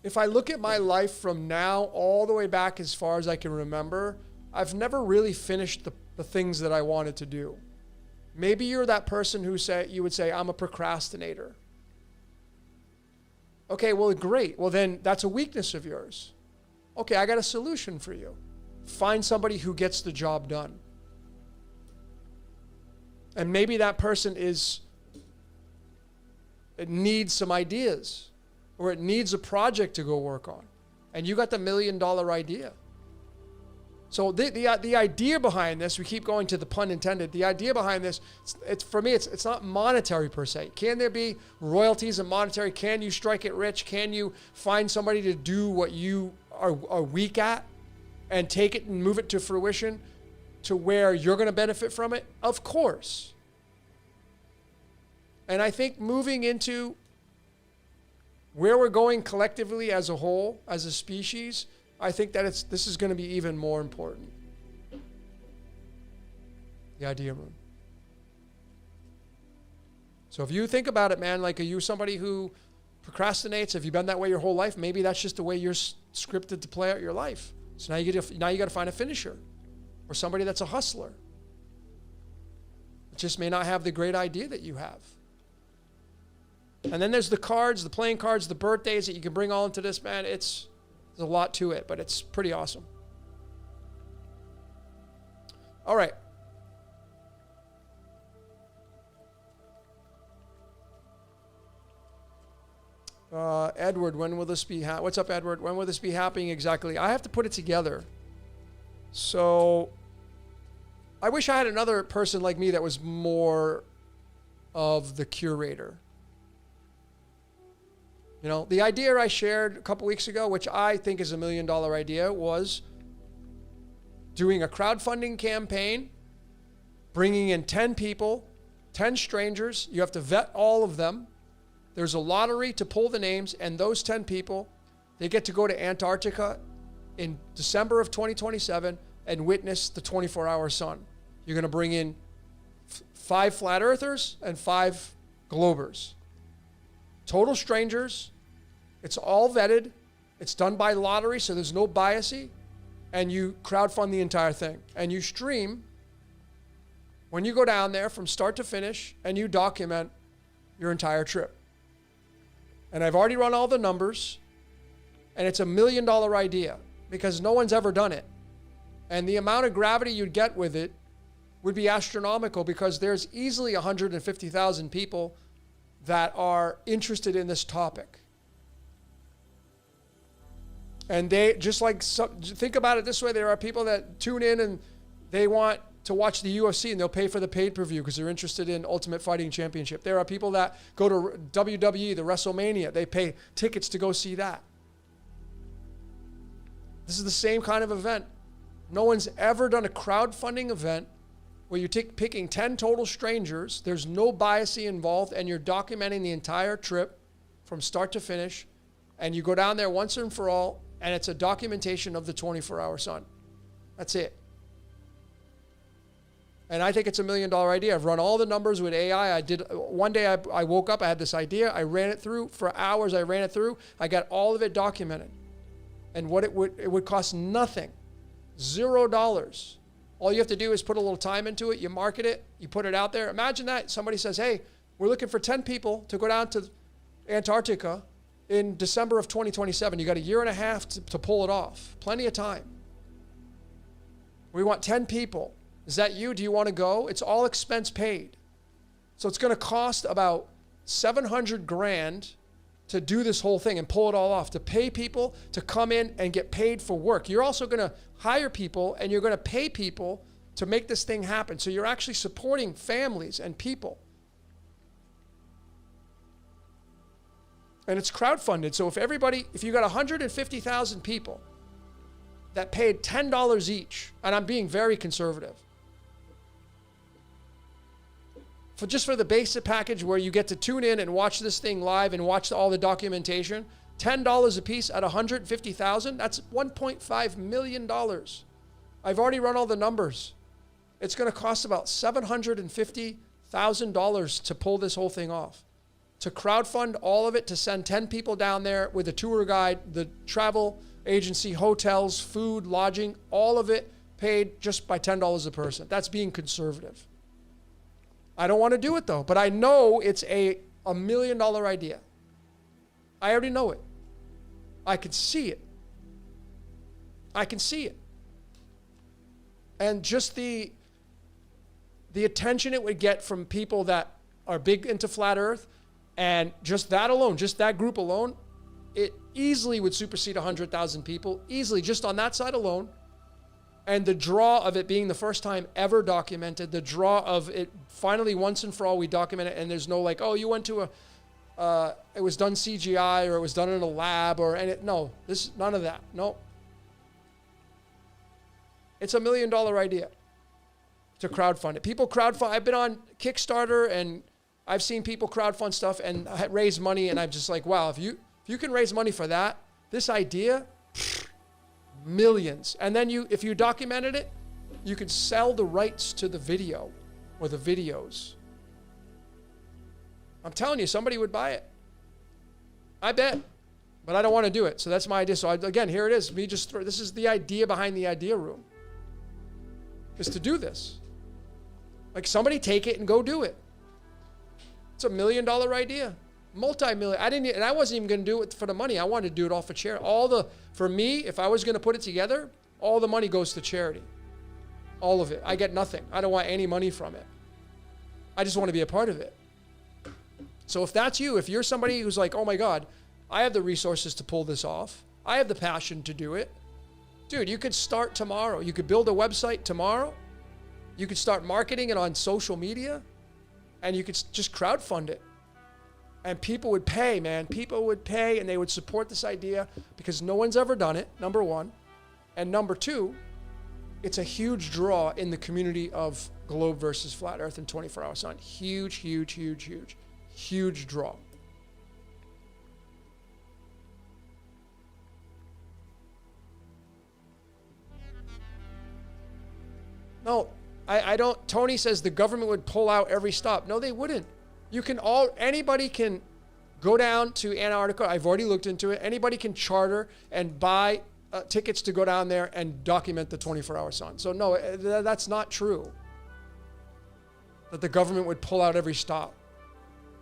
If I look at my life from now all the way back as far as I can remember, I've never really finished the things that I wanted to do. Maybe you're that person who you would say, I'm a procrastinator. Okay, well, great. Well, then that's a weakness of yours. Okay, I got a solution for you. Find somebody who gets the job done. And maybe that person it needs some ideas, or it needs a project to go work on. And you got the $1 million idea. So the idea behind this, we keep going to the pun intended, the idea behind this, it's for me, it's not monetary per se. Can there be royalties and monetary? Can you strike it rich? Can you find somebody to do what you are weak at and take it and move it to fruition to where you're going to benefit from it? Of course. And I think moving into where we're going collectively as a whole, as a species, I think that this is going to be even more important. The idea room. So if you think about it, man, like, are you somebody who procrastinates? Have you been that way your whole life? Maybe that's just the way you're scripted to play out your life. So now you got to find a finisher, or somebody that's a hustler. It just may not have the great idea that you have. And then there's the cards, the playing cards, the birthdays that you can bring all into this, man. There's a lot to it, but it's pretty awesome. All right. Edward, when will this be? What's up, Edward? When will this be happening exactly? I have to put it together. So I wish I had another person like me that was more of the curator. You know, the idea I shared a couple weeks ago, which I think is $1 million idea, was doing a crowdfunding campaign, bringing in 10 people, 10 strangers. You have to vet all of them. There's a lottery to pull the names, and those 10 people, they get to go to Antarctica in December of 2027 and witness the 24-hour sun. You're going to bring in 5 flat earthers and 5 globers. Total strangers. It's all vetted. It's done by lottery, so there's no biasy. And you crowdfund the entire thing. And you stream when you go down there from start to finish, and you document your entire trip. And I've already run all the numbers, and it's $1 million idea because no one's ever done it. And the amount of gravity you'd get with it would be astronomical, because there's easily 150,000 people that are interested in this topic. And they just think about it this way. There are people that tune in and they want to watch the UFC, and they'll pay for the pay-per-view because they're interested in Ultimate Fighting Championship. There are people that go to WWE, the WrestleMania. They pay tickets to go see that. This is the same kind of event. No one's ever done a crowdfunding event where you're picking 10 total strangers. There's no bias involved, and you're documenting the entire trip from start to finish. And you go down there once and for all, and it's a documentation of the 24-hour sun. That's it. And I think it's $1 million idea. I've run all the numbers with AI. One day I woke up, I had this idea. I ran it through for hours. I ran it through. I got all of it documented. And what it would cost nothing. $0. All you have to do is put a little time into it. You market it. You put it out there. Imagine that. Somebody says, hey, we're looking for 10 people to go down to Antarctica in December of 2027. You got a year and a half to pull it off. Plenty of time. We want 10 people. Is that you? Do you want to go? It's all expense paid. So it's going to cost about $700,000 to do this whole thing and pull it all off, to pay people to come in and get paid for work. You're also going to hire people, and you're going to pay people to make this thing happen. So you're actually supporting families and people. And it's crowdfunded. So if you got 150,000 people that paid $10 each, and I'm being very conservative, just for the basic package where you get to tune in and watch this thing live and watch all the documentation, $10 a piece at 150,000, that's $1.5 million. I've already run all the numbers. It's going to cost about $750,000 to pull this whole thing off. to crowdfund all of it, to send 10 people down there with a tour guide, the travel agency, hotels, food, lodging, all of it paid just by $10 a person. That's being conservative. I don't want to do it though, but I know it's a $1 million idea. I already know it. I can see it. I can see it. And just the attention it would get from people that are big into flat earth, and just that alone, just that group alone, it easily would supersede 100,000 people, easily, just on that side alone. And the draw of it being the first time ever documented, the draw of it finally once and for all we document it, and there's no like, oh, you went to it was done CGI or it was done in a lab or, no, none of that, no. It's $1 million idea to crowdfund it. People crowdfund. I've been on Kickstarter and I've seen people crowdfund stuff and raise money, and I'm just like, wow, if you can raise money for that, this idea, millions. And then if you documented it, you could sell the rights to the video or the videos. I'm telling you, somebody would buy it. I bet. But I don't want to do it. So that's my idea. So again, here it is. This is the idea behind the idea room. Is to do this. Like, somebody take it and go do it. It's $1 million idea. Multi-million. I wasn't even going to do it for the money. I wanted to do it all for charity. For me, if I was going to put it together, all the money goes to charity. All of it. I get nothing. I don't want any money from it. I just want to be a part of it. So if that's you, if you're somebody who's like, oh my God, I have the resources to pull this off. I have the passion to do it. Dude, you could start tomorrow. You could build a website tomorrow. You could start marketing it on social media, and you could just crowdfund it. And people would pay, man. People would pay, and they would support this idea because no one's ever done it, number one. And number two, it's a huge draw in the community of globe versus flat earth and 24-hour sun. Huge, huge, huge, huge, huge draw. No, I don't. Tony says the government would pull out every stop. No, they wouldn't. Anybody can go down to Antarctica. I've already looked into it. Anybody can charter and buy tickets to go down there and document the 24-hour sun. So no, that's not true. That the government would pull out every stop.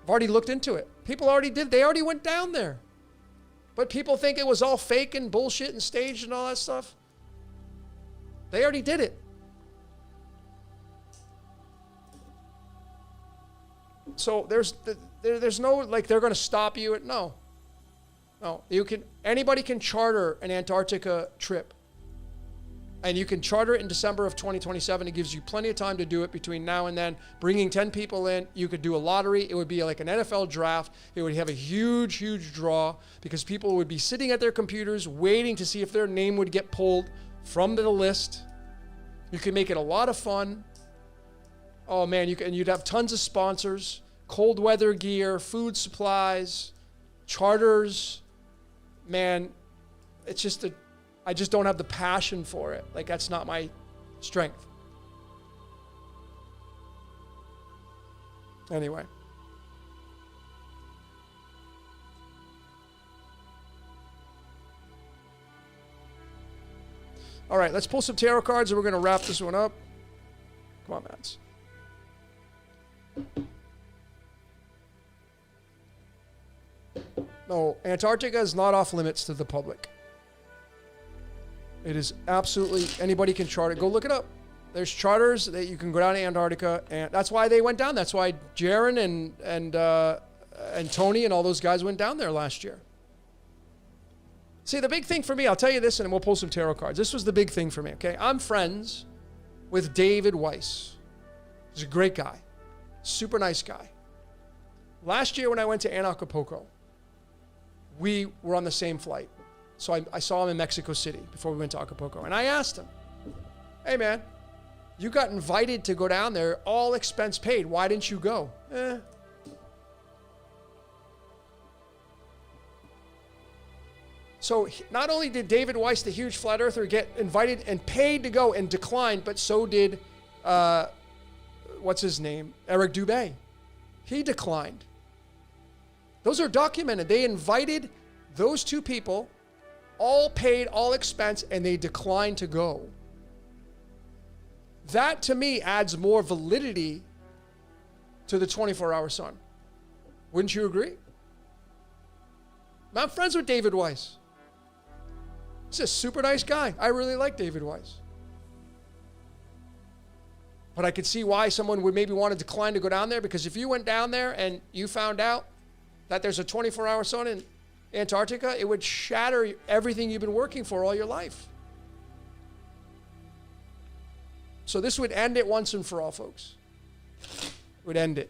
I've already looked into it. People already did. They already went down there. But people think it was all fake and bullshit and staged and all that stuff. They already did it. So there's no, like, they're going to stop you. No. Anybody can charter an Antarctica trip. And you can charter it in December of 2027. It gives you plenty of time to do it between now and then. Bringing 10 people in, you could do a lottery. It would be like an NFL draft. It would have a huge, huge draw because people would be sitting at their computers waiting to see if their name would get pulled from the list. You can make it a lot of fun. Oh man, you'd have tons of sponsors, cold weather gear, food supplies, charters. Man, it's just I just don't have the passion for it. Like, that's not my strength. Anyway. All right, let's pull some tarot cards and we're going to wrap this one up. Come on, Mats. No, Antarctica is not off limits to the public. It is absolutely, anybody can charter. Go look it up. There's charters that you can go down to Antarctica, and that's why they went down. That's why Jaron and Tony and all those guys went down there last year. See, the big thing for me, I'll tell you this, and we'll pull some tarot cards. This was the big thing for me, okay? I'm friends with David Weiss. He's a great guy. Super nice guy. Last year when I went to Acapulco, we were on the same flight. So I saw him in Mexico City before we went to Acapulco. And I asked him, hey man, you got invited to go down there, all expense paid. Why didn't you go? So not only did David Weiss, the huge flat earther, get invited and paid to go and declined, but so did, what's his name? Eric Dubé. He declined. Those are documented. They invited those two people, all paid, all expense, and they declined to go. That to me adds more validity to the 24-hour sun. Wouldn't you agree? I'm friends with David Weiss. He's a super nice guy. I really like David Weiss. But I could see why someone would maybe want to decline to go down there, because if you went down there and you found out that there's a 24-hour sun in Antarctica, it would shatter everything you've been working for all your life. So this would end it once and for all, folks. It would end it.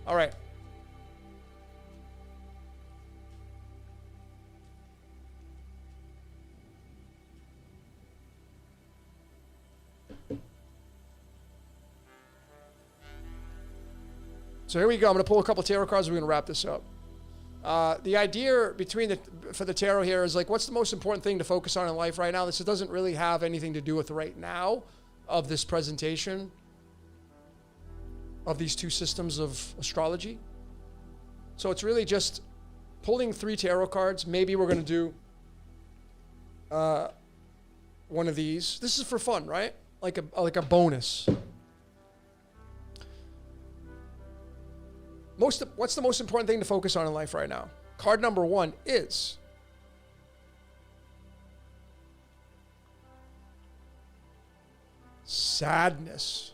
All right. So here we go. I'm going to pull a couple tarot cards. We're going to wrap this up. The idea for the tarot here is like, what's the most important thing to focus on in life right now? This doesn't really have anything to do with right now of this presentation of these two systems of astrology. So it's really just pulling 3 tarot cards. Maybe we're going to do one of these. This is for fun, right? Like a bonus. What's the most important thing to focus on in life right now? Card number 1 is sadness.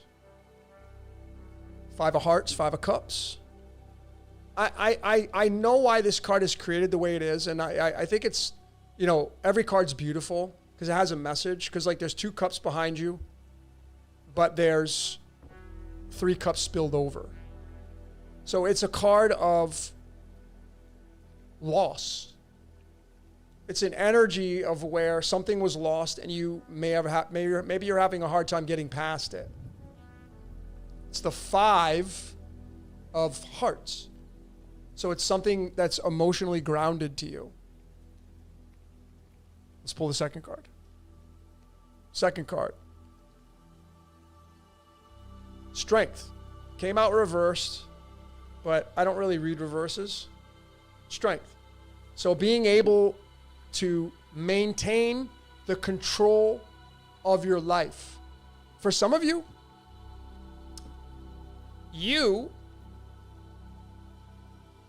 5 of Hearts, 5 of Cups. I know why this card is created the way it is, and I think it's, every card's beautiful because it has a message, because like there's 2 cups behind you, but there's 3 cups spilled over. So it's a card of loss. It's an energy of where something was lost and you maybe you're having a hard time getting past it. It's the 5 of Hearts. So it's something that's emotionally grounded to you. Let's pull the second card. Second card. Strength. Came out reversed, but I don't really read reverses. Strength. So being able to maintain the control of your life. For some of you, you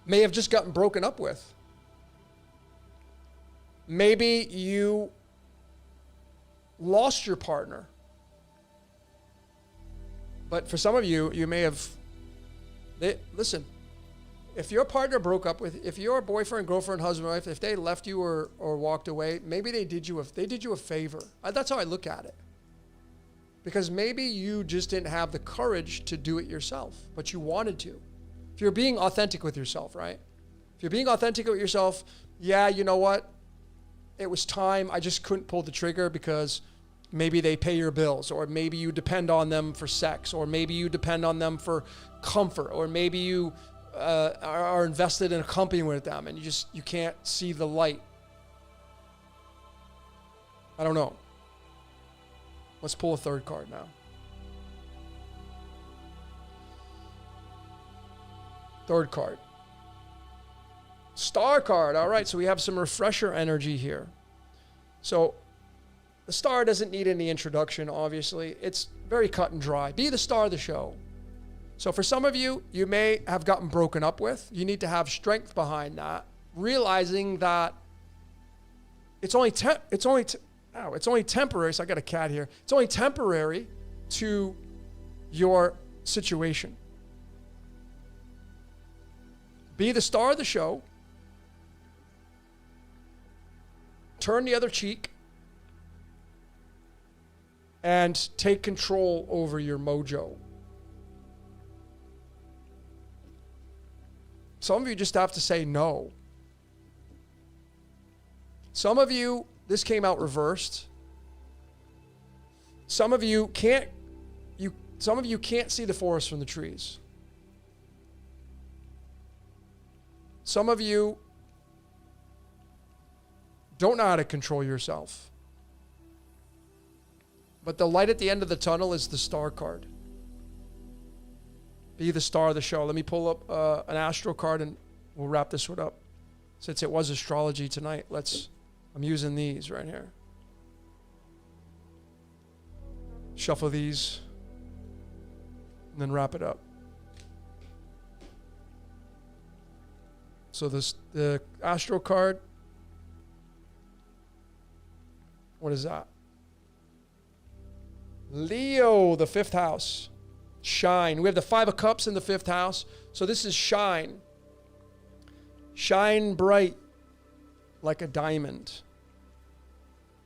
may have just gotten broken up with. Maybe you lost your partner. But for some of you, you may have... Listen, if your partner broke up with, if your boyfriend, girlfriend, husband, wife, if they left you or walked away, maybe they did you a favor. That's how I look at it. Because maybe you just didn't have the courage to do it yourself, but you wanted to. If you're being authentic with yourself, right? If you're being authentic with yourself, yeah, you know what? It was time. I just couldn't pull the trigger because maybe they pay your bills, or maybe you depend on them for sex, or maybe you depend on them for comfort, or maybe you are invested in a company with them and you can't see the light. I don't know. Let's pull a third card now. Third card. Star card. All right, so we have some refresher energy here. So the star doesn't need any introduction, obviously. It's very cut and dry. Be the star of the show. So for some of you, you may have gotten broken up with. You need to have strength behind that, realizing that it's only temporary. So I got a cat here. It's only temporary to your situation. Be the star of the show. Turn the other cheek. And take control over your mojo. Some of you just have to say no. Some of you, this came out reversed. Some of you can't see the forest from the trees. Some of you don't know how to control yourself. But the light at the end of the tunnel is the star card. Be the star of the show. Let me pull up an astro card and we'll wrap this one up. Since it was astrology tonight, I'm using these right here. Shuffle these and then wrap it up. So the astro card, what is that? Leo, the 5th house. Shine. We have the 5 of Cups in the 5th house. So this is shine. Shine bright like a diamond.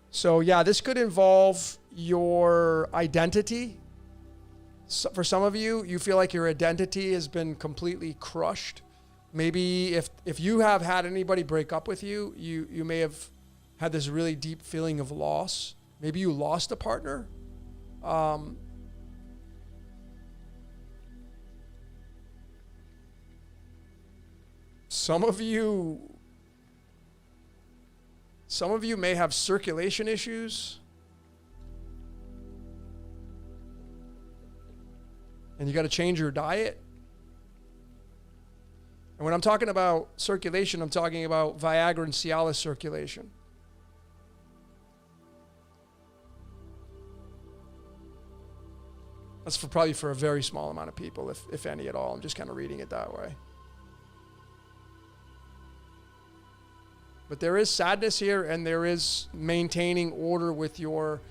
So yeah, this could involve your identity. So for some of you, you feel like your identity has been completely crushed. Maybe if you have had anybody break up with you, you may have had this really deep feeling of loss. Maybe you lost a partner. Some of you may have circulation issues. And you got to change your diet. And when I'm talking about circulation, I'm talking about Viagra and Cialis circulation. That's probably for a very small amount of people, if any at all. I'm just kind of reading it that way. But there is sadness here, and there is maintaining order with your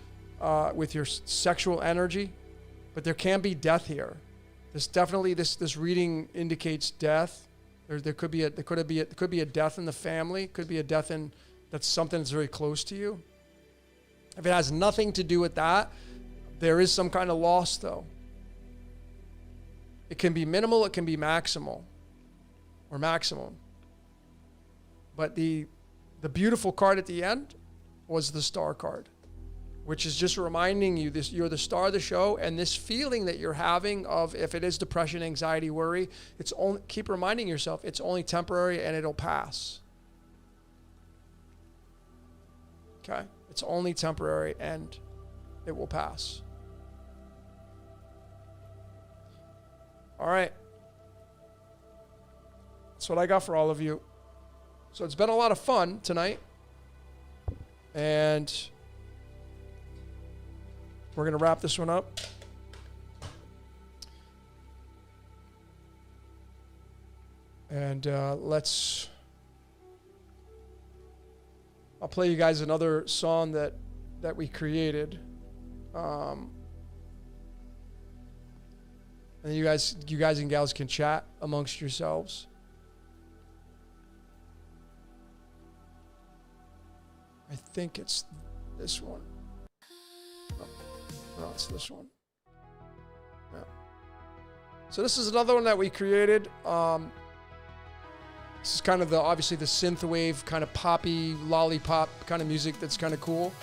sexual energy. But there can be death here. This reading indicates death. There could be a death in the family. Could be a death in that's something that's very close to you. If it has nothing to do with that, there is some kind of loss though. It can be minimal. It can be maximal, or maximum. But the beautiful card at the end was the star card, which is just reminding you this: you're the star of the show, and this feeling that you're having of, if it is depression, anxiety, worry, keep reminding yourself it's only temporary and it'll pass. Okay? It's only temporary and it will pass. All right. That's what I got for all of you. So it's been a lot of fun tonight. And we're going to wrap this one up. And I'll play you guys another song that we created. And you guys and gals can chat amongst yourselves. I think it's this one. No, it's this one. Yeah. So this is another one that we created. This is kind of obviously the synthwave kind of poppy, lollipop kind of music that's kind of cool.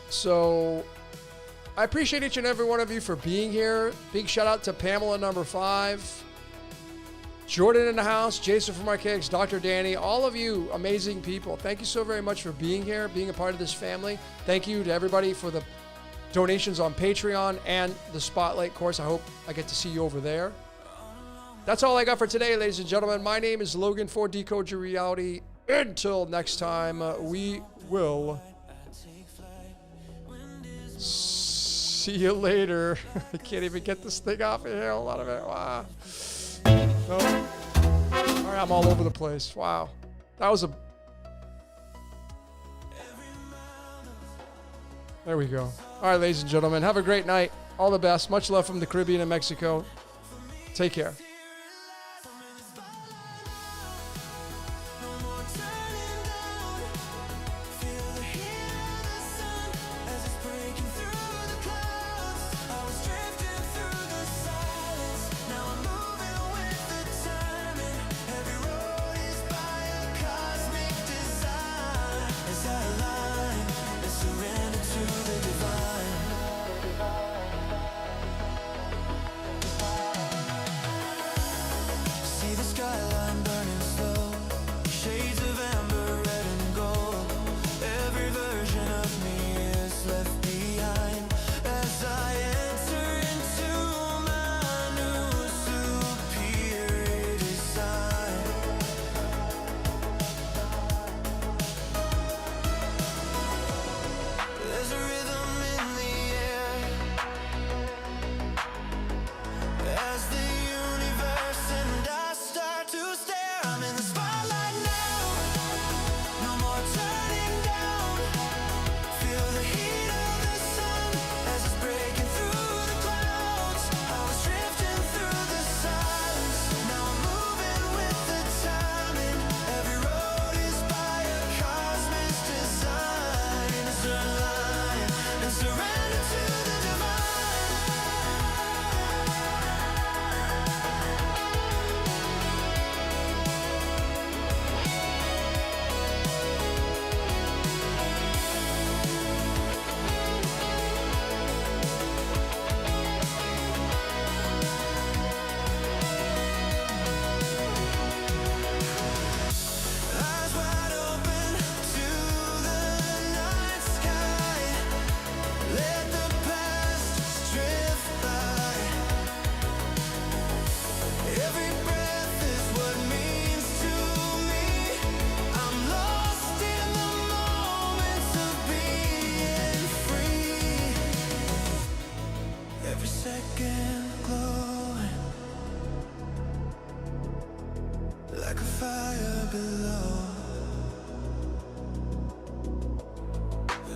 So I appreciate each and every one of you for being here. Big shout out to Pamela number 5. Jordan in the house, Jason from Archaics, Dr. Danny, all of you amazing people. Thank you so very much for being here, being a part of this family. Thank you to everybody for the donations on Patreon and the Spotlight course. I hope I get to see you over there. That's all I got for today, ladies and gentlemen. My name is Logan for Decode Your Reality. Until next time, we will see you later. I can't even get this thing off of here. A lot of it. Wow. No. All right, I'm all over the place. Wow. That was There we go. All right, ladies and gentlemen, have a great night. All the best. Much love from the Caribbean and Mexico. Take care.
There's a rhythm in the air as the universe and I start to stare. I'm in the spotlight now, no more turning down. Feel the heat of the sun as it's breaking through the clouds. I was drifting through the silence, now I'm moving with the timing. Every road is by a cosmic design. Align and surrender to the divine. Eyes wide open to the night sky. Let the past drift by. Every breath is what means to me. I'm lost in the moments of being free. Every second glowing like a fire below.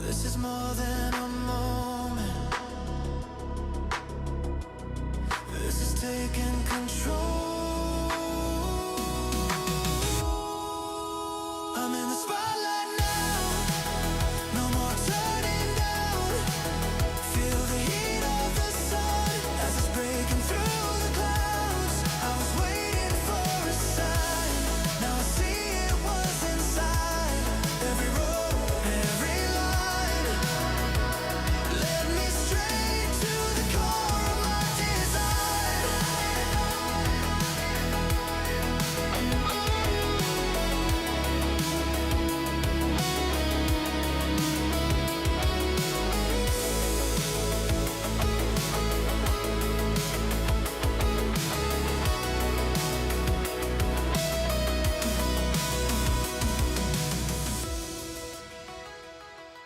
This is more than